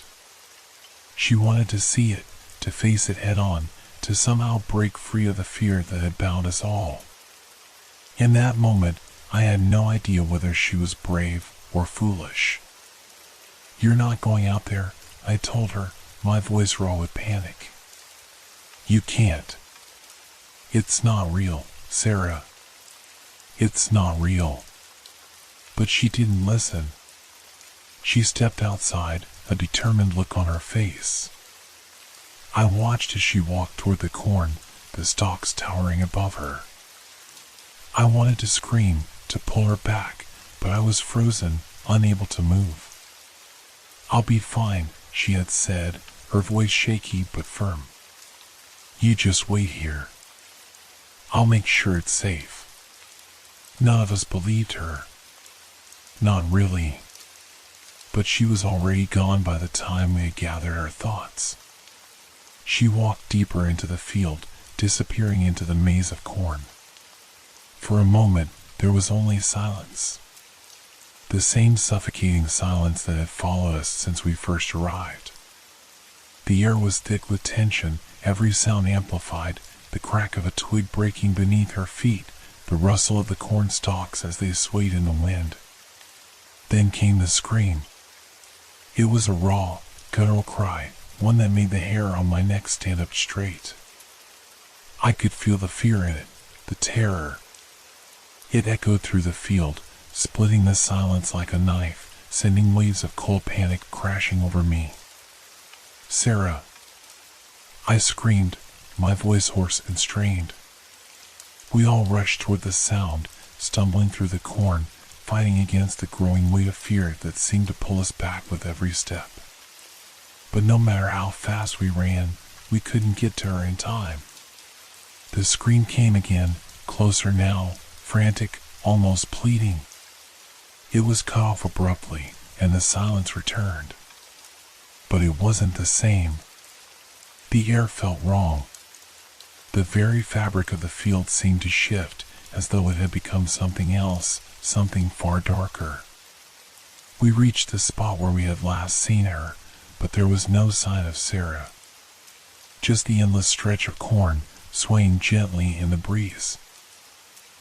She wanted to see it, to face it head on, to somehow break free of the fear that had bound us all. In that moment, I had no idea whether she was brave or foolish. "You're not going out there," I told her, my voice raw with panic. "You can't. It's not real, Sarah. It's not real." But she didn't listen. She stepped outside, a determined look on her face. I watched as she walked toward the corn, the stalks towering above her. I wanted to scream, to pull her back, but I was frozen, unable to move. "I'll be fine," she had said, her voice shaky but firm. "You just wait here. I'll make sure it's safe." None of us believed her. Not really. But she was already gone by the time we had gathered our thoughts. She walked deeper into the field, disappearing into the maze of corn. For a moment, there was only silence. The same suffocating silence that had followed us since we first arrived. The air was thick with tension, every sound amplified, the crack of a twig breaking beneath her feet, the rustle of the corn stalks as they swayed in the wind. Then came the scream. It was a raw, guttural cry, one that made the hair on my neck stand up straight. I could feel the fear in it, the terror. It echoed through the field, splitting the silence like a knife, sending waves of cold panic crashing over me. "Sarah!" I screamed, my voice hoarse and strained. We all rushed toward the sound, stumbling through the corn, fighting against the growing weight of fear that seemed to pull us back with every step. But no matter how fast we ran, we couldn't get to her in time. The scream came again, closer now, frantic, almost pleading. It was cut off abruptly, and the silence returned. But it wasn't the same. The air felt wrong. The very fabric of the field seemed to shift, as though it had become something else, something far darker. We reached the spot where we had last seen her, but there was no sign of Sarah. Just the endless stretch of corn, swaying gently in the breeze.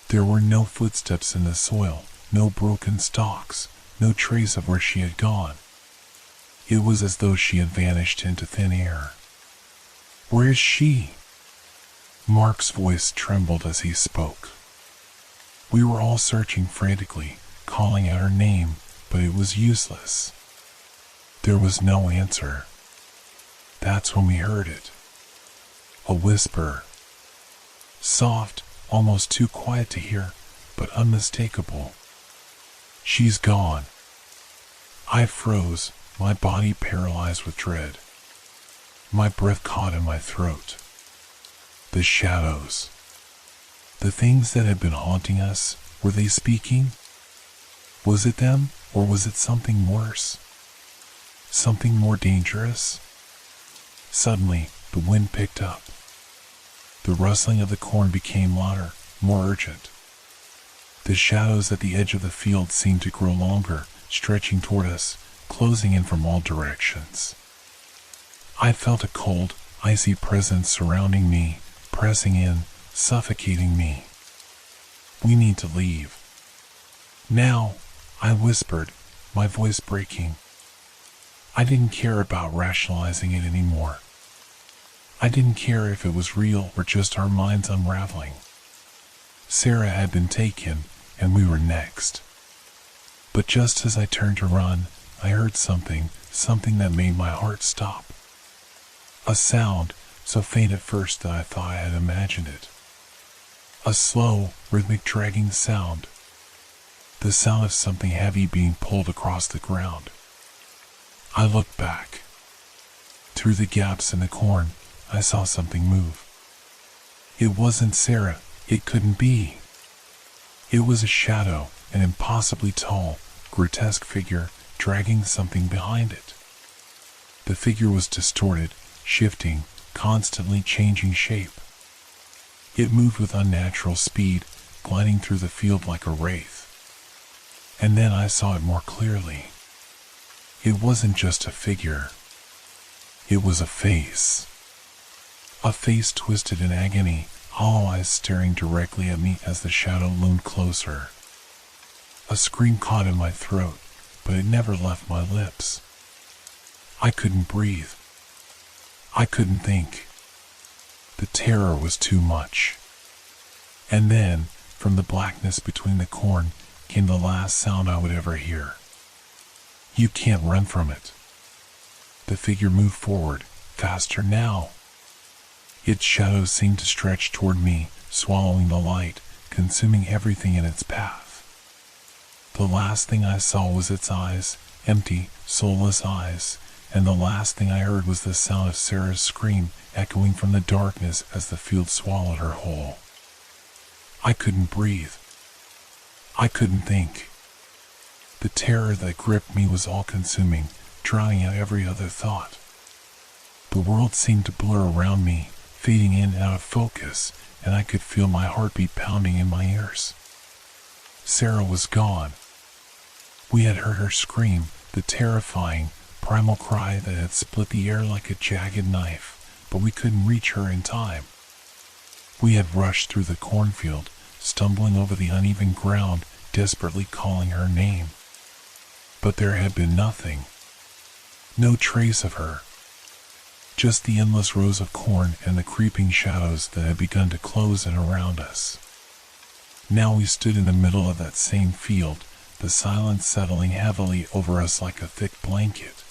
There were no footsteps in the soil, no broken stalks, no trace of where she had gone. It was as though she had vanished into thin air. "Where is she?" Mark's voice trembled as he spoke. We were all searching frantically, calling out her name, but it was useless. There was no answer. That's when we heard it. A whisper. Soft, almost too quiet to hear, but unmistakable. "She's gone." I froze, my body paralyzed with dread. My breath caught in my throat. The shadows. The things that had been haunting us, were they speaking? Was it them, or was it something worse? Something more dangerous? Suddenly, the wind picked up. The rustling of the corn became louder, more urgent. The shadows at the edge of the field seemed to grow longer, stretching toward us, closing in from all directions. I felt a cold, icy presence surrounding me, pressing in, suffocating me. "We need to leave." "Now," I whispered, my voice breaking. I didn't care about rationalizing it anymore. I didn't care if it was real or just our minds unraveling. Sarah had been taken, and we were next. But just as I turned to run, I heard something that made my heart stop. A sound, so faint at first that I thought I had imagined it. A slow, rhythmic dragging sound. The sound of something heavy being pulled across the ground. I looked back. Through the gaps in the corn, I saw something move. It wasn't Sarah, it couldn't be. It was a shadow, an impossibly tall, grotesque figure dragging something behind it. The figure was distorted, shifting, constantly changing shape. It moved with unnatural speed, gliding through the field like a wraith. And then I saw it more clearly. It wasn't just a figure. It was a face. A face twisted in agony, hollow eyes staring directly at me as the shadow loomed closer. A scream caught in my throat, but it never left my lips. I couldn't breathe. I couldn't think. The terror was too much. And then, from the blackness between the corn, came the last sound I would ever hear. "You can't run from it." The figure moved forward, faster now. Its shadow seemed to stretch toward me, swallowing the light, consuming everything in its path. The last thing I saw was its eyes, empty, soulless eyes, and the last thing I heard was the sound of Sarah's scream echoing from the darkness as the field swallowed her whole. I couldn't breathe. I couldn't think. The terror that gripped me was all-consuming, drowning out every other thought. The world seemed to blur around me, fading in and out of focus, and I could feel my heartbeat pounding in my ears. Sarah was gone. We had heard her scream, the terrifying, primal cry that had split the air like a jagged knife, but we couldn't reach her in time. We had rushed through the cornfield, stumbling over the uneven ground, desperately calling her name. But there had been nothing. No trace of her. Just the endless rows of corn and the creeping shadows that had begun to close in around us. Now we stood in the middle of that same field, the silence settling heavily over us like a thick blanket.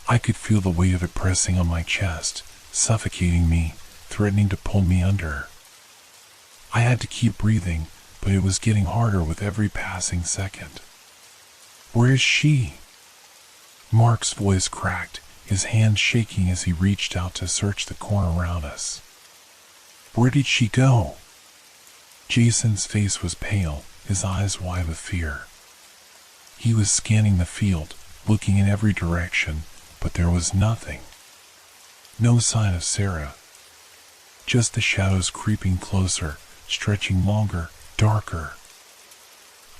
I could feel the weight of it pressing on my chest, suffocating me, threatening to pull me under. I had to keep breathing, but it was getting harder with every passing second. "Where is she?" Mark's voice cracked, his hand shaking as he reached out to search the corn around us. "Where did she go?" Jason's face was pale, his eyes wide with fear. He was scanning the field, looking in every direction, but there was nothing. No sign of Sarah. Just the shadows creeping closer, stretching longer, darker.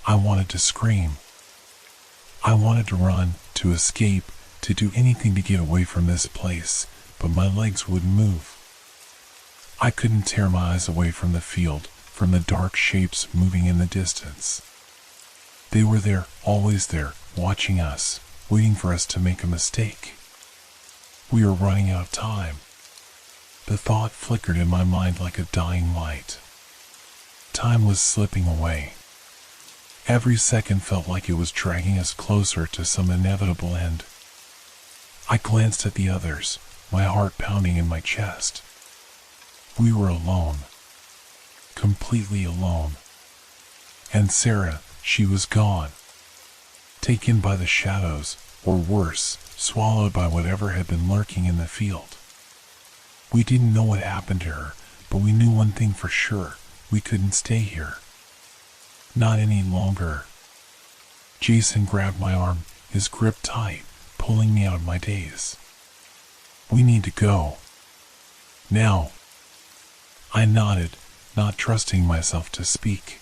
I wanted to scream. I wanted to run, to escape, to do anything to get away from this place, but my legs wouldn't move. I couldn't tear my eyes away from the field, from the dark shapes moving in the distance. They were there, always there, watching us, waiting for us to make a mistake. We were running out of time. The thought flickered in my mind like a dying light. Time was slipping away. Every second felt like it was dragging us closer to some inevitable end. I glanced at the others, my heart pounding in my chest. We were alone. Completely alone. And Sarah, she was gone. Taken by the shadows, or worse, swallowed by whatever had been lurking in the field. We didn't know what happened to her, but we knew one thing for sure: we couldn't stay here. Not any longer. Jason grabbed my arm, his grip tight, pulling me out of my daze. We need to go. Now. I nodded, not trusting myself to speak.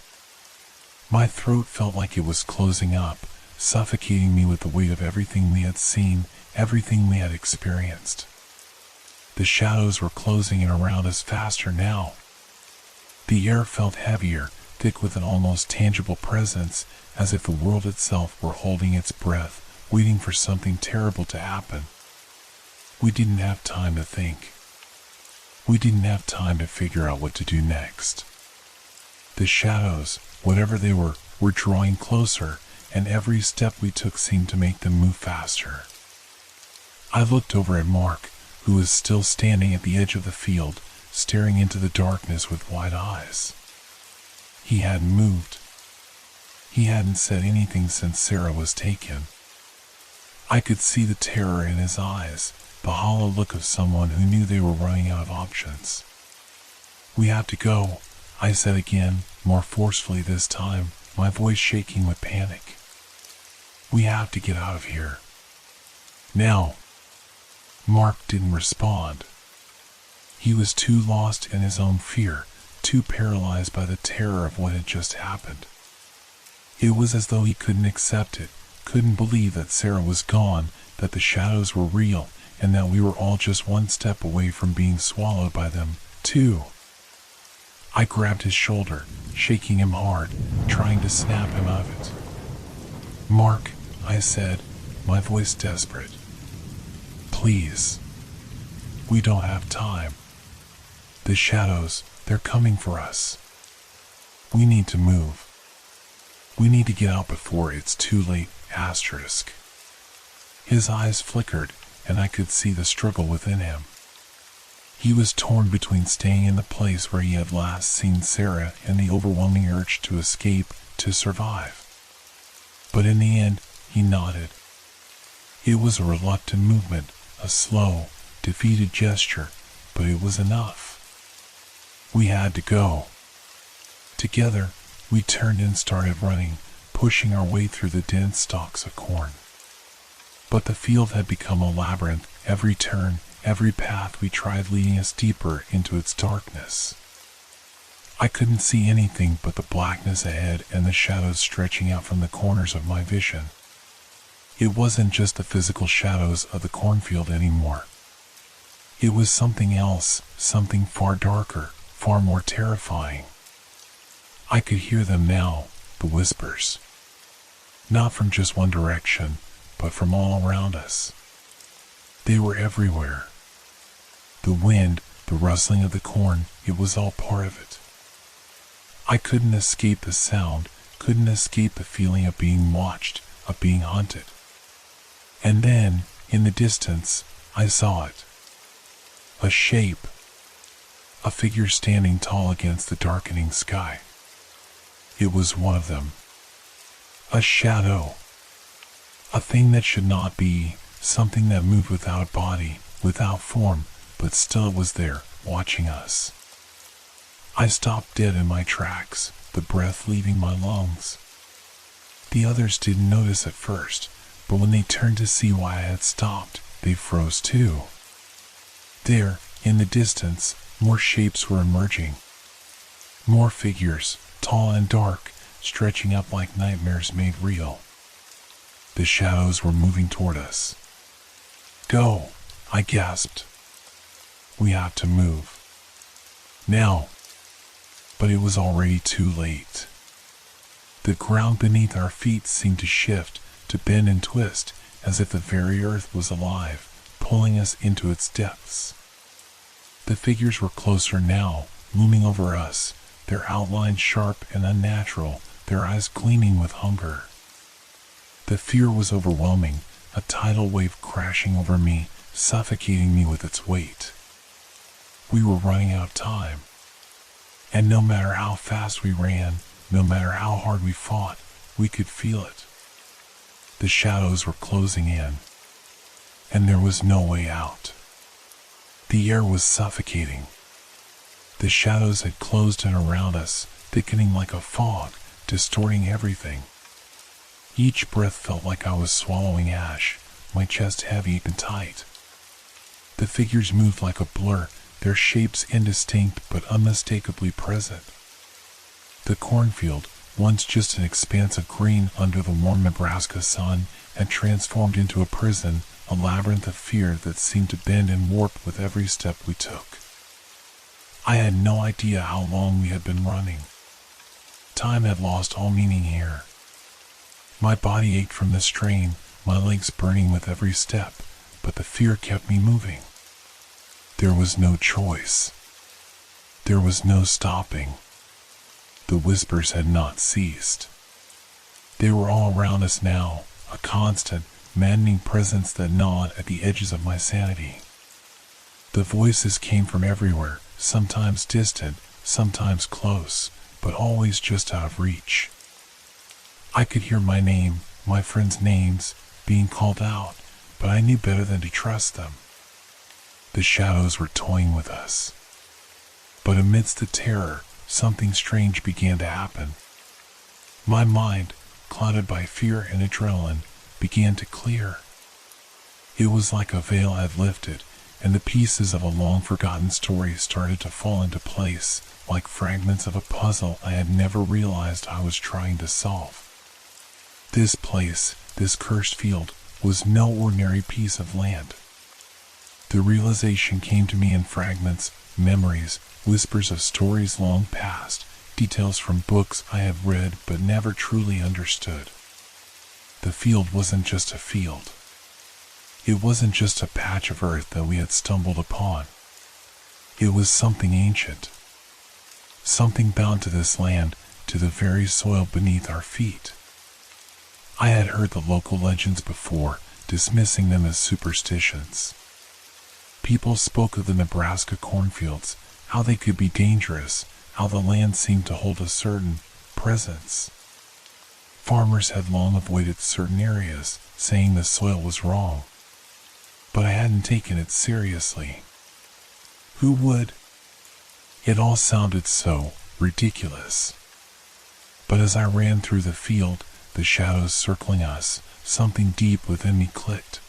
My throat felt like it was closing up, suffocating me with the weight of everything we had seen, everything we had experienced. The shadows were closing in around us faster now. The air felt heavier, thick with an almost tangible presence, as if the world itself were holding its breath, waiting for something terrible to happen. We didn't have time to think. We didn't have time to figure out what to do next. The shadows, whatever they were drawing closer, and every step we took seemed to make them move faster. I looked over at Mark, who was still standing at the edge of the field, staring into the darkness with wide eyes. He hadn't moved. He hadn't said anything since Sarah was taken. I could see the terror in his eyes, the hollow look of someone who knew they were running out of options. "We have to go," I said again, more forcefully this time, my voice shaking with panic. "We have to get out of here. Now." Mark didn't respond. He was too lost in his own fear, too paralyzed by the terror of what had just happened. It was as though he couldn't accept it, couldn't believe that Sarah was gone, that the shadows were real, and that we were all just one step away from being swallowed by them, too. I grabbed his shoulder, shaking him hard, trying to snap him out of it. "Mark," I said, my voice desperate. "Please. We don't have time. The shadows, they're coming for us. We need to move. We need to get out before it's too late, asterisk." His eyes flickered, and I could see the struggle within him. He was torn between staying in the place where he had last seen Sarah and the overwhelming urge to escape, to survive. But in the end, he nodded. It was a reluctant movement, a slow, defeated gesture, but it was enough. We had to go. Together, we turned and started running, pushing our way through the dense stalks of corn. But the field had become a labyrinth, every turn, every path we tried leading us deeper into its darkness. I couldn't see anything but the blackness ahead and the shadows stretching out from the corners of my vision. It wasn't just the physical shadows of the cornfield anymore. It was something else, something far darker, far more terrifying. I could hear them now, the whispers. Not from just one direction, but from all around us. They were everywhere. The wind, the rustling of the corn, it was all part of it. I couldn't escape the sound, couldn't escape the feeling of being watched, of being hunted. And then, in the distance, I saw it. A shape. A figure standing tall against the darkening sky. It was one of them. A shadow. A thing that should not be, something that moved without a body, without form, but still was there, watching us. I stopped dead in my tracks, the breath leaving my lungs. The others didn't notice at first, but when they turned to see why I had stopped, they froze too. There, in the distance, more shapes were emerging. More figures, tall and dark, stretching up like nightmares made real. The shadows were moving toward us. "Go," I gasped. "We have to move. Now." But it was already too late. The ground beneath our feet seemed to shift, to bend and twist, as if the very earth was alive, pulling us into its depths. The figures were closer now, looming over us, their outlines sharp and unnatural, their eyes gleaming with hunger. The fear was overwhelming, a tidal wave crashing over me, suffocating me with its weight. We were running out of time. And no matter how fast we ran, no matter how hard we fought, we could feel it. The shadows were closing in, and there was no way out. The air was suffocating. The shadows had closed in around us, thickening like a fog, distorting everything. Each breath felt like I was swallowing ash, my chest heavy and tight. The figures moved like a blur, their shapes indistinct but unmistakably present. The cornfield, once just an expanse of green under the warm Nebraska sun, had transformed into a prison, a labyrinth of fear that seemed to bend and warp with every step we took. I had no idea how long we had been running. Time had lost all meaning here. My body ached from the strain, my legs burning with every step, but the fear kept me moving. There was no choice. There was no stopping. The whispers had not ceased. They were all around us now, a constant, maddening presence that gnawed at the edges of my sanity. The voices came from everywhere, sometimes distant, sometimes close, but always just out of reach. I could hear my name, my friends' names, being called out, but I knew better than to trust them. The shadows were toying with us. But amidst the terror, something strange began to happen. My mind, clouded by fear and adrenaline, began to clear. It was like a veil had lifted, and the pieces of a long-forgotten story started to fall into place, like fragments of a puzzle I had never realized I was trying to solve. This place, this cursed field, was no ordinary piece of land. The realization came to me in fragments, memories, whispers of stories long past, details from books I have read but never truly understood. The field wasn't just a field. It wasn't just a patch of earth that we had stumbled upon. It was something ancient. Something bound to this land, to the very soil beneath our feet. I had heard the local legends before, dismissing them as superstitions. People spoke of the Nebraska cornfields, how they could be dangerous, how the land seemed to hold a certain presence. Farmers had long avoided certain areas, saying the soil was wrong. But I hadn't taken it seriously. Who would? It all sounded so ridiculous. But as I ran through the field, the shadows circling us, something deep within me clicked.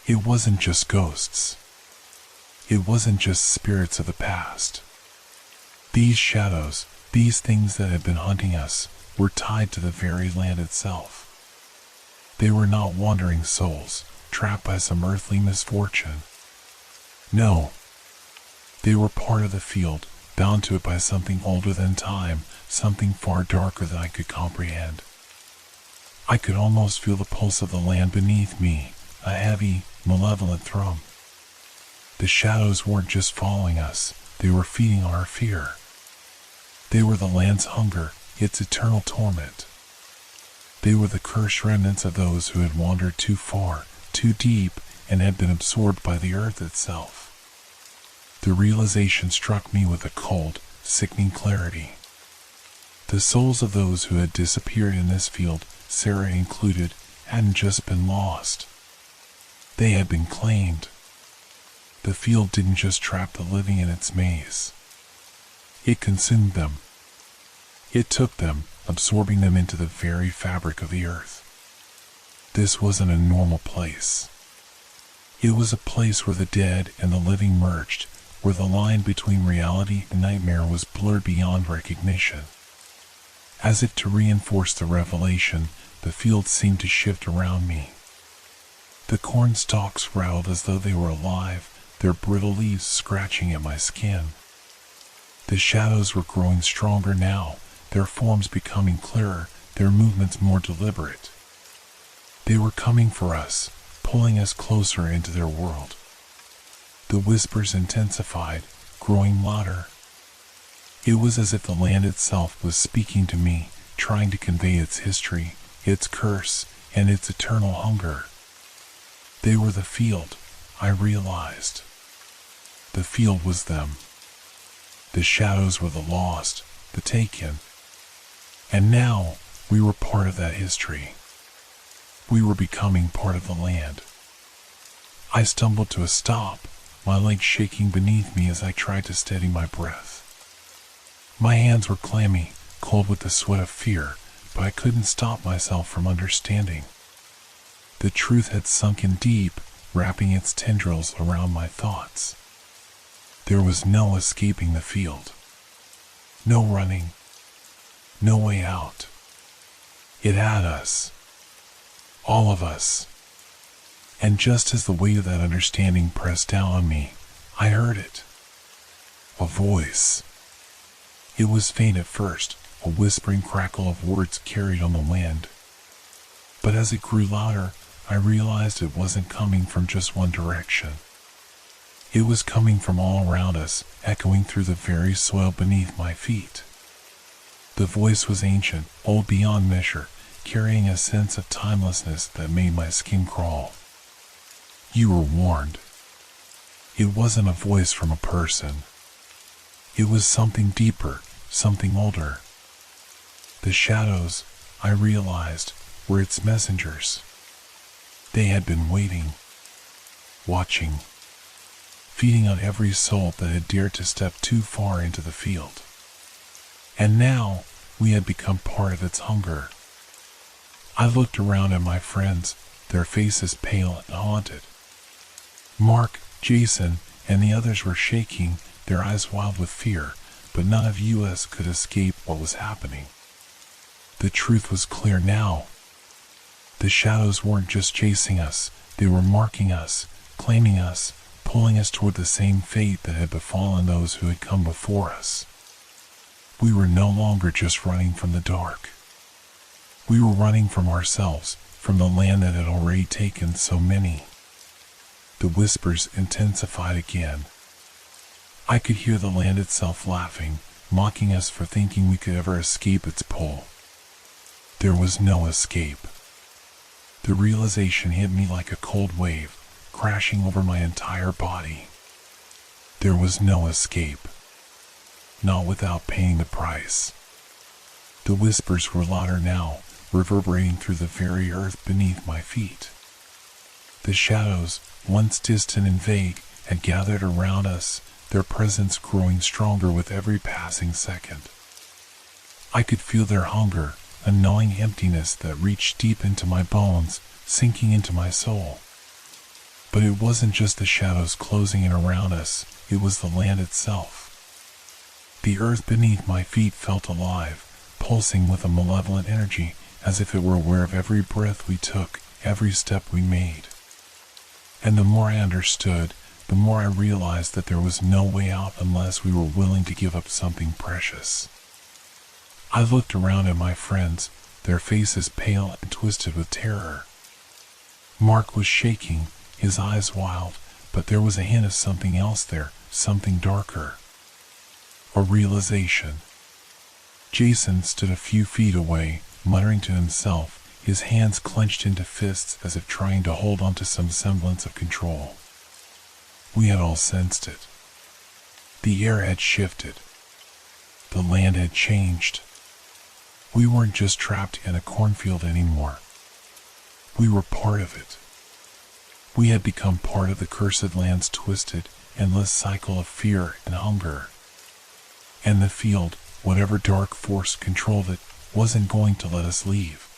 It wasn't just ghosts. It wasn't just spirits of the past. These shadows, these things that had been hunting us, were tied to the very land itself. They were not wandering souls, trapped by some earthly misfortune. No. They were part of the field, bound to it by something older than time, something far darker than I could comprehend. I could almost feel the pulse of the land beneath me, a heavy, malevolent thrum. The shadows weren't just following us, they were feeding on our fear. They were the land's hunger, its eternal torment. They were the cursed remnants of those who had wandered too far, too deep, and had been absorbed by the earth itself. The realization struck me with a cold, sickening clarity. The souls of those who had disappeared in this field, Sarah included, hadn't just been lost. They had been claimed. The field didn't just trap the living in its maze. It consumed them. It took them, absorbing them into the very fabric of the earth. This wasn't a normal place. It was a place where the dead and the living merged, where the line between reality and nightmare was blurred beyond recognition. As if to reinforce the revelation, the field seemed to shift around me. The corn stalks rattled as though they were alive, their brittle leaves scratching at my skin. The shadows were growing stronger now, their forms becoming clearer, their movements more deliberate. They were coming for us, pulling us closer into their world. The whispers intensified, growing louder. It was as if the land itself was speaking to me, trying to convey its history, its curse, and its eternal hunger. They were the field, I realized. The field was them. The shadows were the lost, the taken. And now, we were part of that history. We were becoming part of the land. I stumbled to a stop, my legs shaking beneath me as I tried to steady my breath. My hands were clammy, cold with the sweat of fear, but I couldn't stop myself from understanding. The truth had sunk in deep, wrapping its tendrils around my thoughts. There was no escaping the field. No running. No way out. It had us. All of us. And just as the weight of that understanding pressed down on me, I heard it. A voice. It was faint at first, a whispering crackle of words carried on the wind. But as it grew louder, I realized it wasn't coming from just one direction. It was coming from all around us, echoing through the very soil beneath my feet. The voice was ancient, old beyond measure, carrying a sense of timelessness that made my skin crawl. You were warned. It wasn't a voice from a person. It was something deeper, something older. The shadows, I realized, were its messengers. They had been waiting, watching, feeding on every soul that had dared to step too far into the field. And now, we had become part of its hunger. I looked around at my friends, their faces pale and haunted. Mark, Jason, and the others were shaking, their eyes wild with fear, but none of us could escape what was happening. The truth was clear now. The shadows weren't just chasing us, they were marking us, claiming us, pulling us toward the same fate that had befallen those who had come before us. We were no longer just running from the dark. We were running from ourselves, from the land that had already taken so many. The whispers intensified again. I could hear the land itself laughing, mocking us for thinking we could ever escape its pull. There was no escape. The realization hit me like a cold wave, crashing over my entire body. There was no escape. Not without paying the price. The whispers were louder now, reverberating through the very earth beneath my feet. The shadows, once distant and vague, had gathered around us, their presence growing stronger with every passing second. I could feel their hunger, a gnawing emptiness that reached deep into my bones, sinking into my soul. But it wasn't just the shadows closing in around us, it was the land itself. The earth beneath my feet felt alive, pulsing with a malevolent energy, as if it were aware of every breath we took, every step we made. And the more I understood, the more I realized that there was no way out unless we were willing to give up something precious. I looked around at my friends, their faces pale and twisted with terror. Mark was shaking, his eyes wild, but there was a hint of something else there, something darker. A realization. Jason stood a few feet away, muttering to himself, his hands clenched into fists as if trying to hold on to some semblance of control. We had all sensed it. The air had shifted. The land had changed. We weren't just trapped in a cornfield anymore. We were part of it. We had become part of the cursed land's twisted, endless cycle of fear and hunger. And the field, whatever dark force controlled it, wasn't going to let us leave.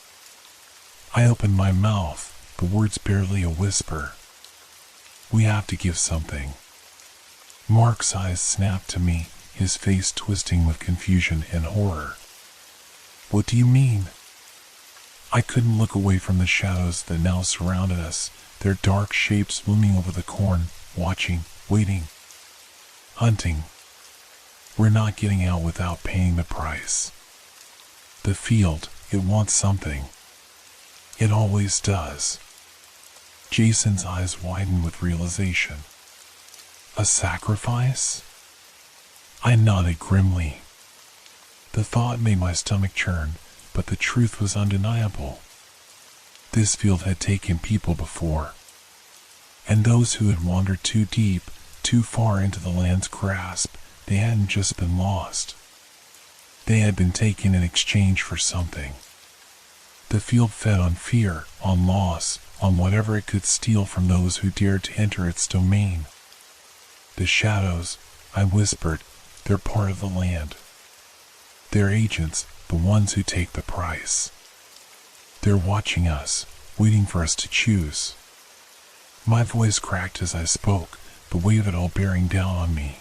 I opened my mouth, the words barely a whisper. We have to give something. Mark's eyes snapped to me, his face twisting with confusion and horror. What do you mean? I couldn't look away from the shadows that now surrounded us, their dark shapes looming over the corn, watching, waiting, hunting. We're not getting out without paying the price. The field, it wants something. It always does. Jason's eyes widened with realization. A sacrifice? I nodded grimly. The thought made my stomach churn, but the truth was undeniable. This field had taken people before, and those who had wandered too deep, too far into the land's grasp, they hadn't just been lost. They had been taken in exchange for something. The field fed on fear, on loss, on whatever it could steal from those who dared to enter its domain. The shadows, I whispered, they're part of the land. They're agents, the ones who take the price. They're watching us, waiting for us to choose. My voice cracked as I spoke, the weight of it all bearing down on me.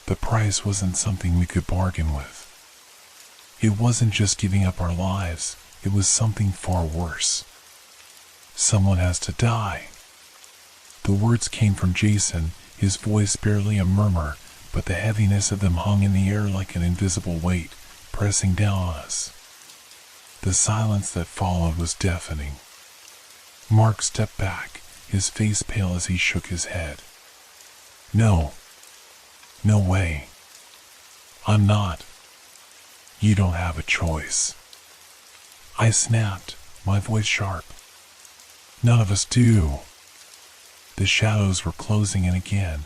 The price wasn't something we could bargain with. It wasn't just giving up our lives, it was something far worse. Someone has to die. The words came from Jason, his voice barely a murmur, but the heaviness of them hung in the air like an invisible weight, pressing down on us. The silence that followed was deafening. Mark stepped back, his face pale as he shook his head. No. No way. I'm not. You don't have a choice. I snapped, my voice sharp. None of us do. The shadows were closing in again.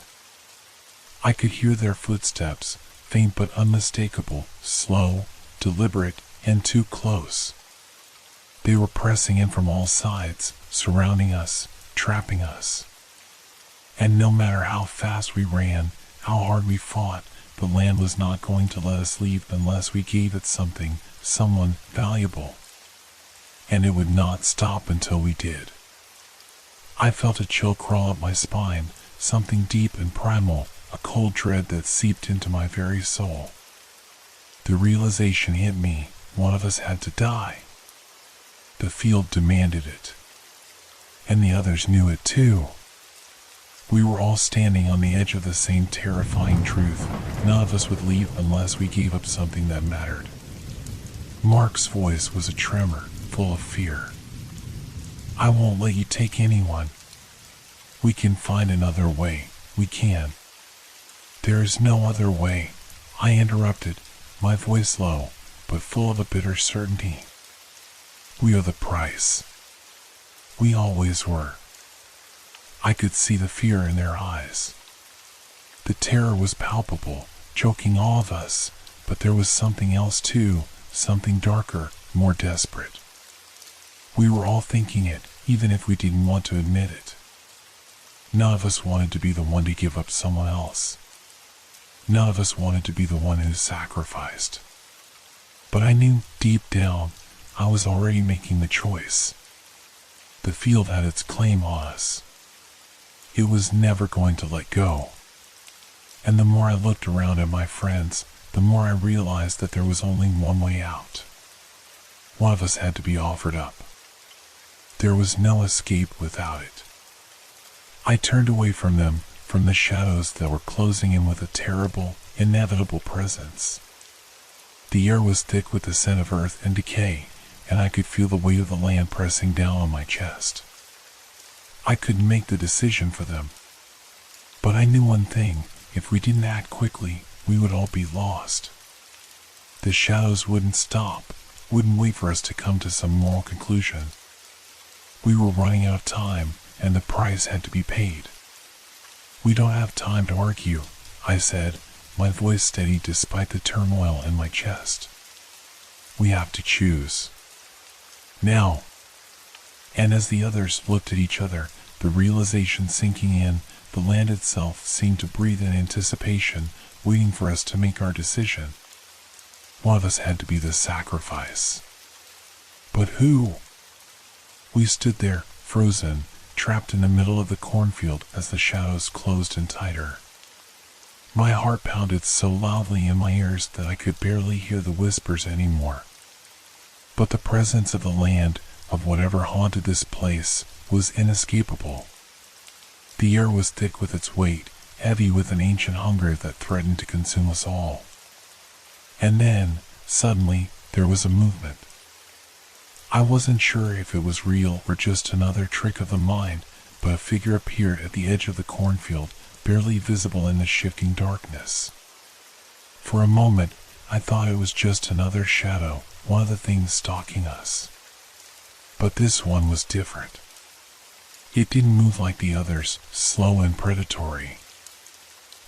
I could hear their footsteps, faint but unmistakable, slow, deliberate, and too close. They were pressing in from all sides, surrounding us, trapping us. And no matter how fast we ran, how hard we fought, the land was not going to let us leave unless we gave it something, someone valuable. And it would not stop until we did. I felt a chill crawl up my spine, something deep and primal, a cold dread that seeped into my very soul. The realization hit me, one of us had to die. The field demanded it. And the others knew it too. We were all standing on the edge of the same terrifying truth. None of us would leave unless we gave up something that mattered. Mark's voice was a tremor, full of fear. I won't let you take anyone. We can find another way. We can. There is no other way, I interrupted, my voice low, but full of a bitter certainty. We are the price. We always were. I could see the fear in their eyes. The terror was palpable, choking all of us, but there was something else too, something darker, more desperate. We were all thinking it, even if we didn't want to admit it. None of us wanted to be the one to give up someone else. None of us wanted to be the one who sacrificed. But I knew deep down, I was already making the choice. The field had its claim on us. It was never going to let go. And the more I looked around at my friends, the more I realized that there was only one way out. One of us had to be offered up. There was no escape without it. I turned away from them, from the shadows that were closing in with a terrible, inevitable presence. The air was thick with the scent of earth and decay, and I could feel the weight of the land pressing down on my chest. I couldn't make the decision for them. But I knew one thing, if we didn't act quickly, we would all be lost. The shadows wouldn't stop, wouldn't wait for us to come to some moral conclusion. We were running out of time, and the price had to be paid. We don't have time to argue, I said, my voice steady despite the turmoil in my chest. We have to choose. Now. And as the others looked at each other, the realization sinking in, the land itself seemed to breathe in anticipation, waiting for us to make our decision. One of us had to be the sacrifice. But who? We stood there, frozen, trapped in the middle of the cornfield as the shadows closed in tighter. My heart pounded so loudly in my ears that I could barely hear the whispers anymore. But the presence of the land, of whatever haunted this place, was inescapable. The air was thick with its weight, heavy with an ancient hunger that threatened to consume us all. And then, suddenly, there was a movement. I wasn't sure if it was real or just another trick of the mind, but a figure appeared at the edge of the cornfield, barely visible in the shifting darkness. For a moment, I thought it was just another shadow, one of the things stalking us. But this one was different. It didn't move like the others, slow and predatory.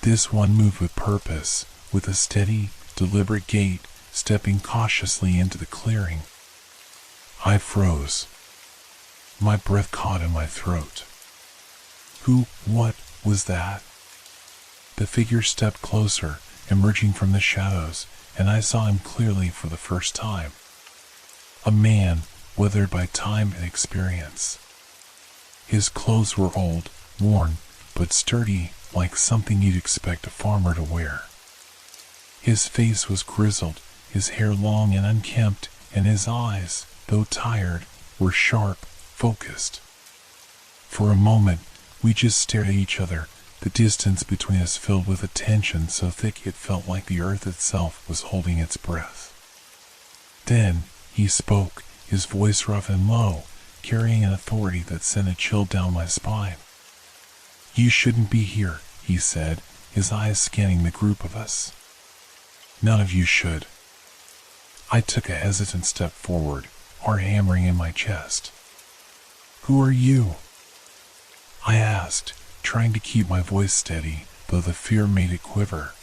This one moved with purpose, with a steady, deliberate gait, stepping cautiously into the clearing. I froze. My breath caught in my throat. What was that? The figure stepped closer, emerging from the shadows, and I saw him clearly for the first time. A man, weathered by time and experience. His clothes were old, worn, but sturdy, like something you'd expect a farmer to wear. His face was grizzled, his hair long and unkempt, and his eyes, though tired, were sharp, focused. For a moment, we just stared at each other, the distance between us filled with a tension so thick it felt like the earth itself was holding its breath. Then, he spoke, his voice rough and low, carrying an authority that sent a chill down my spine. "You shouldn't be here," he said, his eyes scanning the group of us. "None of you should." I took a hesitant step forward, heart hammering in my chest. "Who are you?" I asked, trying to keep my voice steady, though the fear made it quiver.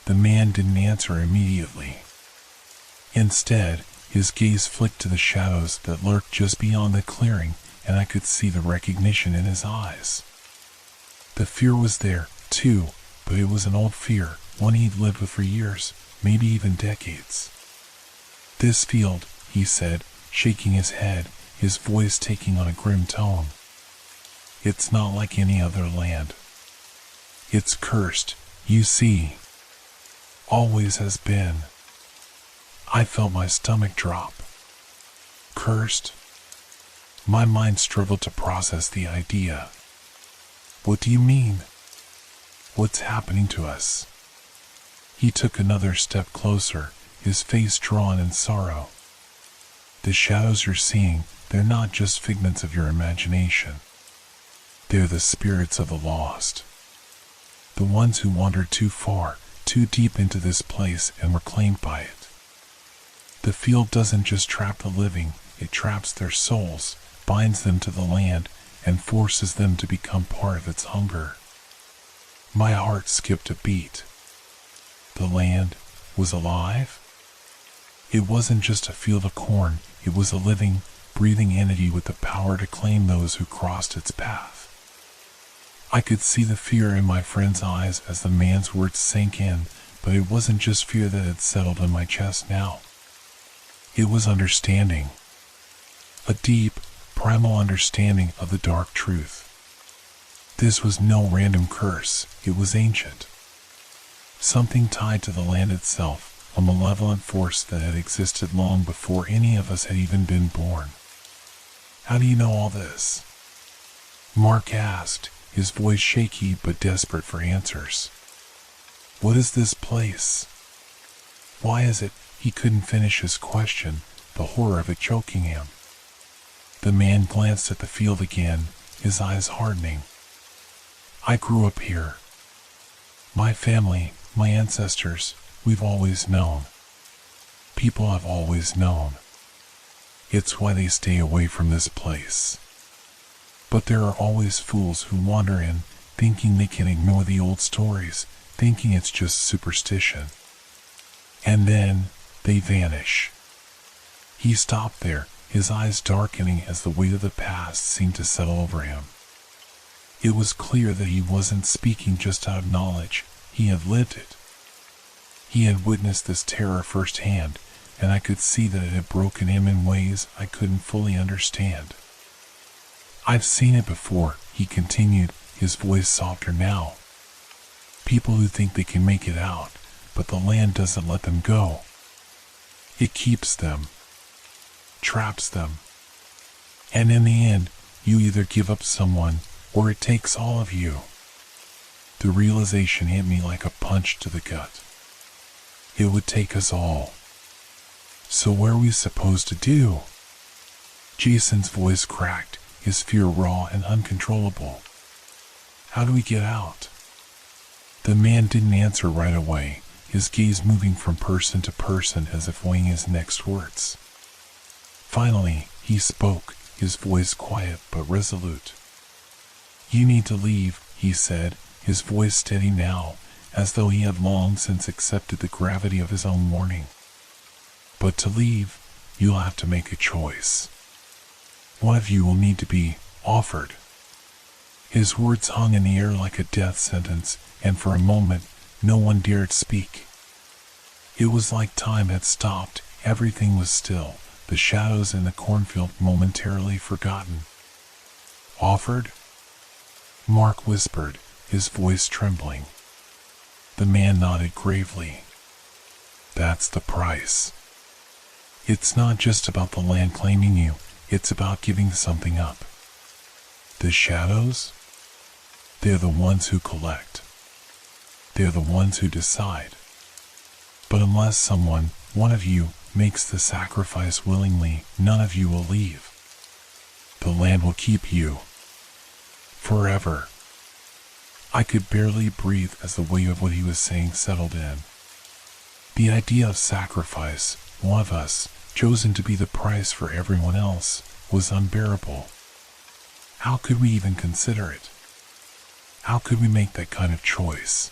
The man didn't answer immediately. Instead, his gaze flicked to the shadows that lurked just beyond the clearing, and I could see the recognition in his eyes. The fear was there, too, but it was an old fear, one he'd lived with for years, maybe even decades. "This field," he said, shaking his head, his voice taking on a grim tone. "It's not like any other land. It's cursed, you see. Always has been." I felt my stomach drop. Cursed? My mind struggled to process the idea. "What do you mean? What's happening to us?" He took another step closer, his face drawn in sorrow. "The shadows you're seeing, they're not just figments of your imagination. They're the spirits of the lost. The ones who wandered too far, too deep into this place and were claimed by it. The field doesn't just trap the living, it traps their souls, binds them to the land, and forces them to become part of its hunger." My heart skipped a beat. The land was alive? It wasn't just a field of corn, it was a living, breathing entity with the power to claim those who crossed its path. I could see the fear in my friend's eyes as the man's words sank in, but it wasn't just fear that had settled in my chest now. It was understanding. A deep, primal understanding of the dark truth. This was no random curse, it was ancient. Something tied to the land itself, a malevolent force that had existed long before any of us had even been born. "How do you know all this?" Mark asked, his voice shaky but desperate for answers. "What is this place? Why is it?" He couldn't finish his question, the horror of it choking him. The man glanced at the field again, his eyes hardening. "I grew up here. My family, my ancestors, we've always known. People have always known. It's why they stay away from this place. But there are always fools who wander in, thinking they can ignore the old stories, thinking it's just superstition. And then, they vanish." He stopped there, his eyes darkening as the weight of the past seemed to settle over him. It was clear that he wasn't speaking just out of knowledge, he had lived it. He had witnessed this terror firsthand, and I could see that it had broken him in ways I couldn't fully understand. "I've seen it before," he continued, his voice softer now. "People who think they can make it out, but the land doesn't let them go. It keeps them, traps them. And in the end, you either give up someone, or it takes all of you." The realization hit me like a punch to the gut. It would take us all. So what are we supposed to do? Jason's voice cracked, his fear raw and uncontrollable. "How do we get out?" The man didn't answer right away, his gaze moving from person to person as if weighing his next words. Finally, he spoke, his voice quiet but resolute. "You need to leave," he said, his voice steady now, as though he had long since accepted the gravity of his own warning. "But to leave, you'll have to make a choice. One of you will need to be offered." His words hung in the air like a death sentence, and for a moment, no one dared speak. It was like time had stopped, everything was still, the shadows in the cornfield momentarily forgotten. "Offered?" Mark whispered, his voice trembling. The man nodded gravely. "That's the price. It's not just about the land claiming you, it's about giving something up. The shadows? They're the ones who collect. They're the ones who decide. But unless someone, one of you, makes the sacrifice willingly, none of you will leave. The land will keep you. Forever." I could barely breathe as the weight of what he was saying settled in. The idea of sacrifice, one of us, chosen to be the price for everyone else, was unbearable. How could we even consider it? How could we make that kind of choice?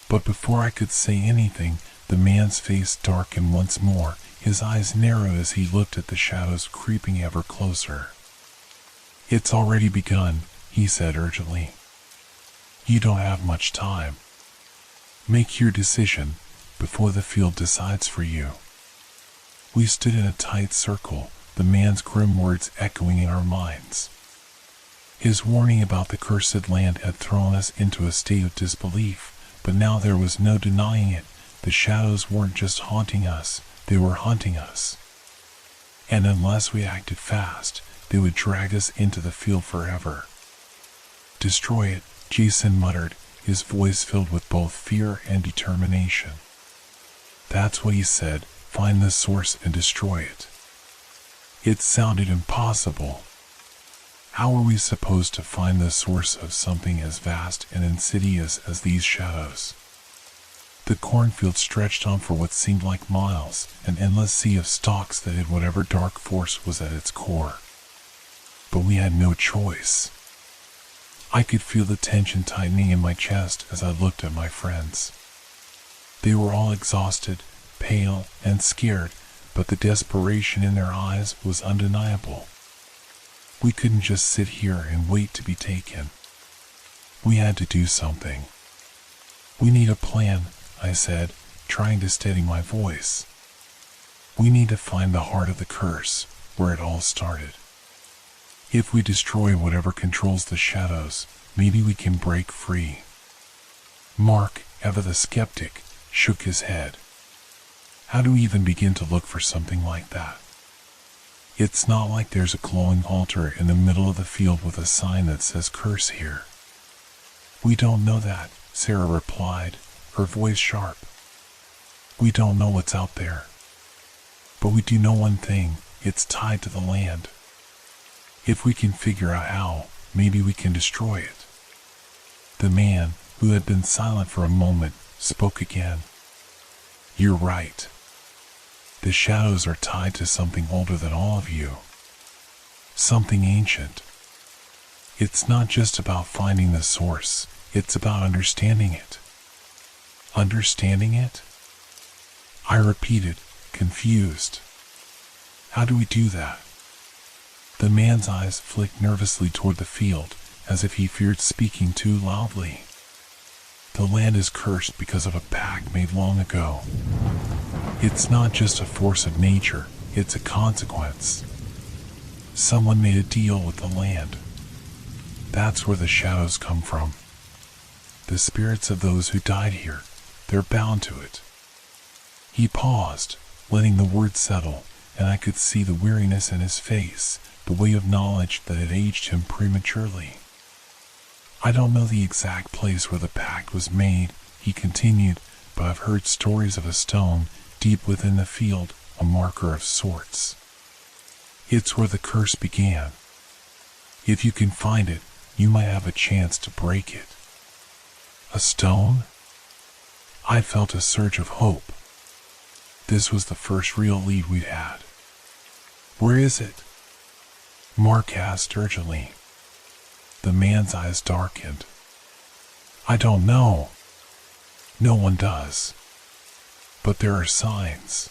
But before I could say anything, the man's face darkened once more, his eyes narrowed as he looked at the shadows creeping ever closer. "It's already begun," he said urgently. "You don't have much time. Make your decision before the field decides for you." We stood in a tight circle, the man's grim words echoing in our minds. His warning about the cursed land had thrown us into a state of disbelief, but now there was no denying it. The shadows weren't just haunting us, they were hunting us. And unless we acted fast, they would drag us into the field forever. "Destroy it," Jason muttered, his voice filled with both fear and determination. "That's what he said, find the source and destroy it." It sounded impossible. How were we supposed to find the source of something as vast and insidious as these shadows? The cornfield stretched on for what seemed like miles, an endless sea of stalks that hid whatever dark force was at its core. But we had no choice. I could feel the tension tightening in my chest as I looked at my friends. They were all exhausted, pale, and scared, but the desperation in their eyes was undeniable. We couldn't just sit here and wait to be taken. We had to do something. "We need a plan," I said, trying to steady my voice. "We need to find the heart of the curse, where it all started. If we destroy whatever controls the shadows, maybe we can break free." Mark, ever the skeptic, shook his head. "How do we even begin to look for something like that? It's not like there's a glowing altar in the middle of the field with a sign that says curse here." "We don't know that," Sarah replied, her voice sharp. "We don't know what's out there. But we do know one thing, it's tied to the land. If we can figure out how, maybe we can destroy it." The man, who had been silent for a moment, spoke again. "You're right. The shadows are tied to something older than all of you. Something ancient. It's not just about finding the source, it's about understanding it." "Understanding it?" I repeated, confused. "How do we do that?" The man's eyes flicked nervously toward the field, as if he feared speaking too loudly. The land is cursed because of a pact made long ago. It's not just a force of nature, it's a consequence. Someone made a deal with the land. That's where the shadows come from. The spirits of those who died here, they're bound to it. He paused, letting the words settle, and I could see the weariness in his face, the weight of knowledge that had aged him prematurely. I don't know the exact place where the pact was made, he continued, but I've heard stories of a stone deep within the field, a marker of sorts. It's where the curse began. If you can find it, you might have a chance to break it. A stone? I felt a surge of hope. This was the first real lead we'd had. Where is it? Mark asked urgently. The man's eyes darkened. I don't know. No one does. But there are signs.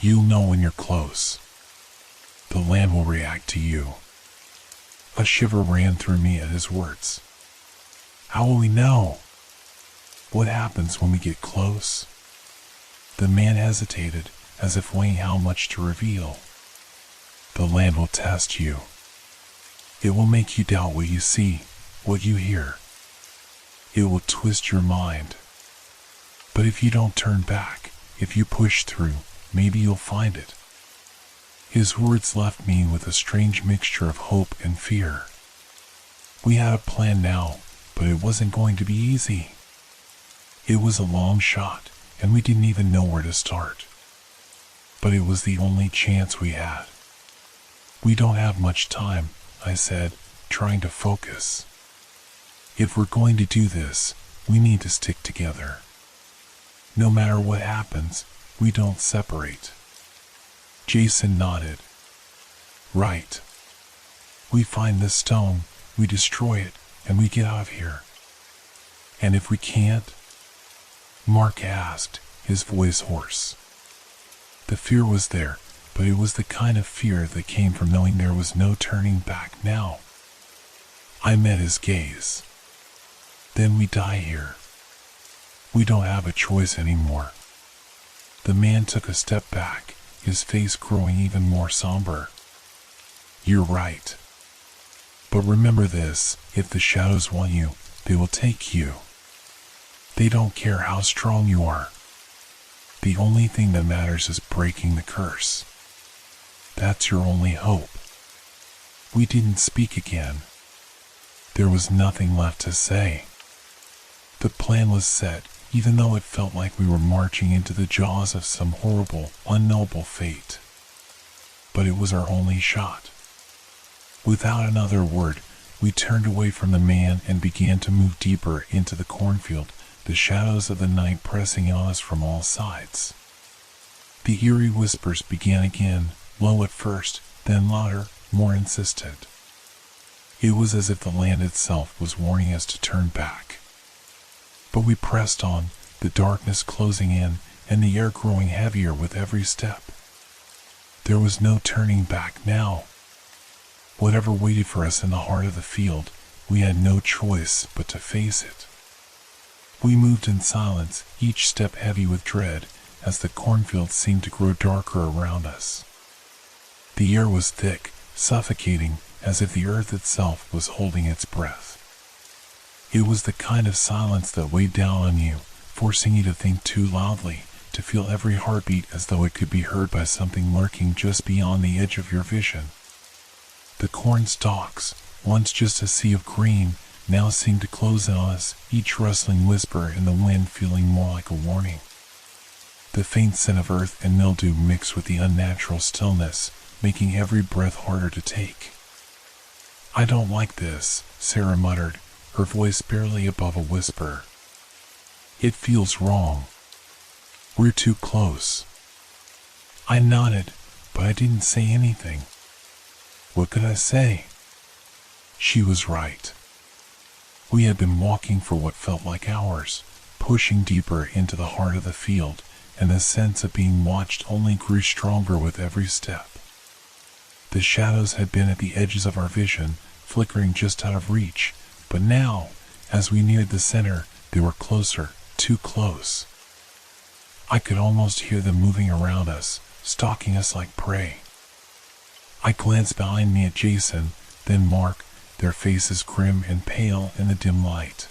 You'll know when you're close. The land will react to you. A shiver ran through me at his words. How will we know? What happens when we get close? The man hesitated, as if weighing how much to reveal. The land will test you. It will make you doubt what you see, what you hear. It will twist your mind. But if you don't turn back, if you push through, maybe you'll find it. His words left me with a strange mixture of hope and fear. We had a plan now, but it wasn't going to be easy. It was a long shot, and we didn't even know where to start. But it was the only chance we had. We don't have much time, I said, trying to focus. If we're going to do this, we need to stick together. No matter what happens, we don't separate. Jason nodded. Right. We find this stone, we destroy it, and we get out of here. And if we can't? Mark asked, his voice hoarse. The fear was there, but it was the kind of fear that came from knowing there was no turning back now. I met his gaze. Then we die here. We don't have a choice anymore. The man took a step back, his face growing even more somber. You're right. But remember this, if the shadows want you, they will take you. They don't care how strong you are. The only thing that matters is breaking the curse. That's your only hope. We didn't speak again. There was nothing left to say. The plan was set, even though it felt like we were marching into the jaws of some horrible, unknowable fate. But it was our only shot. Without another word, we turned away from the man and began to move deeper into the cornfield, the shadows of the night pressing on us from all sides. The eerie whispers began again, low at first, then louder, more insistent. It was as if the land itself was warning us to turn back. But we pressed on, the darkness closing in, and the air growing heavier with every step. There was no turning back now. Whatever waited for us in the heart of the field, we had no choice but to face it. We moved in silence, each step heavy with dread, as the cornfield seemed to grow darker around us. The air was thick, suffocating, as if the earth itself was holding its breath. It was the kind of silence that weighed down on you, forcing you to think too loudly, to feel every heartbeat as though it could be heard by something lurking just beyond the edge of your vision. The corn stalks, once just a sea of green, now seemed to close on us, each rustling whisper in the wind feeling more like a warning. The faint scent of earth and mildew mixed with the unnatural stillness, making every breath harder to take. I don't like this, Sarah muttered, her voice barely above a whisper. It feels wrong. We're too close. I nodded, but I didn't say anything. What could I say? She was right. We had been walking for what felt like hours, pushing deeper into the heart of the field, and the sense of being watched only grew stronger with every step. The shadows had been at the edges of our vision, flickering just out of reach, but now, as we neared the center, They were closer, too close. I could almost hear them moving around us, stalking us like prey. I glanced behind me at Jason, then Mark, their faces grim and pale in the dim light.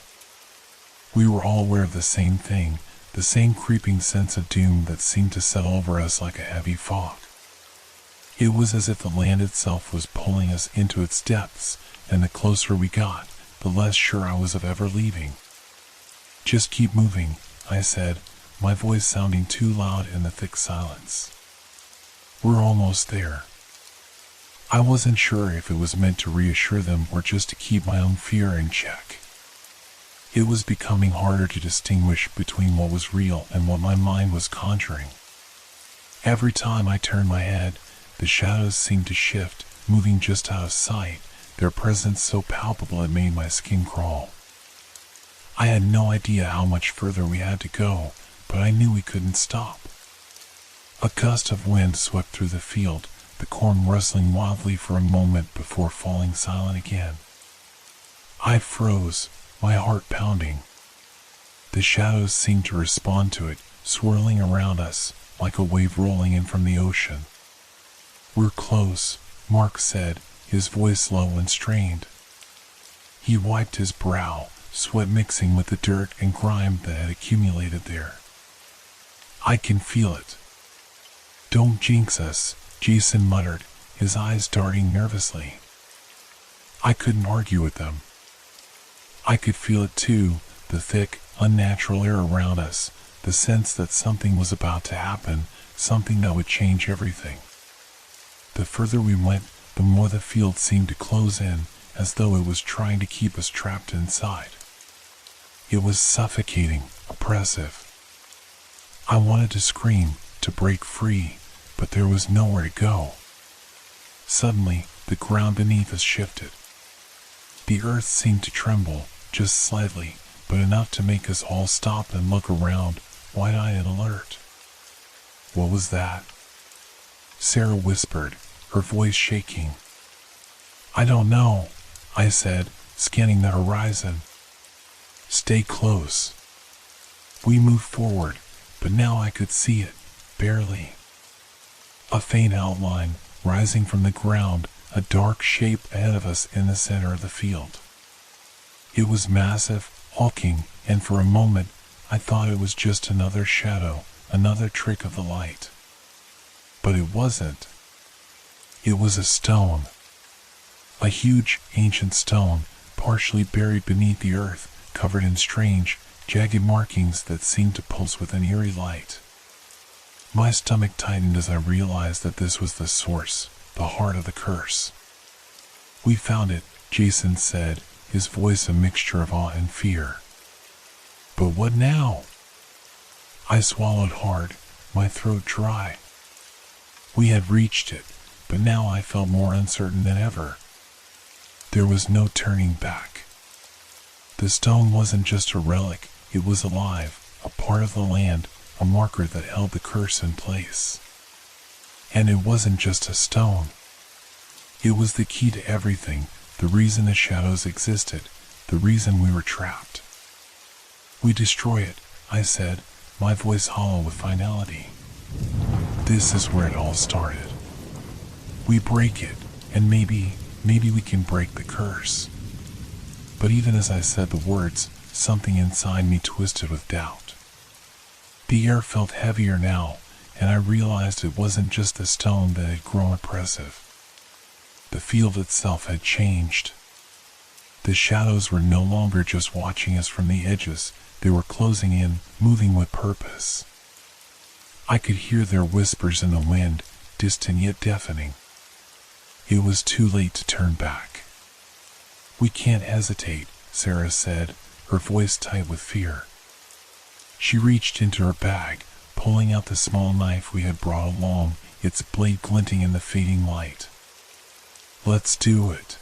We were all aware of the same thing, the same creeping sense of doom that seemed to settle over us like a heavy fog. It was as if the land itself was pulling us into its depths, and the closer we got, the less sure I was of ever leaving. "Just keep moving," I said, my voice sounding too loud in the thick silence. "We're almost there." I wasn't sure if it was meant to reassure them or just to keep my own fear in check. It was becoming harder to distinguish between what was real and what my mind was conjuring. Every time I turned my head, the shadows seemed to shift, moving just out of sight, their presence so palpable it made my skin crawl. I had no idea how much further we had to go, but I knew we couldn't stop. A gust of wind swept through the field, the corn rustling wildly for a moment before falling silent again. I froze, my heart pounding. The shadows seemed to respond to it, swirling around us, like a wave rolling in from the ocean. "We're close," Mark said, his voice low and strained. He wiped his brow, sweat mixing with the dirt and grime that had accumulated there. "I can feel it." "Don't jinx us," Jason muttered, his eyes darting nervously. I couldn't argue with them. I could feel it too, the thick, unnatural air around us, the sense that something was about to happen, something that would change everything. The further we went, the more the field seemed to close in, as though it was trying to keep us trapped inside. It was suffocating, oppressive. I wanted to scream, to break free, but there was nowhere to go. Suddenly, the ground beneath us shifted. The earth seemed to tremble, just slightly, but enough to make us all stop and look around, wide-eyed and alert. "What was that?" Sarah whispered, her voice shaking. "I don't know," I said, scanning the horizon. "Stay close." We moved forward, but now I could see it, barely. A faint outline, rising from the ground, a dark shape ahead of us in the center of the field. It was massive, hulking, and for a moment, I thought it was just another shadow, another trick of the light. But it wasn't. It was a stone. A huge, ancient stone, partially buried beneath the earth, covered in strange, jagged markings that seemed to pulse with an eerie light. My stomach tightened as I realized that this was the source, the heart of the curse. "We found it," Jason said, his voice a mixture of awe and fear. "But what now?" I swallowed hard, my throat dry. We had reached it, but now I felt more uncertain than ever. There was no turning back. The stone wasn't just a relic, it was alive, a part of the land, a marker that held the curse in place. And it wasn't just a stone. It was the key to everything, the reason the shadows existed, the reason we were trapped. "We destroy it," I said, my voice hollow with finality. "This is where it all started. We break it, and maybe we can break the curse." But even as I said the words, something inside me twisted with doubt. The air felt heavier now, and I realized it wasn't just the stone that had grown oppressive. The field itself had changed. The shadows were no longer just watching us from the edges, they were closing in, moving with purpose. I could hear their whispers in the wind, distant yet deafening. It was too late to turn back. "We can't hesitate," Sarah said, her voice tight with fear. She reached into her bag, pulling out the small knife we had brought along, its blade glinting in the fading light. "Let's do it."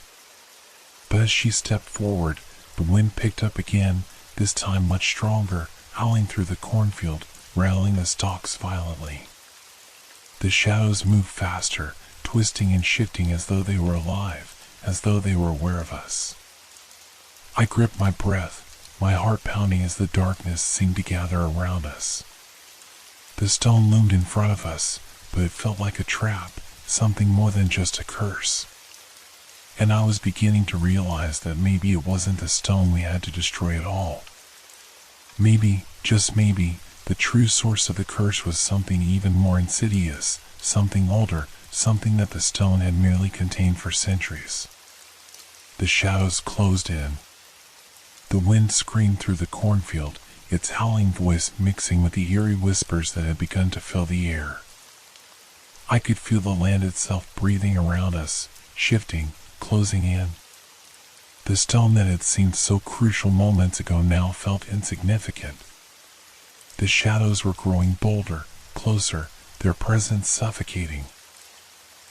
But as she stepped forward, the wind picked up again, this time much stronger, howling through the cornfield, rattling the stalks violently. The shadows moved faster, twisting and shifting as though they were alive, as though they were aware of us. I gripped my breath, my heart pounding as the darkness seemed to gather around us. The stone loomed in front of us, but it felt like a trap, something more than just a curse. And I was beginning to realize that maybe it wasn't the stone we had to destroy at all. Maybe, just maybe, the true source of the curse was something even more insidious, something older, something that the stone had merely contained for centuries. The shadows closed in. The wind screamed through the cornfield, its howling voice mixing with the eerie whispers that had begun to fill the air. I could feel the land itself breathing around us, shifting, closing in. The stone that had seemed so crucial moments ago now felt insignificant. The shadows were growing bolder, closer, their presence suffocating.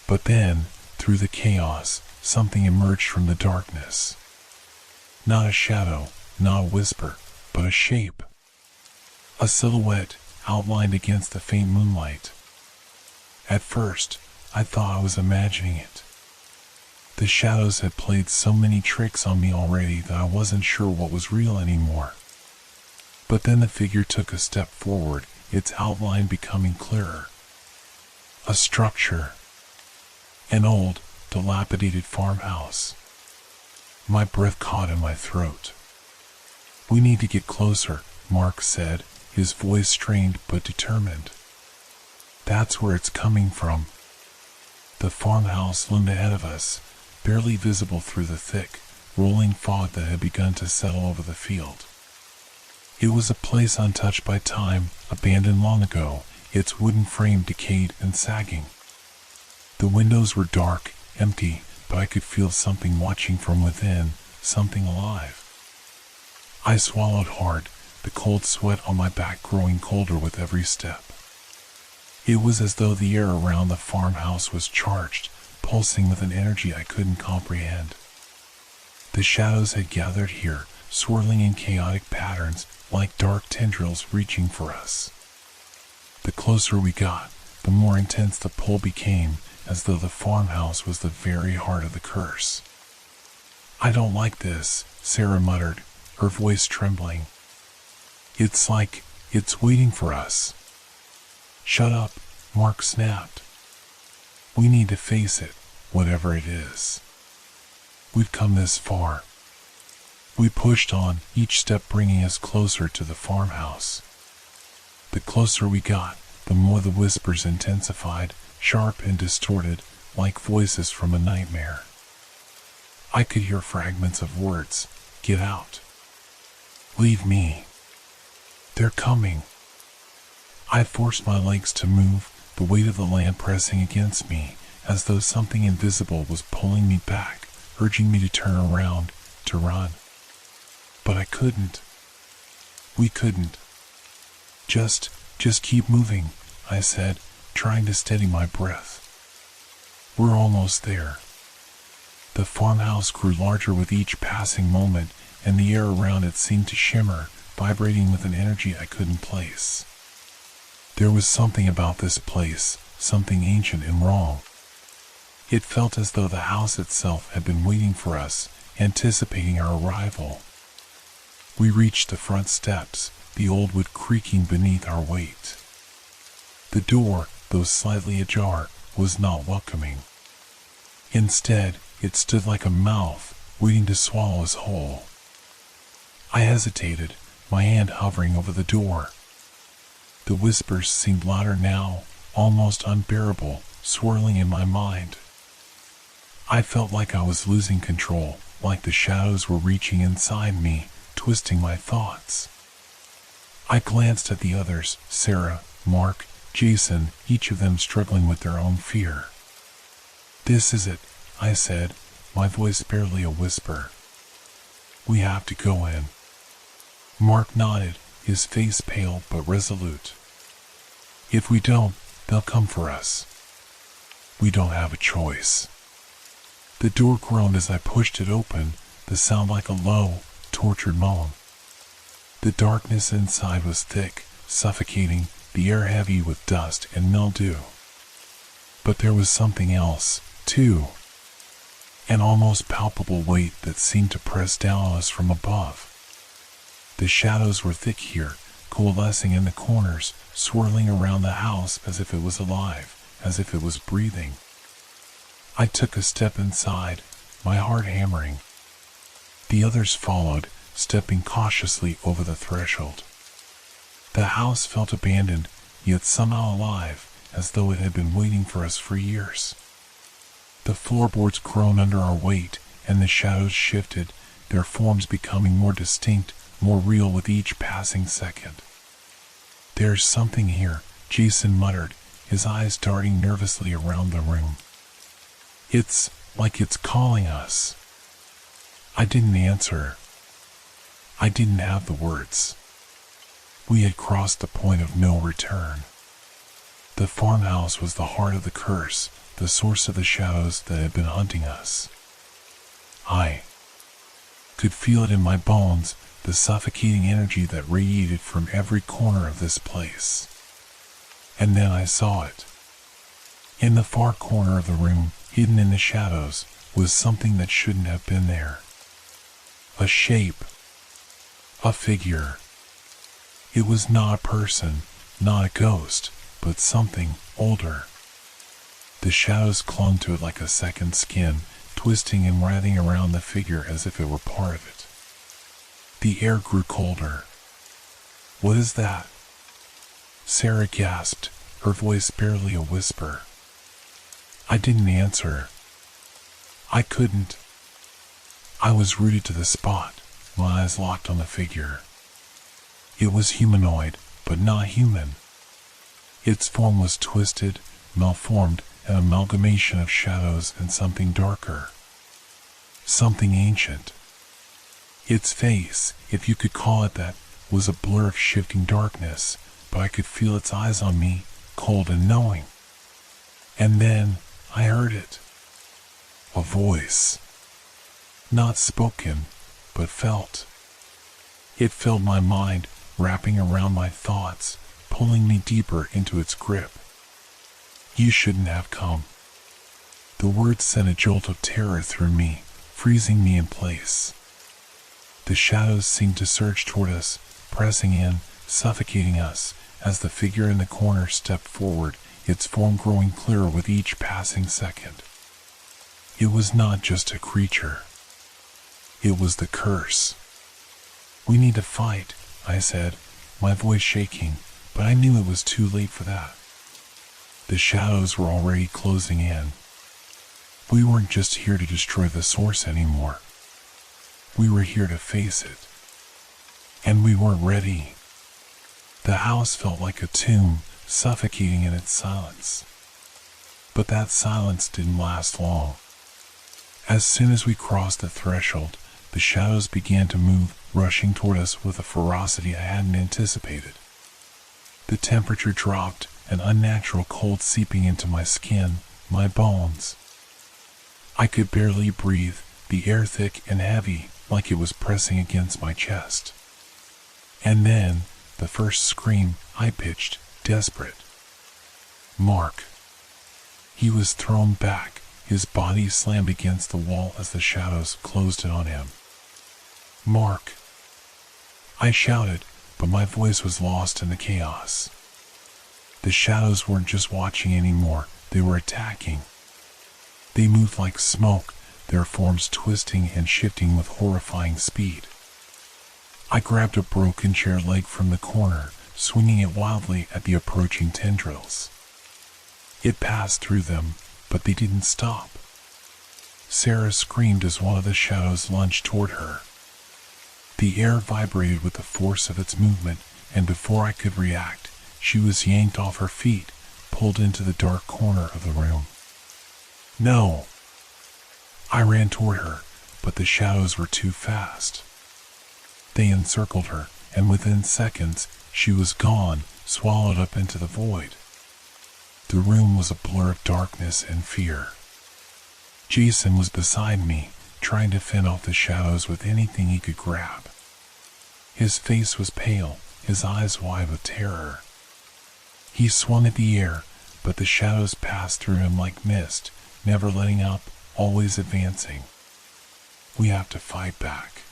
But then, through the chaos, something emerged from the darkness. Not a shadow, not a whisper, but a shape. A silhouette, outlined against the faint moonlight. At first, I thought I was imagining it. The shadows had played so many tricks on me already that I wasn't sure what was real anymore. But then the figure took a step forward, its outline becoming clearer. A structure. An old, dilapidated farmhouse. My breath caught in my throat. "We need to get closer," Mark said, his voice strained but determined. "That's where it's coming from." The farmhouse loomed ahead of us, barely visible through the thick, rolling fog that had begun to settle over the field. It was a place untouched by time, abandoned long ago, its wooden frame decayed and sagging. The windows were dark, empty, but I could feel something watching from within, something alive. I swallowed hard, the cold sweat on my back growing colder with every step. It was as though the air around the farmhouse was charged, pulsing with an energy I couldn't comprehend. The shadows had gathered here, swirling in chaotic patterns, like dark tendrils reaching for us. The closer we got, the more intense the pull became, as though the farmhouse was the very heart of the curse. "I don't like this," Sarah muttered, her voice trembling. "It's like it's waiting for us." "Shut up," Mark snapped. "We need to face it, whatever it is. We've come this far." We pushed on, each step bringing us closer to the farmhouse. The closer we got, the more the whispers intensified, sharp and distorted, like voices from a nightmare. I could hear fragments of words. "Get out. Leave me. They're coming." I forced my legs to move, the weight of the land pressing against me, as though something invisible was pulling me back, urging me to turn around, to run. But I couldn't. We couldn't. Just keep moving," I said, trying to steady my breath. "We're almost there." The farmhouse grew larger with each passing moment, and the air around it seemed to shimmer, vibrating with an energy I couldn't place. There was something about this place, something ancient and wrong. It felt as though the house itself had been waiting for us, anticipating our arrival. We reached the front steps, the old wood creaking beneath our weight. The door, though slightly ajar, was not welcoming. Instead, it stood like a mouth, waiting to swallow us whole. I hesitated, my hand hovering over the door. The whispers seemed louder now, almost unbearable, swirling in my mind. I felt like I was losing control, like the shadows were reaching inside me, twisting my thoughts. I glanced at the others, Sarah, Mark, Jason, each of them struggling with their own fear. "This is it," I said, my voice barely a whisper. "We have to go in." Mark nodded, his face pale but resolute. "If we don't, they'll come for us. We don't have a choice." The door groaned as I pushed it open, the sound like a low, tortured moan. The darkness inside was thick, suffocating, the air heavy with dust and mildew. But there was something else, too. An almost palpable weight that seemed to press down on us from above. The shadows were thick here, coalescing in the corners, swirling around the house as if it was alive, as if it was breathing. I took a step inside, my heart hammering. The others followed, stepping cautiously over the threshold. The house felt abandoned, yet somehow alive, as though it had been waiting for us for years. The floorboards groaned under our weight, and the shadows shifted, their forms becoming more distinct, more real with each passing second. "There's something here," Jason muttered, his eyes darting nervously around the room. "It's like it's calling us." I didn't answer. I didn't have the words. We had crossed the point of no return. The farmhouse was the heart of the curse, the source of the shadows that had been hunting us. I could feel it in my bones, the suffocating energy that radiated from every corner of this place. And then I saw it. In the far corner of the room, hidden in the shadows, was something that shouldn't have been there. A shape. A figure. It was not a person, not a ghost, but something older. The shadows clung to it like a second skin, twisting and writhing around the figure as if it were part of it. The air grew colder. "What is that?" Sarah gasped, her voice barely a whisper. I didn't answer. I couldn't. I was rooted to the spot, my eyes locked on the figure. It was humanoid, but not human. Its form was twisted, malformed, an amalgamation of shadows and something darker. Something ancient. Its face, if you could call it that, was a blur of shifting darkness, but I could feel its eyes on me, cold and knowing. And then I heard it. A voice. Not spoken, but felt. It filled my mind, wrapping around my thoughts, pulling me deeper into its grip. "You shouldn't have come." The words sent a jolt of terror through me, freezing me in place. The shadows seemed to surge toward us, pressing in, suffocating us, as the figure in the corner stepped forward, its form growing clearer with each passing second. It was not just a creature. It was the curse. "We need to fight," I said, my voice shaking, but I knew it was too late for that. The shadows were already closing in. We weren't just here to destroy the source anymore. We were here to face it. And we weren't ready. The house felt like a tomb, suffocating in its silence. But that silence didn't last long. As soon as we crossed the threshold, the shadows began to move, rushing toward us with a ferocity I hadn't anticipated. The temperature dropped, an unnatural cold seeping into my skin, my bones. I could barely breathe, the air thick and heavy, like it was pressing against my chest. And then, the first scream, high-pitched, desperate. "Mark." He was thrown back, his body slammed against the wall as the shadows closed in on him. "Mark." I shouted, but my voice was lost in the chaos. The shadows weren't just watching anymore, they were attacking. They moved like smoke, their forms twisting and shifting with horrifying speed. I grabbed a broken chair leg from the corner, swinging it wildly at the approaching tendrils. It passed through them, but they didn't stop. Sarah screamed as one of the shadows lunged toward her. The air vibrated with the force of its movement, and before I could react, she was yanked off her feet, pulled into the dark corner of the room. "No!" I ran toward her, but the shadows were too fast. They encircled her, and within seconds, she was gone, swallowed up into the void. The room was a blur of darkness and fear. Jason was beside me, trying to fend off the shadows with anything he could grab. His face was pale, his eyes wide with terror. He swung at the air, but the shadows passed through him like mist, never letting up, always advancing. "We have to fight back,"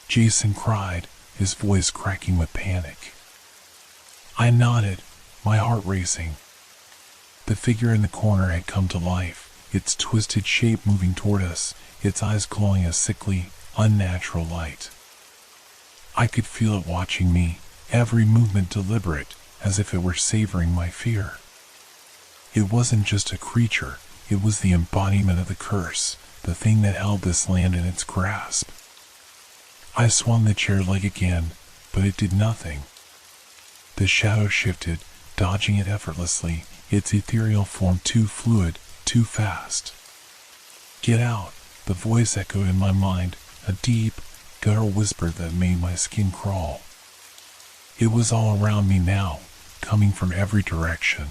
Jason cried, his voice cracking with panic. I nodded, my heart racing. The figure in the corner had come to life, its twisted shape moving toward us, its eyes glowing a sickly, unnatural light. I could feel it watching me, every movement deliberate, as if it were savoring my fear. It wasn't just a creature, it was the embodiment of the curse, the thing that held this land in its grasp. I swung the chair leg again, but it did nothing. The shadow shifted, dodging it effortlessly, its ethereal form too fluid, too fast. Get out, the voice echoed in my mind, a deep, guttural whisper that made my skin crawl. It was all around me now, coming from every direction.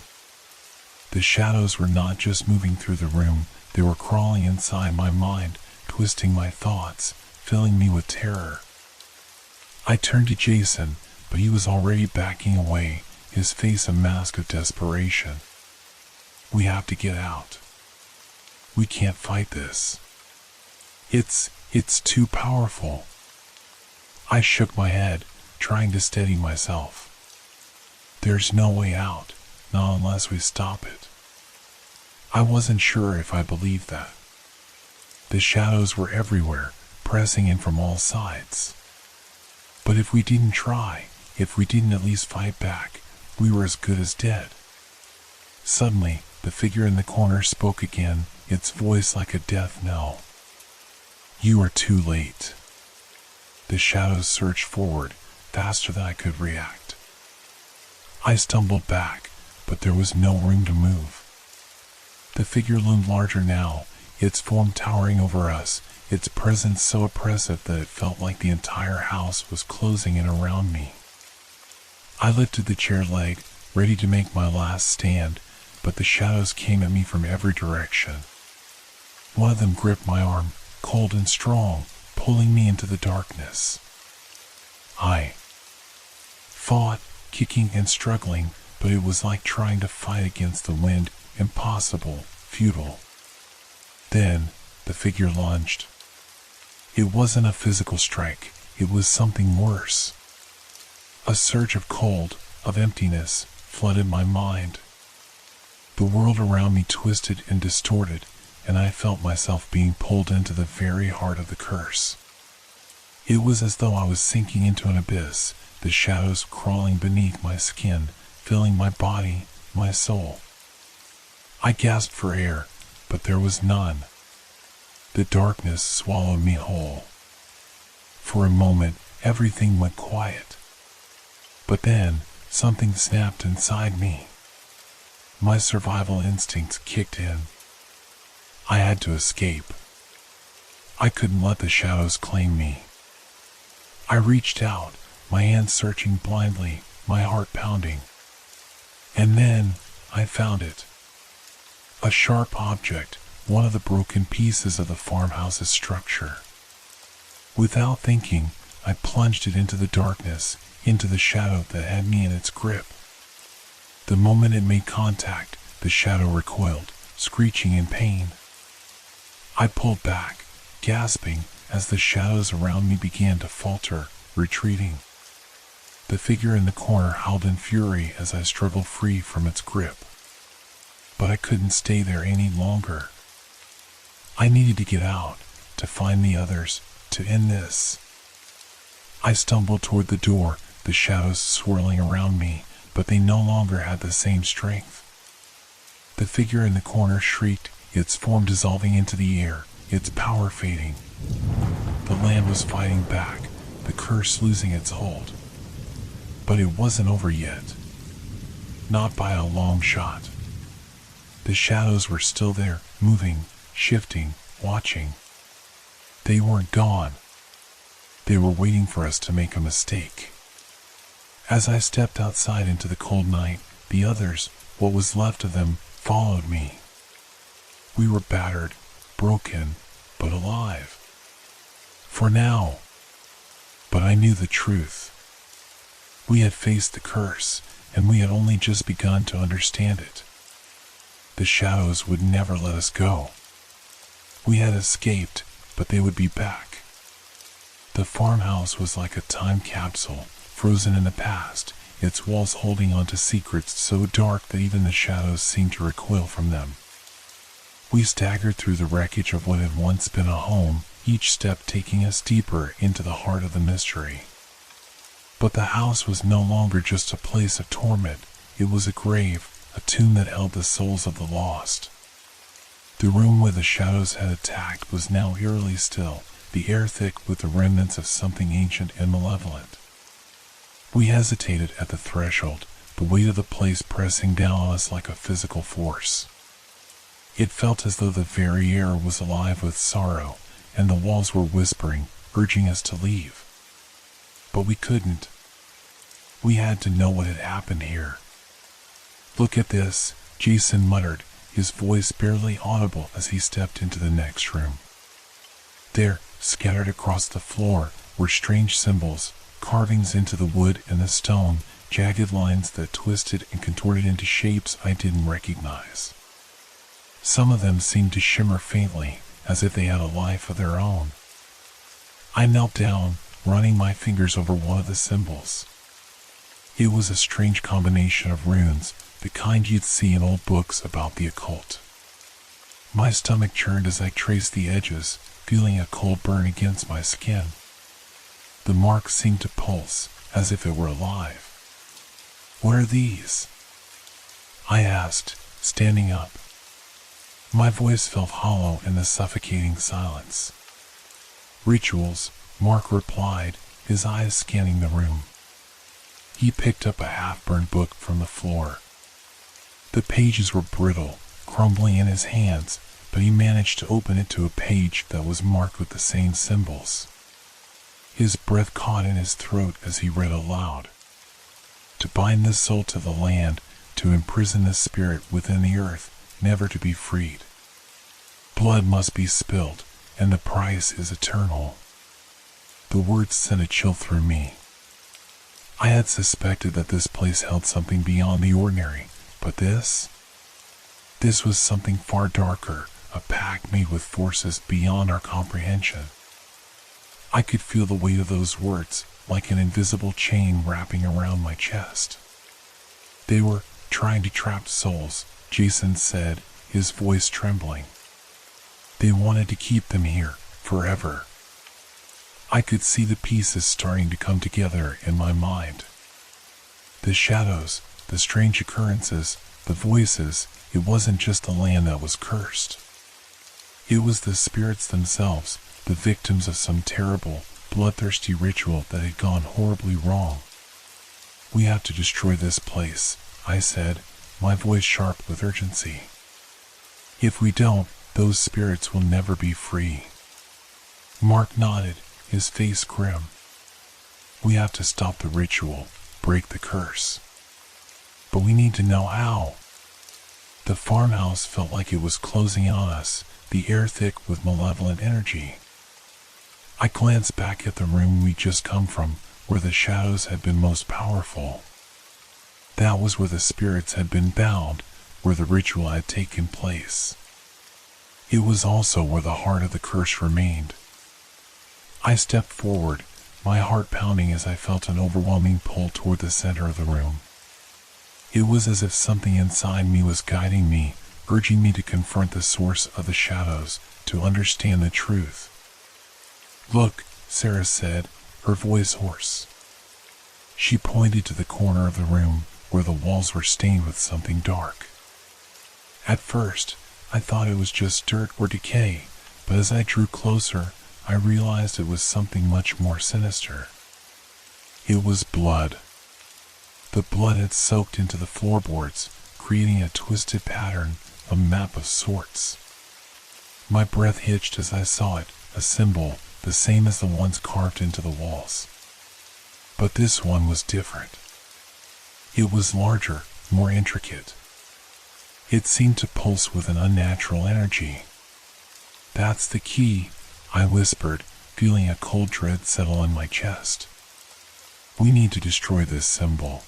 The shadows were not just moving through the room, they were crawling inside my mind, twisting my thoughts, filling me with terror. I turned to Jason, but he was already backing away, his face a mask of desperation. We have to get out. We can't fight this. It's too powerful. I shook my head, trying to steady myself. There's no way out, not unless we stop it. I wasn't sure if I believed that. The shadows were everywhere, pressing in from all sides. But if we didn't try, if we didn't at least fight back, we were as good as dead. Suddenly, the figure in the corner spoke again, its voice like a death knell. You are too late. The shadows surged forward, faster than I could react. I stumbled back, but there was no room to move. The figure loomed larger now, its form towering over us, its presence so oppressive that it felt like the entire house was closing in around me. I lifted the chair leg, ready to make my last stand, but the shadows came at me from every direction. One of them gripped my arm, cold and strong, pulling me into the darkness. I fought, kicking and struggling, but it was like trying to fight against the wind, impossible, futile. Then, the figure lunged. It wasn't a physical strike, it was something worse. A surge of cold, of emptiness, flooded my mind. The world around me twisted and distorted, and I felt myself being pulled into the very heart of the curse. It was as though I was sinking into an abyss, the shadows crawling beneath my skin, filling my body, my soul. I gasped for air, but there was none. The darkness swallowed me whole. For a moment, everything went quiet. But then, something snapped inside me. My survival instincts kicked in. I had to escape. I couldn't let the shadows claim me. I reached out, my hands searching blindly, my heart pounding. And then, I found it. A sharp object, one of the broken pieces of the farmhouse's structure. Without thinking, I plunged it into the darkness, into the shadow that had me in its grip. The moment it made contact, the shadow recoiled, screeching in pain. I pulled back, gasping, as the shadows around me began to falter, retreating. The figure in the corner howled in fury as I struggled free from its grip. But I couldn't stay there any longer. I needed to get out, to find the others, to end this. I stumbled toward the door, the shadows swirling around me, but they no longer had the same strength. The figure in the corner shrieked, its form dissolving into the air, its power fading. The land was fighting back, the curse losing its hold. But it wasn't over yet. Not by a long shot. The shadows were still there, moving, shifting, watching. They weren't gone. They were waiting for us to make a mistake. As I stepped outside into the cold night, the others, what was left of them, followed me. We were battered, broken, but alive. For now. But I knew the truth. We had faced the curse, and we had only just begun to understand it. The shadows would never let us go. We had escaped, but they would be back. The farmhouse was like a time capsule, frozen in the past, its walls holding onto secrets so dark that even the shadows seemed to recoil from them. We staggered through the wreckage of what had once been a home, each step taking us deeper into the heart of the mystery. But the house was no longer just a place of torment, it was a grave, a tomb that held the souls of the lost. The room where the shadows had attacked was now eerily still, the air thick with the remnants of something ancient and malevolent. We hesitated at the threshold, the weight of the place pressing down on us like a physical force. It felt as though the very air was alive with sorrow, and the walls were whispering, urging us to leave. But we couldn't. We had to know what had happened here. "Look at this," Jason muttered, his voice barely audible as he stepped into the next room. There, scattered across the floor, were strange symbols, carvings into the wood and the stone, jagged lines that twisted and contorted into shapes I didn't recognize. Some of them seemed to shimmer faintly, as if they had a life of their own. I knelt down, running my fingers over one of the symbols. It was a strange combination of runes, the kind you'd see in old books about the occult. My stomach churned as I traced the edges, feeling a cold burn against my skin. The mark seemed to pulse, as if it were alive. "What are these?" I asked, standing up. My voice felt hollow in the suffocating silence. "Rituals," Mark replied, his eyes scanning the room. He picked up a half-burned book from the floor. The pages were brittle, crumbling in his hands, but he managed to open it to a page that was marked with the same symbols. His breath caught in his throat as he read aloud. "To bind the soul to the land, to imprison the spirit within the earth, never to be freed. Blood must be spilled, and the price is eternal." The words sent a chill through me. I had suspected that this place held something beyond the ordinary, but this was something far darker, a pact made with forces beyond our comprehension. I could feel the weight of those words, like an invisible chain wrapping around my chest. "They were trying to trap souls," Jason said, his voice trembling. "They wanted to keep them here, forever." I could see the pieces starting to come together in my mind. The shadows, the strange occurrences, the voices, it wasn't just the land that was cursed. It was the spirits themselves, the victims of some terrible, bloodthirsty ritual that had gone horribly wrong. "We have to destroy this place," I said, my voice sharp with urgency. "If we don't, those spirits will never be free." Mark nodded, his face grim. "We have to stop the ritual, break the curse. But we need to know how." The farmhouse felt like it was closing in on us, the air thick with malevolent energy. I glanced back at the room we'd just come from, where the shadows had been most powerful. That was where the spirits had been bound, where the ritual had taken place. It was also where the heart of the curse remained. I stepped forward, my heart pounding as I felt an overwhelming pull toward the center of the room. It was as if something inside me was guiding me, urging me to confront the source of the shadows, to understand the truth. "Look," Sarah said, her voice hoarse. She pointed to the corner of the room, where the walls were stained with something dark. At first, I thought it was just dirt or decay, but as I drew closer, I realized it was something much more sinister. It was blood. The blood had soaked into the floorboards, creating a twisted pattern, a map of sorts. My breath hitched as I saw it, a symbol, the same as the ones carved into the walls. But this one was different. It was larger, more intricate. It seemed to pulse with an unnatural energy. "That's the key," I whispered, feeling a cold dread settle in my chest. "We need to destroy this symbol."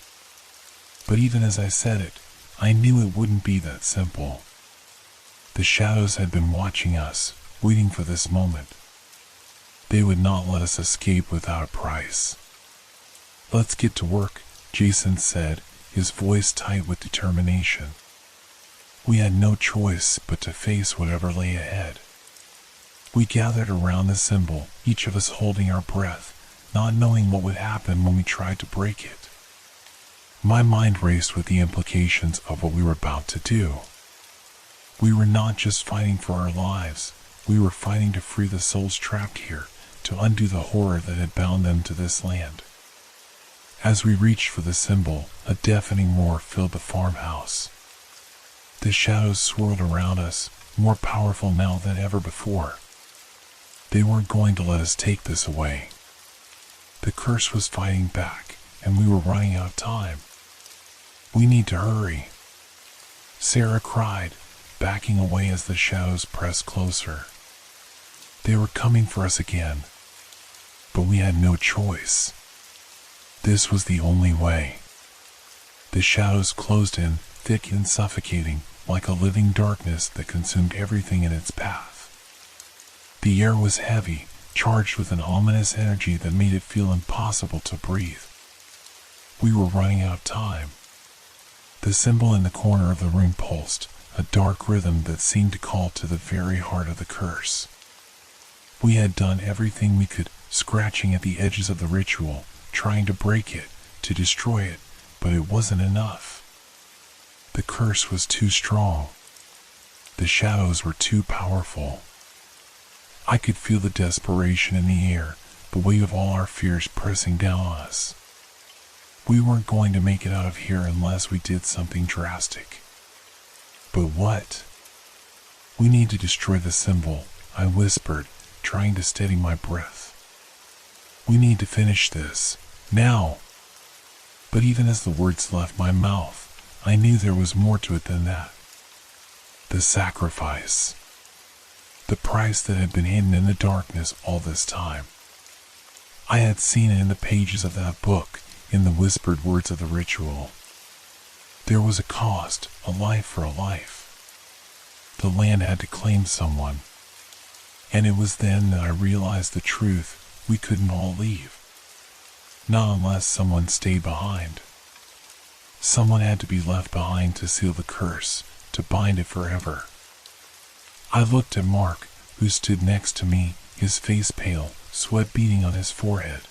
But even as I said it, I knew it wouldn't be that simple. The shadows had been watching us, waiting for this moment. They would not let us escape without a price. "Let's get to work," Jason said, his voice tight with determination. We had no choice but to face whatever lay ahead. We gathered around the symbol, each of us holding our breath, not knowing what would happen when we tried to break it. My mind raced with the implications of what we were about to do. We were not just fighting for our lives, we were fighting to free the souls trapped here, to undo the horror that had bound them to this land. As we reached for the symbol, a deafening roar filled the farmhouse. The shadows swirled around us, more powerful now than ever before. They weren't going to let us take this away. The curse was fighting back, and we were running out of time. "We need to hurry," Sarah cried, backing away as the shadows pressed closer. They were coming for us again, but we had no choice. This was the only way. The shadows closed in, thick and suffocating, like a living darkness that consumed everything in its path. The air was heavy, charged with an ominous energy that made it feel impossible to breathe. We were running out of time. The symbol in the corner of the room pulsed, a dark rhythm that seemed to call to the very heart of the curse. We had done everything we could, scratching at the edges of the ritual, trying to break it, to destroy it, but it wasn't enough. The curse was too strong. The shadows were too powerful. I could feel the desperation in the air, the weight of all our fears pressing down on us. We weren't going to make it out of here unless we did something drastic. But what? "We need to destroy the symbol," I whispered, trying to steady my breath. "We need to finish this, now." But even as the words left my mouth, I knew there was more to it than that. The sacrifice. The price that had been hidden in the darkness all this time. I had seen it in the pages of that book, in the whispered words of the ritual. There was a cost, a life for a life. The land had to claim someone. And it was then that I realized the truth: we couldn't all leave. Not unless someone stayed behind. Someone had to be left behind to seal the curse, to bind it forever. I looked at Mark, who stood next to me, his face pale, sweat beading on his forehead.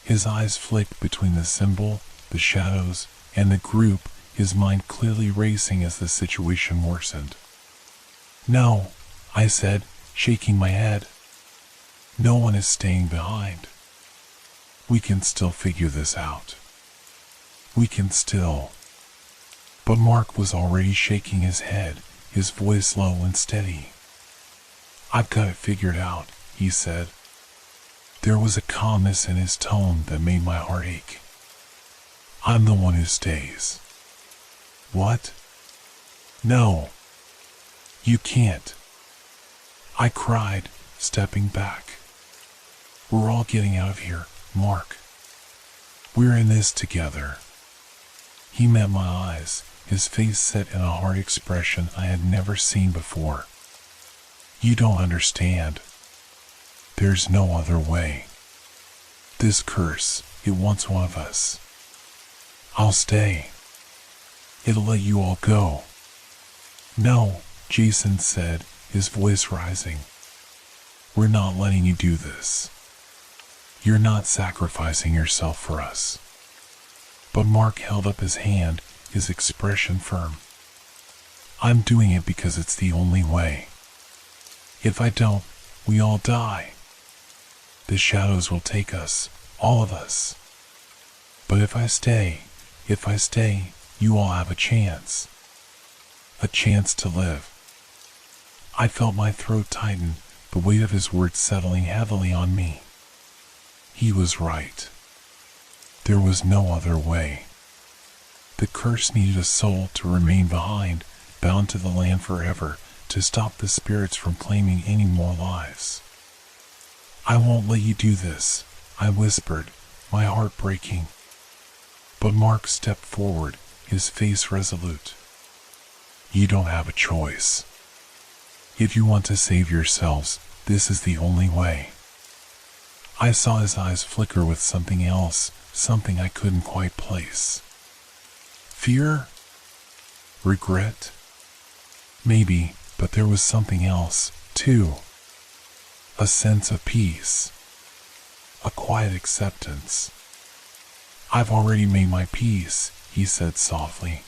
His eyes flicked between the symbol, the shadows, and the group, his mind clearly racing as the situation worsened. "No," I said, shaking my head. "No one is staying behind. We can still figure this out. We can still." But Mark was already shaking his head, his voice low and steady. "I've got it figured out," he said. There was a calmness in his tone that made my heart ache. "I'm the one who stays." "What?" "No. You can't," I cried, stepping back. "We're all getting out of here, Mark. We're in this together." He met my eyes, his face set in a hard expression I had never seen before. "You don't understand. There's no other way. This curse, it wants one of us. I'll stay. It'll let you all go." "No," Jason said, his voice rising. "We're not letting you do this. You're not sacrificing yourself for us." But Mark held up his hand, his expression firm. "I'm doing it because it's the only way. If I don't, we all die. The shadows will take us, all of us. But if I stay, you all have a chance. A chance to live." I felt my throat tighten, the weight of his words settling heavily on me. He was right. There was no other way. The curse needed a soul to remain behind, bound to the land forever, to stop the spirits from claiming any more lives. "I won't let you do this," I whispered, my heart breaking. But Mark stepped forward, his face resolute. "You don't have a choice. If you want to save yourselves, this is the only way. I saw his eyes flicker with something else, something I couldn't quite place. Fear? Regret? Maybe, but there was something else, too. A sense of peace. A quiet acceptance. I've already made my peace, he said softly.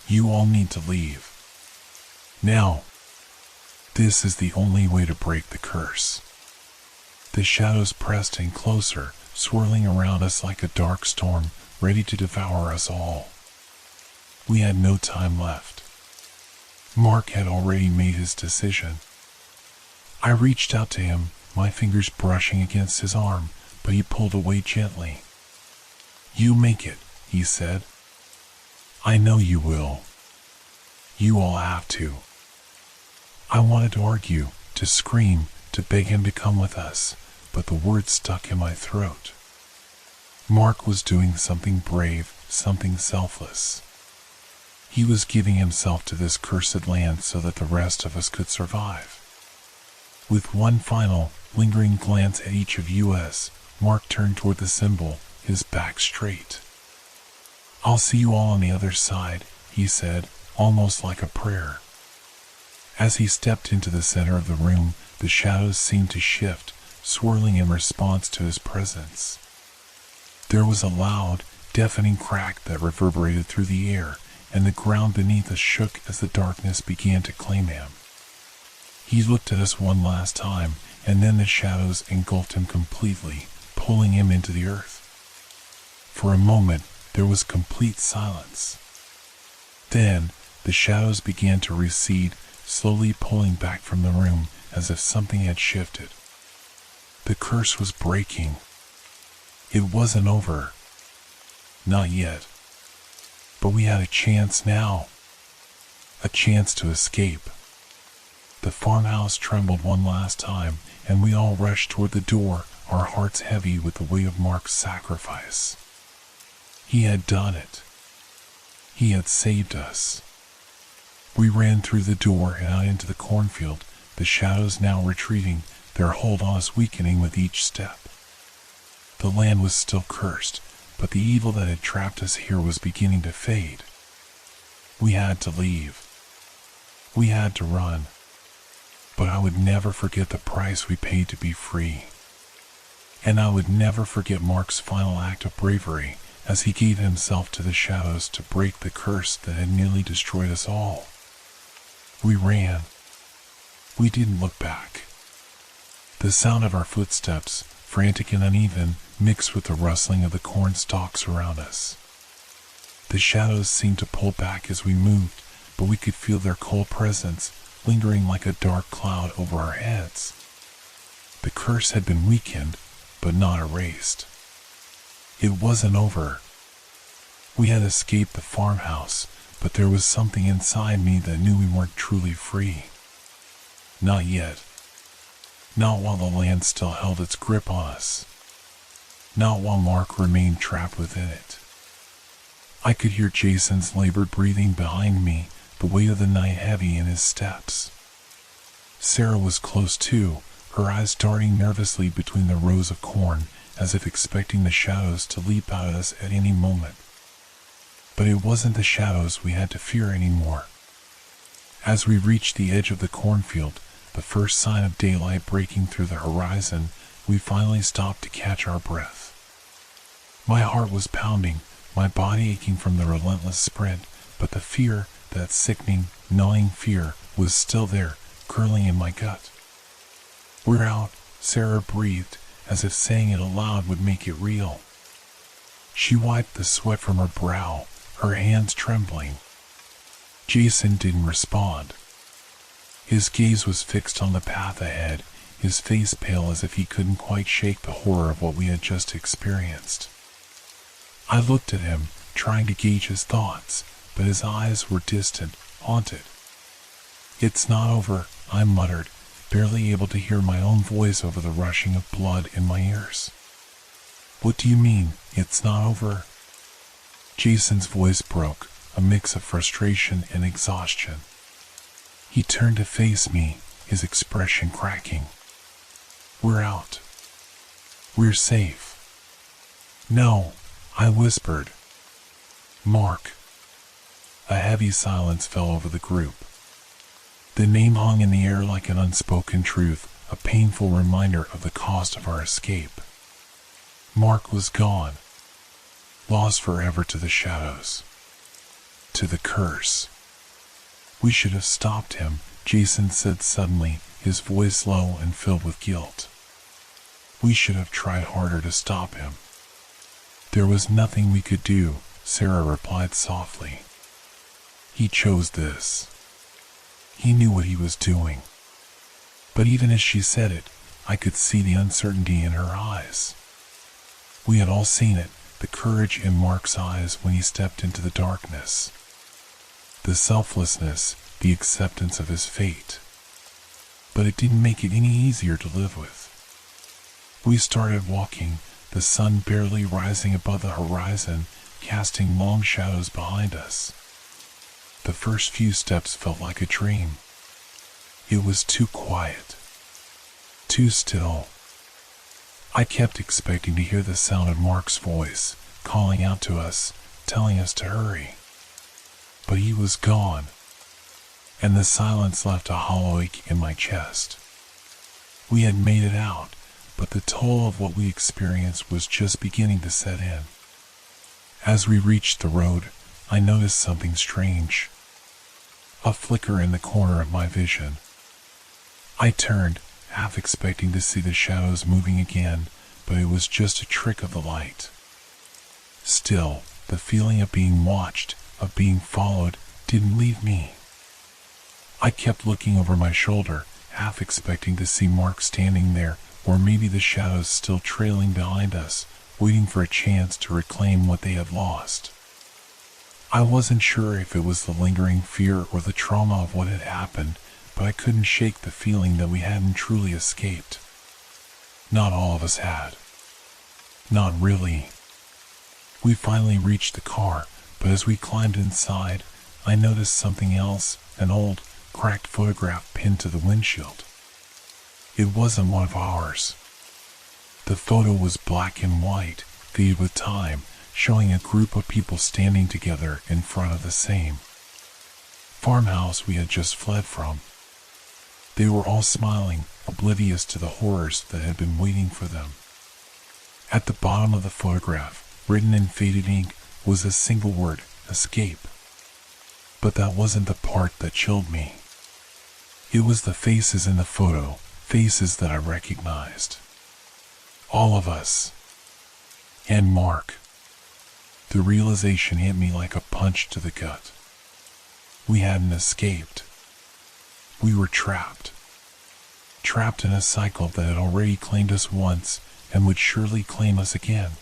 You all need to leave. Now. This is the only way to break the curse. The shadows pressed in closer, swirling around us like a dark storm, ready to devour us all. We had no time left. Mark had already made his decision. I reached out to him, my fingers brushing against his arm, but he pulled away gently. You make it, he said. I know you will. You all have to. I wanted to argue, to scream, to beg him to come with us, but the words stuck in my throat. Mark was doing something brave, something selfless. He was giving himself to this cursed land so that the rest of us could survive. With one final, lingering glance at each of us, Mark turned toward the symbol, his back straight. I'll see you all on the other side, he said, almost like a prayer. As he stepped into the center of the room, the shadows seemed to shift, swirling in response to his presence. There was a loud, deafening crack that reverberated through the air, and the ground beneath us shook as the darkness began to claim him. He looked at us one last time, and then the shadows engulfed him completely, pulling him into the earth. For a moment, there was complete silence. Then, the shadows began to recede, slowly pulling back from the room as if something had shifted. The curse was breaking. It wasn't over. Not yet. But we had a chance now. A chance to escape. The farmhouse trembled one last time, and we all rushed toward the door, our hearts heavy with the weight of Mark's sacrifice. He had done it. He had saved us. We ran through the door and out into the cornfield, the shadows now retreating, their hold on us weakening with each step. The land was still cursed, but the evil that had trapped us here was beginning to fade. We had to leave. We had to run. But I would never forget the price we paid to be free. And I would never forget Mark's final act of bravery as he gave himself to the shadows to break the curse that had nearly destroyed us all. We ran. We didn't look back. The sound of our footsteps, frantic and uneven, mixed with the rustling of the corn stalks around us. The shadows seemed to pull back as we moved, but we could feel their cold presence, lingering like a dark cloud over our heads. The curse had been weakened, but not erased. It wasn't over. We had escaped the farmhouse, but there was something inside me that knew we weren't truly free. Not yet. Not while the land still held its grip on us. Not while Mark remained trapped within it. I could hear Jason's labored breathing behind me, the weight of the night heavy in his steps. Sarah was close too, her eyes darting nervously between the rows of corn, as if expecting the shadows to leap out at us at any moment. But it wasn't the shadows we had to fear anymore. As we reached the edge of the cornfield, the first sign of daylight breaking through the horizon, we finally stopped to catch our breath. My heart was pounding, my body aching from the relentless sprint, but the fear, that sickening, gnawing fear, was still there, curling in my gut. We're out, Sarah breathed, as if saying it aloud would make it real. She wiped the sweat from her brow, her hands trembling. Jason didn't respond. His gaze was fixed on the path ahead, his face pale as if he couldn't quite shake the horror of what we had just experienced. I looked at him, trying to gauge his thoughts, but his eyes were distant, haunted. It's not over, I muttered, barely able to hear my own voice over the rushing of blood in my ears. What do you mean, it's not over? Jason's voice broke, a mix of frustration and exhaustion. He turned to face me, his expression cracking. We're out. We're safe. No, I whispered. Mark. A heavy silence fell over the group. The name hung in the air like an unspoken truth, a painful reminder of the cost of our escape. Mark was gone, lost forever to the shadows, to the curse. We should have stopped him, Jason said suddenly, his voice low and filled with guilt. We should have tried harder to stop him. There was nothing we could do, Sarah replied softly. He chose this. He knew what he was doing. But even as she said it, I could see the uncertainty in her eyes. We had all seen it, the courage in Mark's eyes when he stepped into the darkness. The selflessness, the acceptance of his fate. But it didn't make it any easier to live with. We started walking, the sun barely rising above the horizon, casting long shadows behind us. The first few steps felt like a dream. It was too quiet, too still. I kept expecting to hear the sound of Mark's voice, calling out to us, telling us to hurry. But he was gone, and the silence left a hollow ache in my chest. We had made it out, but the toll of what we experienced was just beginning to set in. As we reached the road, I noticed something strange. A flicker in the corner of my vision. I turned, half expecting to see the shadows moving again, but it was just a trick of the light. Still, the feeling of being watched, of being followed, didn't leave me. I kept looking over my shoulder, half expecting to see Mark standing there, or maybe the shadows still trailing behind us, waiting for a chance to reclaim what they had lost. I wasn't sure if it was the lingering fear or the trauma of what had happened, but I couldn't shake the feeling that we hadn't truly escaped. Not all of us had. Not really. We finally reached the car, but as we climbed inside, I noticed something else, an old, cracked photograph pinned to the windshield. It wasn't one of ours. The photo was black and white, faded with time, showing a group of people standing together in front of the same farmhouse we had just fled from. They were all smiling, oblivious to the horrors that had been waiting for them. At the bottom of the photograph, written in faded ink, was a single word, escape. But that wasn't the part that chilled me. It was the faces in the photo, faces that I recognized. All of us. And Mark. The realization hit me like a punch to the gut. We hadn't escaped. We were trapped. Trapped in a cycle that had already claimed us once and would surely claim us again.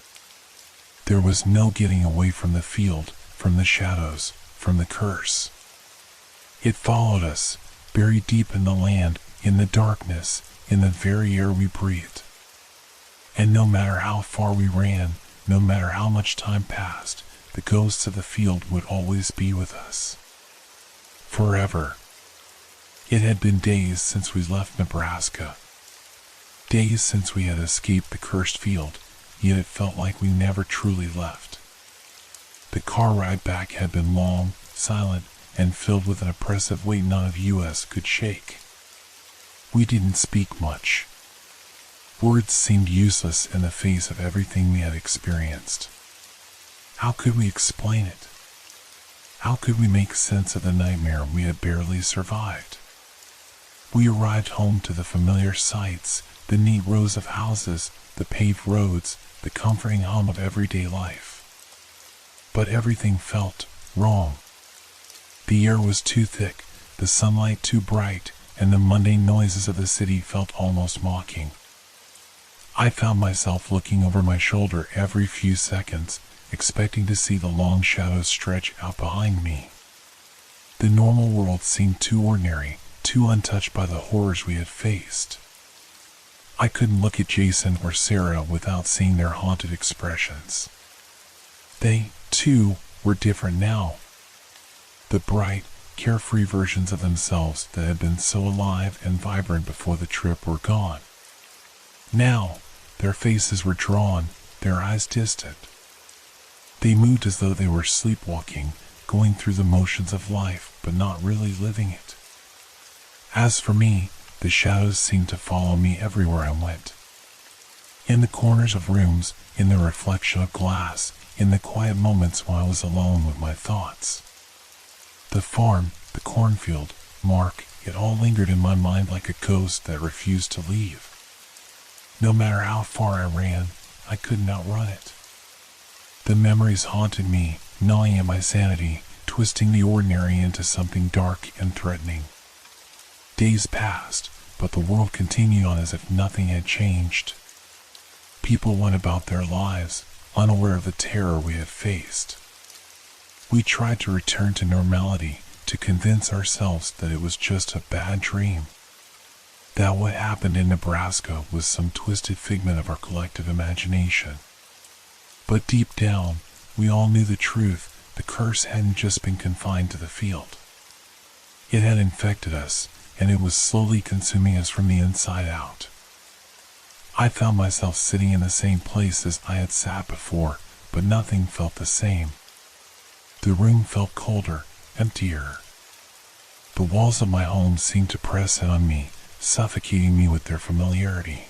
There was no getting away from the field, from the shadows, from the curse. It followed us, buried deep in the land, in the darkness, in the very air we breathed. And no matter how far we ran, no matter how much time passed, the ghosts of the field would always be with us. Forever. It had been days since we left Nebraska. Days since we had escaped the cursed field, yet it felt like we never truly left. The car ride back had been long, silent, and filled with an oppressive weight none of us could shake. We didn't speak much. Words seemed useless in the face of everything we had experienced. How could we explain it? How could we make sense of the nightmare we had barely survived? We arrived home to the familiar sights, the neat rows of houses, the paved roads, the comforting hum of everyday life. But everything felt wrong. The air was too thick, the sunlight too bright, and the mundane noises of the city felt almost mocking. I found myself looking over my shoulder every few seconds, expecting to see the long shadows stretch out behind me. The normal world seemed too ordinary, too untouched by the horrors we had faced. I couldn't look at Jason or Sarah without seeing their haunted expressions. They, too, were different now. The bright, carefree versions of themselves that had been so alive and vibrant before the trip were gone. Now, Their faces were drawn, their eyes distant. They moved as though they were sleepwalking, going through the motions of life, but not really living it. As for me, the shadows seemed to follow me everywhere I went. In the corners of rooms, in the reflection of glass, in the quiet moments when I was alone with my thoughts. The farm, the cornfield, Mark, it all lingered in my mind like a ghost that refused to leave. No matter how far I ran, I couldn't outrun it. The memories haunted me, gnawing at my sanity, twisting the ordinary into something dark and threatening. Days passed, but the world continued on as if nothing had changed. People went about their lives, unaware of the terror we had faced. We tried to return to normality, to convince ourselves that it was just a bad dream. That what happened in Nebraska was some twisted figment of our collective imagination. But deep down, we all knew the truth. The curse hadn't just been confined to the field. It had infected us, and it was slowly consuming us from the inside out. I found myself sitting in the same place as I had sat before, but nothing felt the same. The room felt colder, emptier. The walls of my home seemed to press in on me, suffocating me with their familiarity.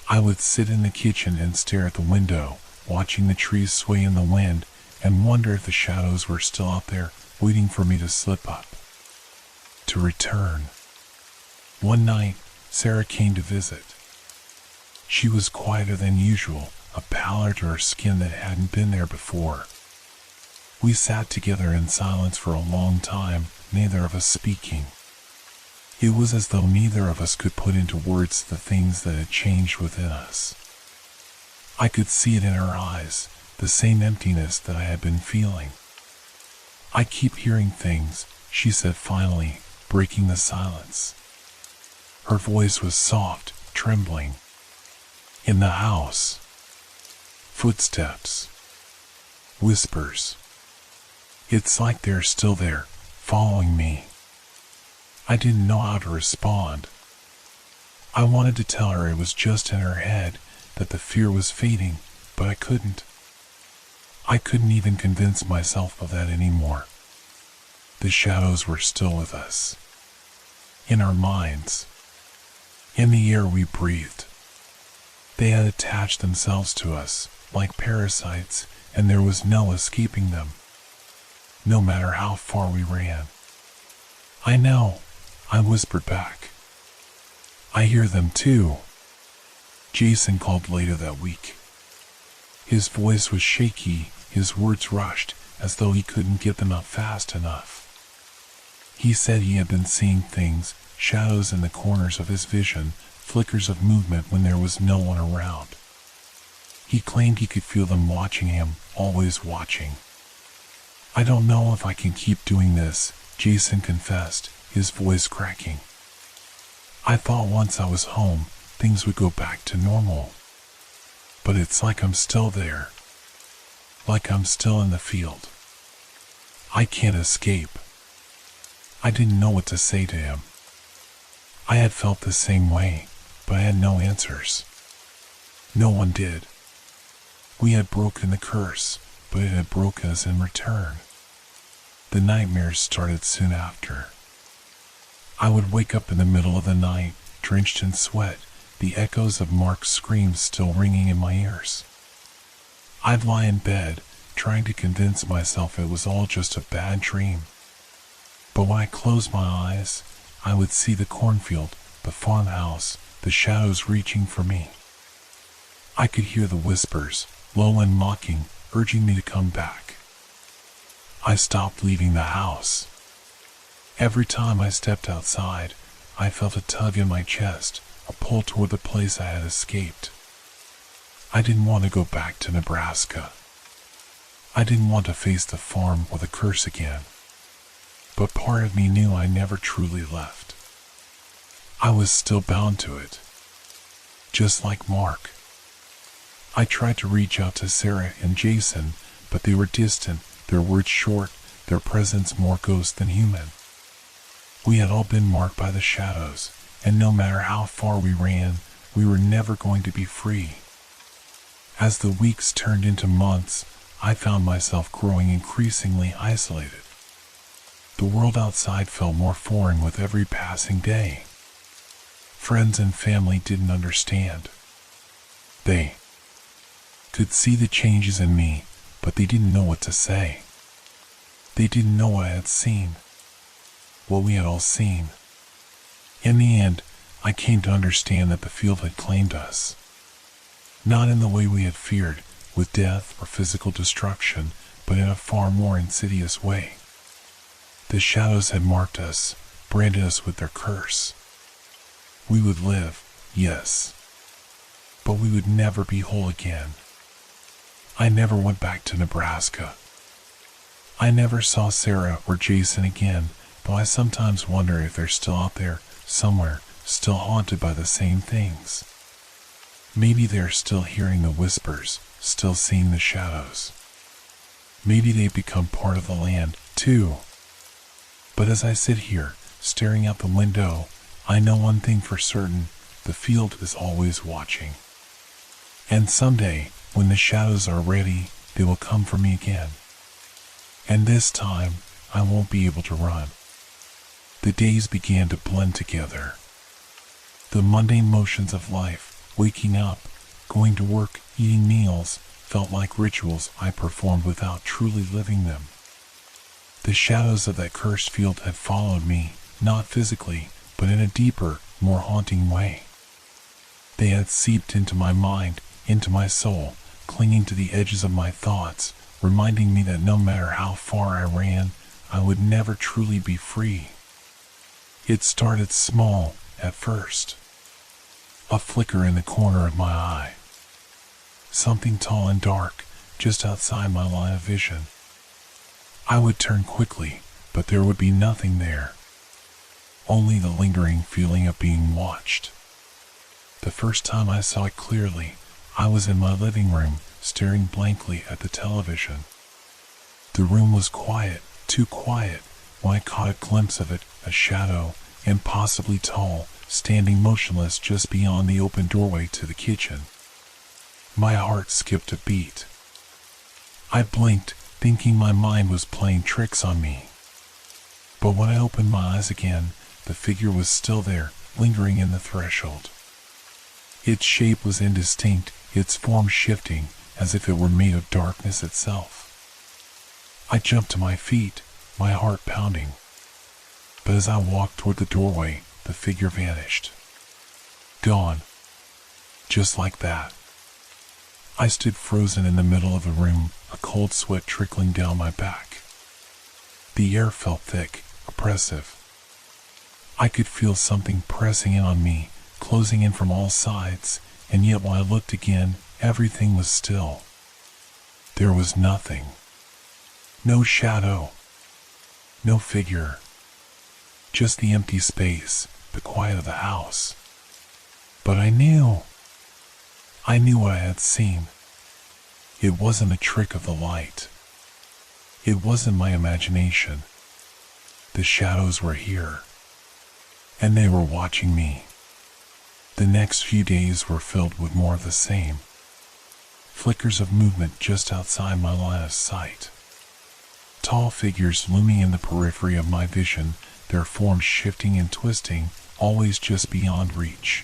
I would sit in the kitchen and stare at the window, watching the trees sway in the wind, and wonder if the shadows were still out there, waiting for me to slip up. To return. One night, Sarah came to visit. She was quieter than usual, a pallor to her skin that hadn't been there before. We sat together in silence for a long time, neither of us speaking. It was as though neither of us could put into words the things that had changed within us. I could see it in her eyes, the same emptiness that I had been feeling. "I keep hearing things," she said finally, breaking the silence. Her voice was soft, trembling. "In the house. Footsteps. Whispers. It's like they're still there, following me." I didn't know how to respond. I wanted to tell her it was just in her head, that the fear was fading, but I couldn't. I couldn't even convince myself of that anymore. The shadows were still with us. In our minds. In the air we breathed. They had attached themselves to us, like parasites, and there was no escaping them. No matter how far we ran. "I know," I whispered back. "I hear them too," Jason called later that week. His voice was shaky, his words rushed, as though he couldn't get them out fast enough. He said he had been seeing things, shadows in the corners of his vision, flickers of movement when there was no one around. He claimed he could feel them watching him, always watching. "I don't know if I can keep doing this," Jason confessed, his voice cracking. "I thought once I was home, things would go back to normal. But it's like I'm still there. Like I'm still in the field. I can't escape." I didn't know what to say to him. I had felt the same way, but I had no answers. No one did. We had broken the curse, but it had broken us in return. The nightmares started soon after. I would wake up in the middle of the night, drenched in sweat, the echoes of Mark's screams still ringing in my ears. I'd lie in bed, trying to convince myself it was all just a bad dream. But when I closed my eyes, I would see the cornfield, the farmhouse, the shadows reaching for me. I could hear the whispers, low and mocking, urging me to come back. I stopped leaving the house. Every time I stepped outside, I felt a tug in my chest, a pull toward the place I had escaped. I didn't want to go back to Nebraska. I didn't want to face the farm or the curse again. But part of me knew I never truly left. I was still bound to it. Just like Mark. I tried to reach out to Sarah and Jason, but they were distant, their words short, their presence more ghost than human. We had all been marked by the shadows, and no matter how far we ran, we were never going to be free. As the weeks turned into months, I found myself growing increasingly isolated. The world outside felt more foreign with every passing day. Friends and family didn't understand. They could see the changes in me, but they didn't know what to say. They didn't know what I had seen, what we had all seen. In the end, I came to understand that the field had claimed us. Not in the way we had feared, with death or physical destruction, but in a far more insidious way. The shadows had marked us, branded us with their curse. We would live, yes, but we would never be whole again. I never went back to Nebraska. I never saw Sarah or Jason again, though I sometimes wonder if they're still out there, somewhere, still haunted by the same things. Maybe they're still hearing the whispers, still seeing the shadows. Maybe they've become part of the land, too. But as I sit here, staring out the window, I know one thing for certain: the field is always watching. And someday, when the shadows are ready, they will come for me again. And this time, I won't be able to run. The days began to blend together. The mundane motions of life, waking up, going to work, eating meals, felt like rituals I performed without truly living them. The shadows of that cursed field had followed me, not physically, but in a deeper, more haunting way. They had seeped into my mind, into my soul, clinging to the edges of my thoughts, reminding me that no matter how far I ran, I would never truly be free. It started small, at first. A flicker in the corner of my eye. Something tall and dark, just outside my line of vision. I would turn quickly, but there would be nothing there. Only the lingering feeling of being watched. The first time I saw it clearly, I was in my living room, staring blankly at the television. The room was quiet, too quiet, when I caught a glimpse of it, a shadow, impossibly tall, standing motionless just beyond the open doorway to the kitchen. My heart skipped a beat. I blinked, thinking my mind was playing tricks on me. But when I opened my eyes again, the figure was still there, lingering in the threshold. Its shape was indistinct, its form shifting, as if it were made of darkness itself. I jumped to my feet, my heart pounding. But as I walked toward the doorway, the figure vanished. Gone. Just like that. I stood frozen in the middle of the room, a cold sweat trickling down my back. The air felt thick, oppressive. I could feel something pressing in on me, closing in from all sides, and yet when I looked again, everything was still. There was nothing. No shadow. No figure. Just the empty space, the quiet of the house. But I knew what I had seen. It wasn't a trick of the light. It wasn't my imagination. The shadows were here. And they were watching me. The next few days were filled with more of the same. Flickers of movement just outside my line of sight. Tall figures looming in the periphery of my vision, their forms shifting and twisting, always just beyond reach.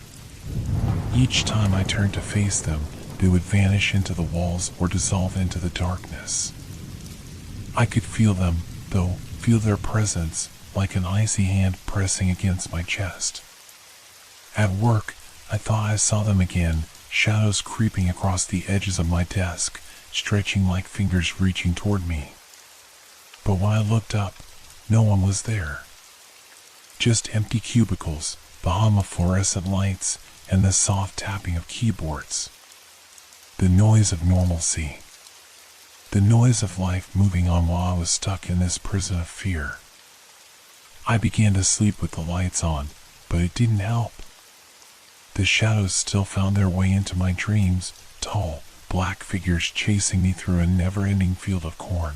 Each time I turned to face them, they would vanish into the walls or dissolve into the darkness. I could feel them, though, feel their presence, like an icy hand pressing against my chest. At work, I thought I saw them again, shadows creeping across the edges of my desk, stretching like fingers reaching toward me. But when I looked up, no one was there. Just empty cubicles, the hum of fluorescent lights, and the soft tapping of keyboards. The noise of normalcy. The noise of life moving on while I was stuck in this prison of fear. I began to sleep with the lights on, but it didn't help. The shadows still found their way into my dreams, tall, black figures chasing me through a never-ending field of corn.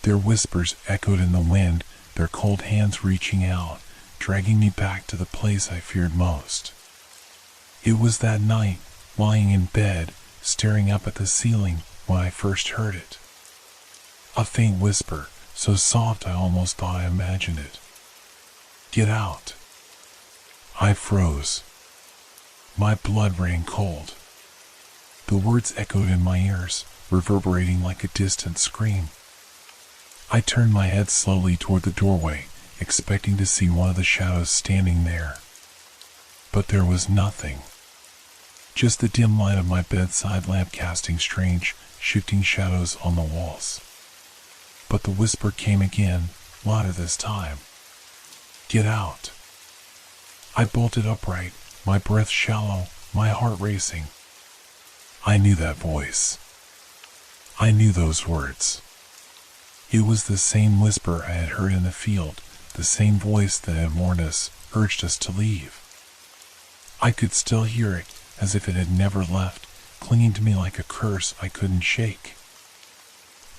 Their whispers echoed in the wind, their cold hands reaching out, dragging me back to the place I feared most. It was that night, lying in bed, staring up at the ceiling, when I first heard it. A faint whisper, so soft I almost thought I imagined it. "Get out." I froze. My blood ran cold. The words echoed in my ears, reverberating like a distant scream. I turned my head slowly toward the doorway, expecting to see one of the shadows standing there. But there was nothing. Just the dim light of my bedside lamp casting strange, shifting shadows on the walls. But the whisper came again, louder this time. "Get out." I bolted upright, my breath shallow, my heart racing. I knew that voice. I knew those words. It was the same whisper I had heard in the field, the same voice that had warned us, urged us to leave. I could still hear it, as if it had never left, clinging to me like a curse I couldn't shake.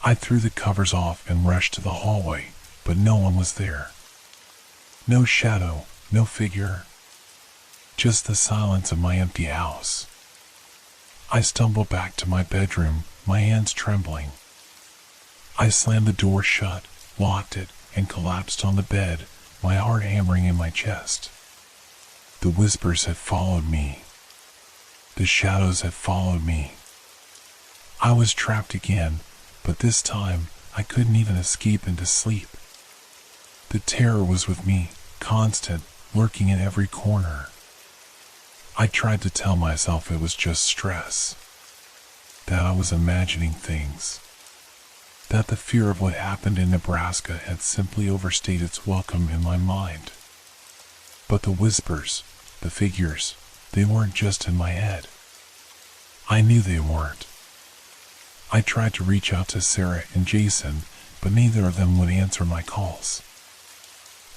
I threw the covers off and rushed to the hallway, but no one was there. No shadow, no figure. Just the silence of my empty house. I stumbled back to my bedroom, my hands trembling. I slammed the door shut, locked it, and collapsed on the bed, my heart hammering in my chest. The whispers had followed me. The shadows had followed me. I was trapped again, but this time I couldn't even escape into sleep. The terror was with me, constant, lurking in every corner. I tried to tell myself it was just stress, that I was imagining things, that the fear of what happened in Nebraska had simply overstayed its welcome in my mind. But the whispers, the figures, they weren't just in my head. I knew they weren't. I tried to reach out to Sarah and Jason, but neither of them would answer my calls.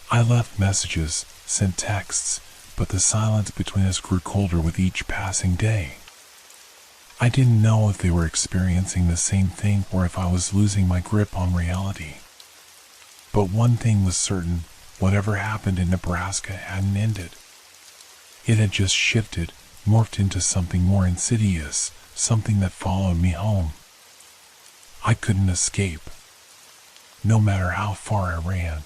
I left messages, sent texts, but the silence between us grew colder with each passing day. I didn't know if they were experiencing the same thing or if I was losing my grip on reality. But one thing was certain, whatever happened in Nebraska hadn't ended. It had just shifted, morphed into something more insidious, something that followed me home. I couldn't escape, no matter how far I ran.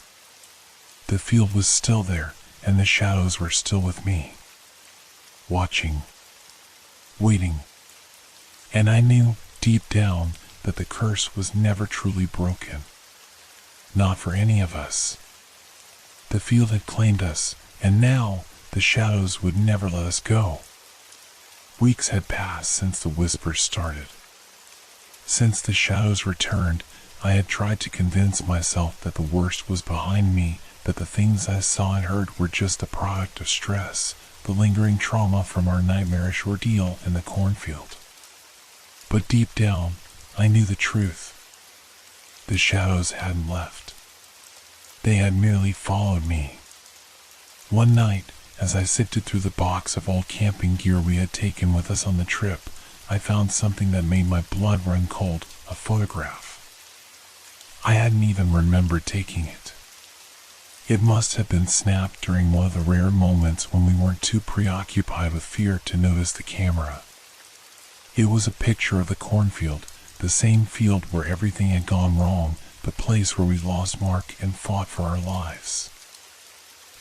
The field was still there, and the shadows were still with me, watching, waiting. And I knew, deep down, that the curse was never truly broken. Not for any of us. The field had claimed us, and now the shadows would never let us go. Weeks had passed since the whispers started. Since the shadows returned, I had tried to convince myself that the worst was behind me, that the things I saw and heard were just a product of stress, the lingering trauma from our nightmarish ordeal in the cornfield. But deep down, I knew the truth. The shadows hadn't left. They had merely followed me. One night, as I sifted through the box of old camping gear we had taken with us on the trip, I found something that made my blood run cold, a photograph. I hadn't even remembered taking it. It must have been snapped during one of the rare moments when we weren't too preoccupied with fear to notice the camera. It was a picture of the cornfield, the same field where everything had gone wrong, the place where we lost Mark and fought for our lives.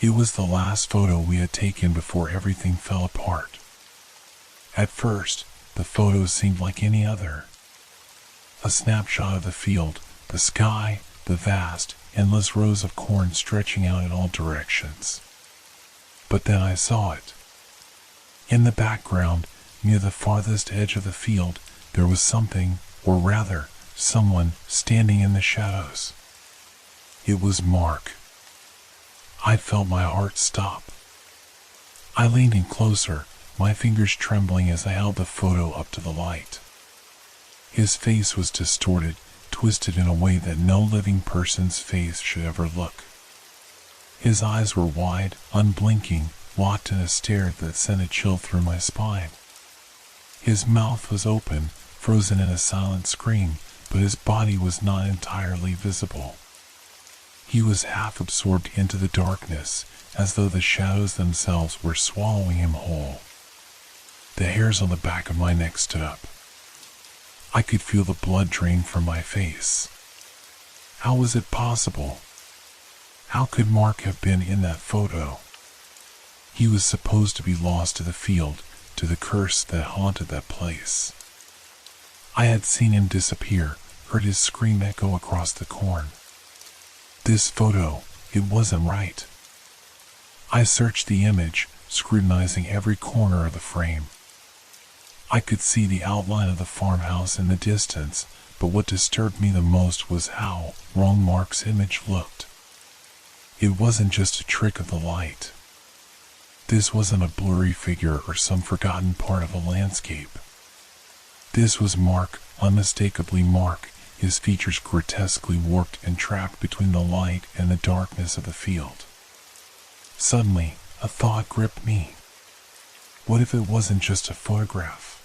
It was the last photo we had taken before everything fell apart. At first, the photo seemed like any other. A snapshot of the field, the sky, the vast, endless rows of corn stretching out in all directions. But then I saw it. In the background, near the farthest edge of the field, there was something, or rather, someone, standing in the shadows. It was Mark. I felt my heart stop. I leaned in closer, my fingers trembling as I held the photo up to the light. His face was distorted, twisted in a way that no living person's face should ever look. His eyes were wide, unblinking, locked in a stare that sent a chill through my spine. His mouth was open, frozen in a silent scream, but his body was not entirely visible. He was half absorbed into the darkness, as though the shadows themselves were swallowing him whole. The hairs on the back of my neck stood up. I could feel the blood drain from my face. How was it possible? How could Mark have been in that photo? He was supposed to be lost to the field, to the curse that haunted that place. I had seen him disappear, heard his scream echo across the corn. This photo, it wasn't right. I searched the image, scrutinizing every corner of the frame. I could see the outline of the farmhouse in the distance, but what disturbed me the most was how wrong Mark's image looked. It wasn't just a trick of the light. This wasn't a blurry figure or some forgotten part of a landscape. This was Mark, unmistakably Mark, his features grotesquely warped and trapped between the light and the darkness of the field. Suddenly, a thought gripped me. What if it wasn't just a photograph?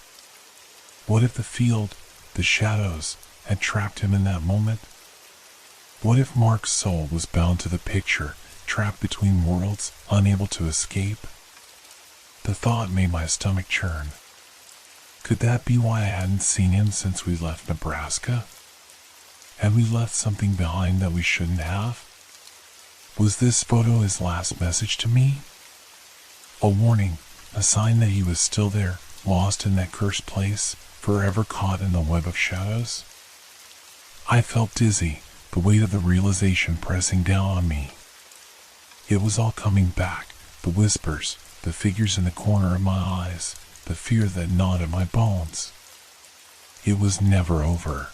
What if the field, the shadows, had trapped him in that moment? What if Mark's soul was bound to the picture, trapped between worlds, unable to escape? The thought made my stomach churn. Could that be why I hadn't seen him since we left Nebraska? Had we left something behind that we shouldn't have? Was this photo his last message to me? A warning, a sign that he was still there, lost in that cursed place, forever caught in the web of shadows? I felt dizzy, the weight of the realization pressing down on me. It was all coming back, the whispers, the figures in the corner of my eyes, the fear that gnawed at my bones. It was never over.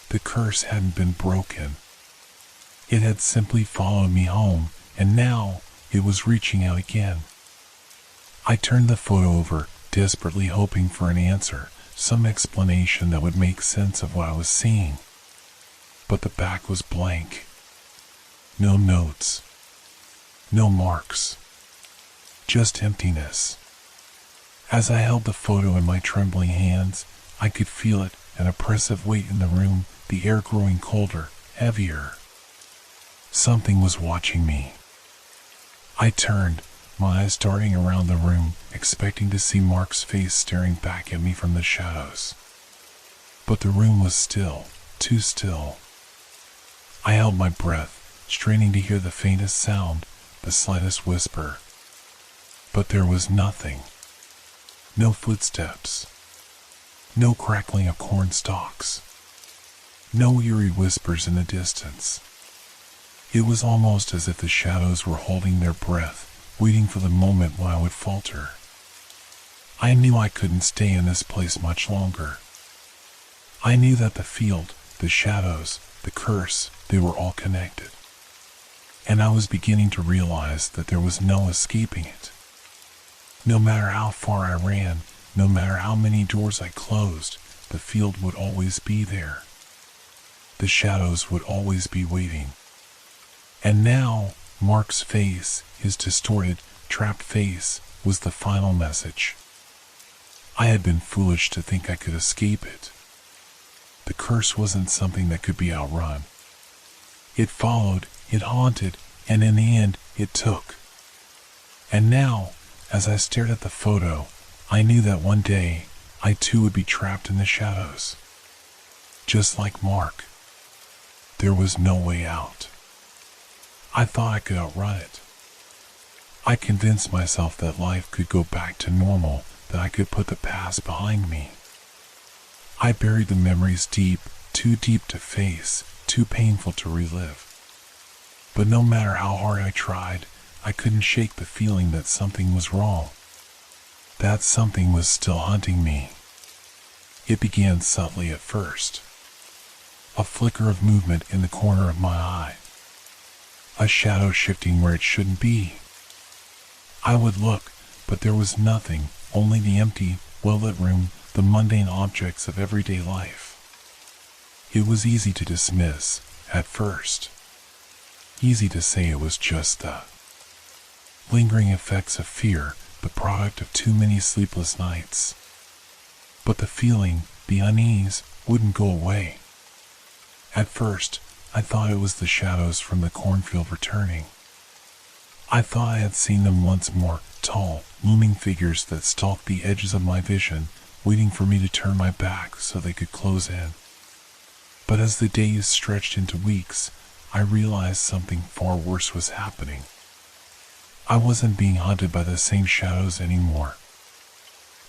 The curse hadn't been broken. It had simply followed me home, and now it was reaching out again. I turned the photo over, desperately hoping for an answer, some explanation that would make sense of what I was seeing. But the back was blank. No notes. No marks. Just emptiness. As I held the photo in my trembling hands, I could feel it, an oppressive weight in the room, the air growing colder, heavier. Something was watching me. I turned, my eyes darting around the room, expecting to see Mark's face staring back at me from the shadows. But the room was still, too still. I held my breath, straining to hear the faintest sound, the slightest whisper. But there was nothing. No footsteps. No crackling of corn stalks. No eerie whispers in the distance. It was almost as if the shadows were holding their breath, waiting for the moment when I would falter. I knew I couldn't stay in this place much longer. I knew that the field, the shadows, the curse, they were all connected. And I was beginning to realize that there was no escaping it. No matter how far I ran, no matter how many doors I closed, the field would always be there. The shadows would always be waiting. And now, Mark's face, his distorted, trapped face, was the final message. I had been foolish to think I could escape it. The curse wasn't something that could be outrun. It followed, it haunted, and in the end, it took. And now, as I stared at the photo, I knew that one day, I too would be trapped in the shadows. Just like Mark. There was no way out. I thought I could outrun it. I convinced myself that life could go back to normal, that I could put the past behind me. I buried the memories deep, too deep to face, too painful to relive. But no matter how hard I tried, I couldn't shake the feeling that something was wrong. That something was still hunting me. It began subtly at first. A flicker of movement in the corner of my eye. A shadow shifting where it shouldn't be. I would look, but there was nothing, only the empty, well-lit room, the mundane objects of everyday life. It was easy to dismiss, at first. Easy to say it was just the lingering effects of fear, the product of too many sleepless nights. But the feeling, the unease, wouldn't go away. At first, I thought it was the shadows from the cornfield returning. I thought I had seen them once more, tall, looming figures that stalked the edges of my vision, waiting for me to turn my back so they could close in. But as the days stretched into weeks, I realized something far worse was happening. I wasn't being hunted by the same shadows anymore.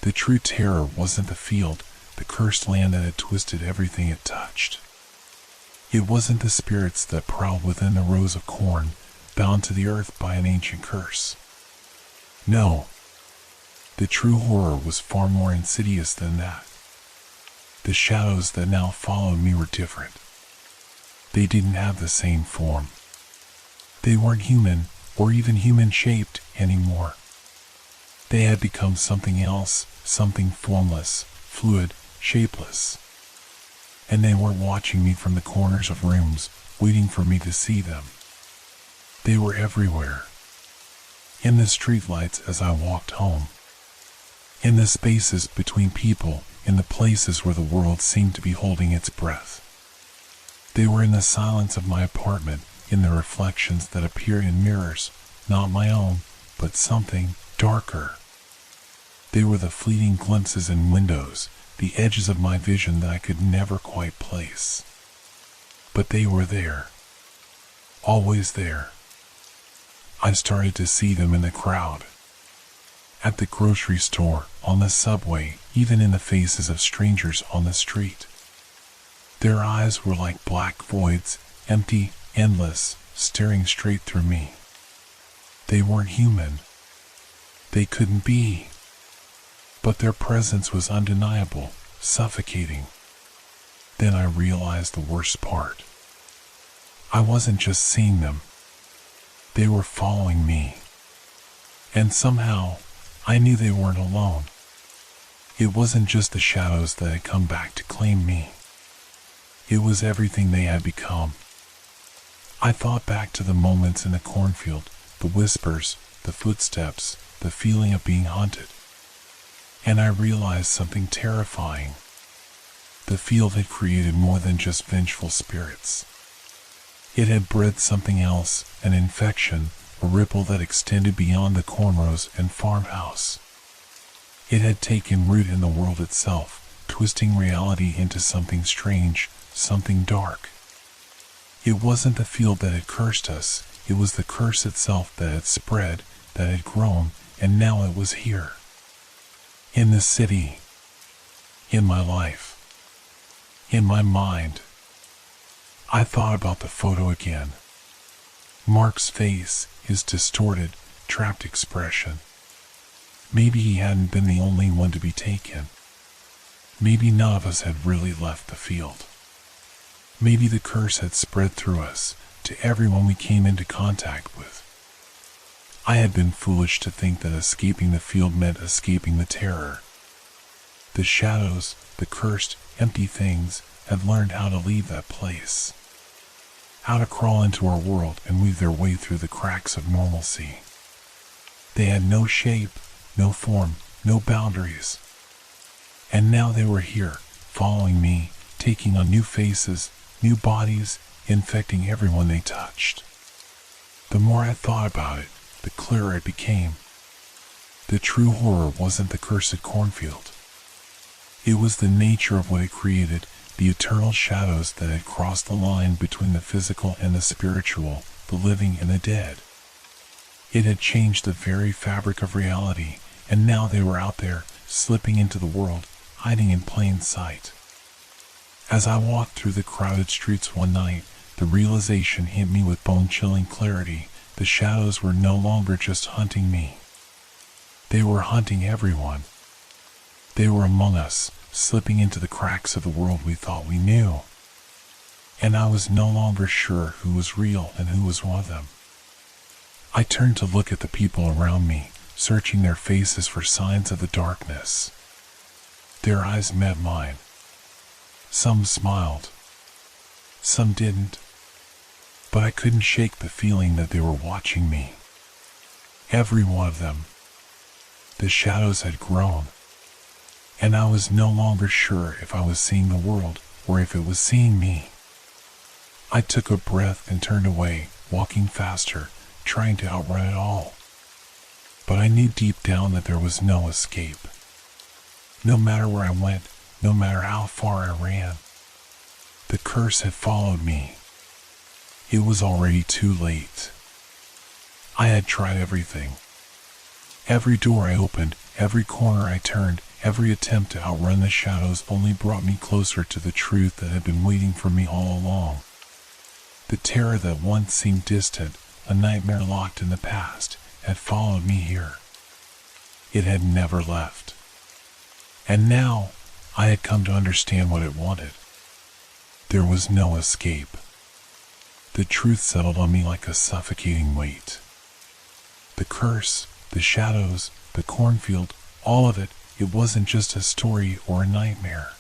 The true terror wasn't the field, the cursed land that had twisted everything it touched. It wasn't the spirits that prowled within the rows of corn, bound to the earth by an ancient curse. No. The true horror was far more insidious than that. The shadows that now followed me were different. They didn't have the same form. They weren't human, or even human-shaped, anymore. They had become something else, something formless, fluid, shapeless. And they were watching me from the corners of rooms, waiting for me to see them. They were everywhere. In the streetlights as I walked home. In the spaces between people, in the places where the world seemed to be holding its breath. They were in the silence of my apartment, in the reflections that appeared in mirrors, not my own, but something darker. They were the fleeting glimpses in windows, the edges of my vision that I could never quite place. But they were there. Always there. I started to see them in the crowd. At the grocery store, on the subway, even in the faces of strangers on the street. Their eyes were like black voids, empty, endless, staring straight through me. They weren't human. They couldn't be. But their presence was undeniable, suffocating. Then I realized the worst part. I wasn't just seeing them. They were following me. And somehow, I knew they weren't alone. It wasn't just the shadows that had come back to claim me. It was everything they had become. I thought back to the moments in the cornfield, the whispers, the footsteps, the feeling of being hunted. And I realized something terrifying. The field had created more than just vengeful spirits. It had bred something else, an infection, a ripple that extended beyond the cornrows and farmhouse. It had taken root in the world itself, twisting reality into something strange, something dark. It wasn't the field that had cursed us, it was the curse itself that had spread, that had grown, and now it was here. In the city. In my life. In my mind. I thought about the photo again. Mark's face, his distorted, trapped expression. Maybe he hadn't been the only one to be taken. Maybe none of us had really left the field. Maybe the curse had spread through us, to everyone we came into contact with. I had been foolish to think that escaping the field meant escaping the terror. The shadows, the cursed, empty things, had learned how to leave that place. How to crawl into our world and weave their way through the cracks of normalcy. They had no shape, no form, no boundaries. And now they were here, following me, taking on new faces, new bodies, infecting everyone they touched. The more I thought about it, the clearer it became. The true horror wasn't the cursed cornfield. It was the nature of what it created, the eternal shadows that had crossed the line between the physical and the spiritual, the living and the dead. It had changed the very fabric of reality, and now they were out there, slipping into the world, hiding in plain sight. As I walked through the crowded streets one night, the realization hit me with bone-chilling clarity. The shadows were no longer just hunting me. They were hunting everyone. They were among us, slipping into the cracks of the world we thought we knew. And I was no longer sure who was real and who was one of them. I turned to look at the people around me, searching their faces for signs of the darkness. Their eyes met mine. Some smiled. Some didn't. But I couldn't shake the feeling that they were watching me. Every one of them. The shadows had grown. And I was no longer sure if I was seeing the world or if it was seeing me. I took a breath and turned away, walking faster, trying to outrun it all. But I knew deep down that there was no escape. No matter where I went, no matter how far I ran, the curse had followed me. It was already too late. I had tried everything. Every door I opened, every corner I turned, every attempt to outrun the shadows only brought me closer to the truth that had been waiting for me all along. The terror that once seemed distant, a nightmare locked in the past, had followed me here. It had never left. And now, I had come to understand what it wanted. There was no escape. The truth settled on me like a suffocating weight. The curse, the shadows, the cornfield, all of it, it wasn't just a story or a nightmare.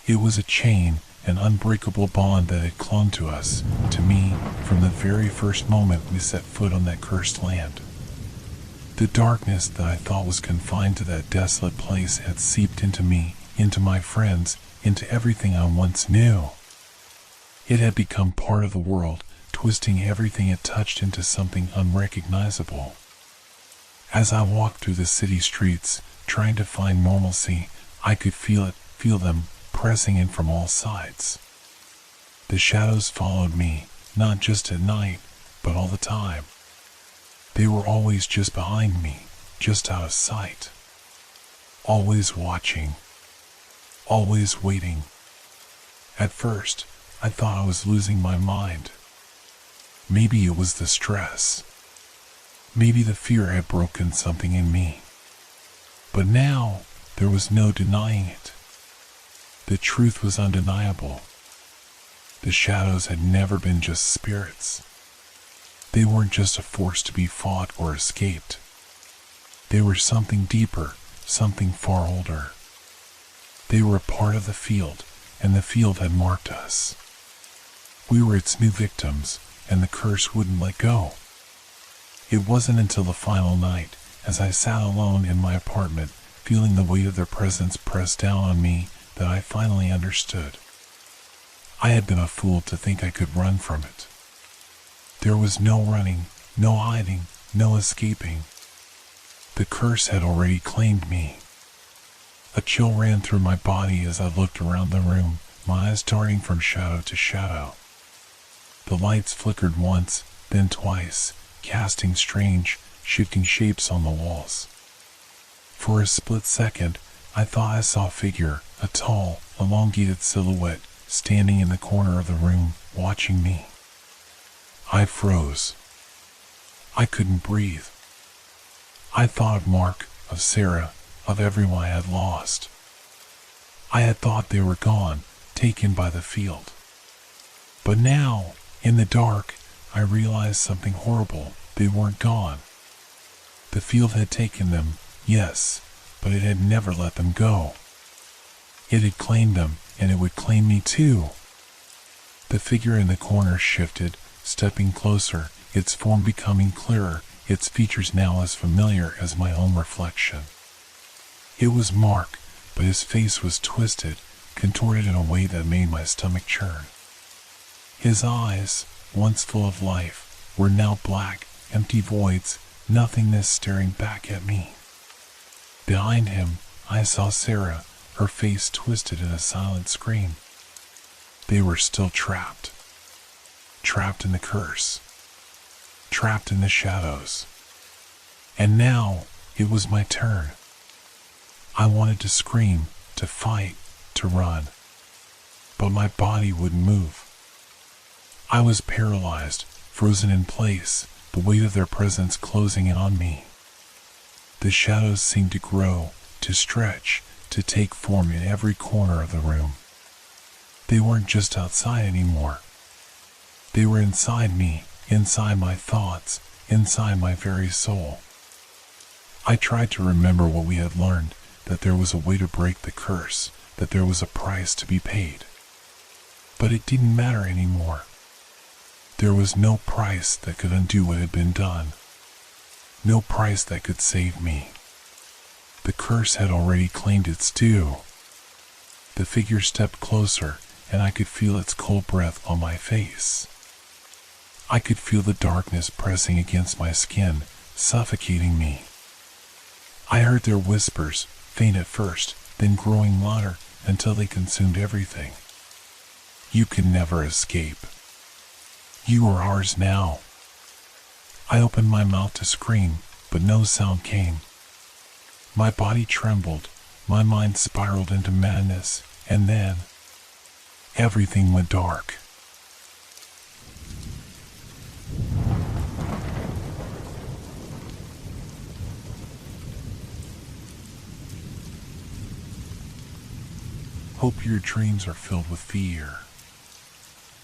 It was a chain, an unbreakable bond that had clung to us, to me, from the very first moment we set foot on that cursed land. The darkness that I thought was confined to that desolate place had seeped into me, into my friends, into everything I once knew. It had become part of the world, twisting everything it touched into something unrecognizable. As I walked through the city streets, trying to find normalcy, I could feel them pressing in from all sides. The shadows followed me, not just at night, but all the time. They were always just behind me, just out of sight. Always watching. Always waiting. At first, I thought I was losing my mind. Maybe it was the stress. Maybe the fear had broken something in me. But now, there was no denying it. The truth was undeniable. The shadows had never been just spirits. They weren't just a force to be fought or escaped. They were something deeper, something far older. They were a part of the field, and the field had marked us. We were its new victims, and the curse wouldn't let go. It wasn't until the final night, as I sat alone in my apartment, feeling the weight of their presence press down on me, that I finally understood. I had been a fool to think I could run from it. There was no running, no hiding, no escaping. The curse had already claimed me. A chill ran through my body as I looked around the room, my eyes darting from shadow to shadow. The lights flickered once, then twice, casting strange, shifting shapes on the walls. For a split second, I thought I saw a figure, a tall, elongated silhouette, standing in the corner of the room, watching me. I froze. I couldn't breathe. I thought of Mark, of Sarah, of everyone I had lost. I had thought they were gone, taken by the field. But now, in the dark, I realized something horrible. They weren't gone. The field had taken them, yes, but it had never let them go. It had claimed them, and it would claim me too. The figure in the corner shifted, stepping closer, its form becoming clearer, its features now as familiar as my own reflection. It was Mark, but his face was twisted, contorted in a way that made my stomach churn. His eyes, once full of life, were now black, empty voids, nothingness staring back at me. Behind him, I saw Sarah, her face twisted in a silent scream. They were still trapped. Trapped in the curse. Trapped in the shadows. And now, it was my turn. I wanted to scream, to fight, to run. But my body wouldn't move. I was paralyzed, frozen in place, the weight of their presence closing in on me. The shadows seemed to grow, to stretch, to take form in every corner of the room. They weren't just outside anymore. They were inside me, inside my thoughts, inside my very soul. I tried to remember what we had learned, that there was a way to break the curse, that there was a price to be paid. But it didn't matter anymore. There was no price that could undo what had been done. No price that could save me. The curse had already claimed its due. The figure stepped closer, and I could feel its cold breath on my face. I could feel the darkness pressing against my skin, suffocating me. I heard their whispers, faint at first, then growing louder until they consumed everything. You can never escape. You are ours now. I opened my mouth to scream, but no sound came. My body trembled, my mind spiraled into madness, and then everything went dark. Hope your dreams are filled with fear.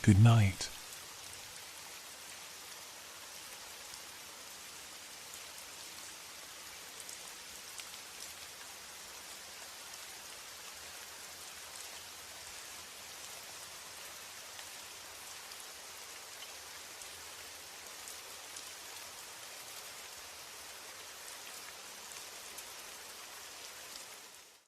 Good night.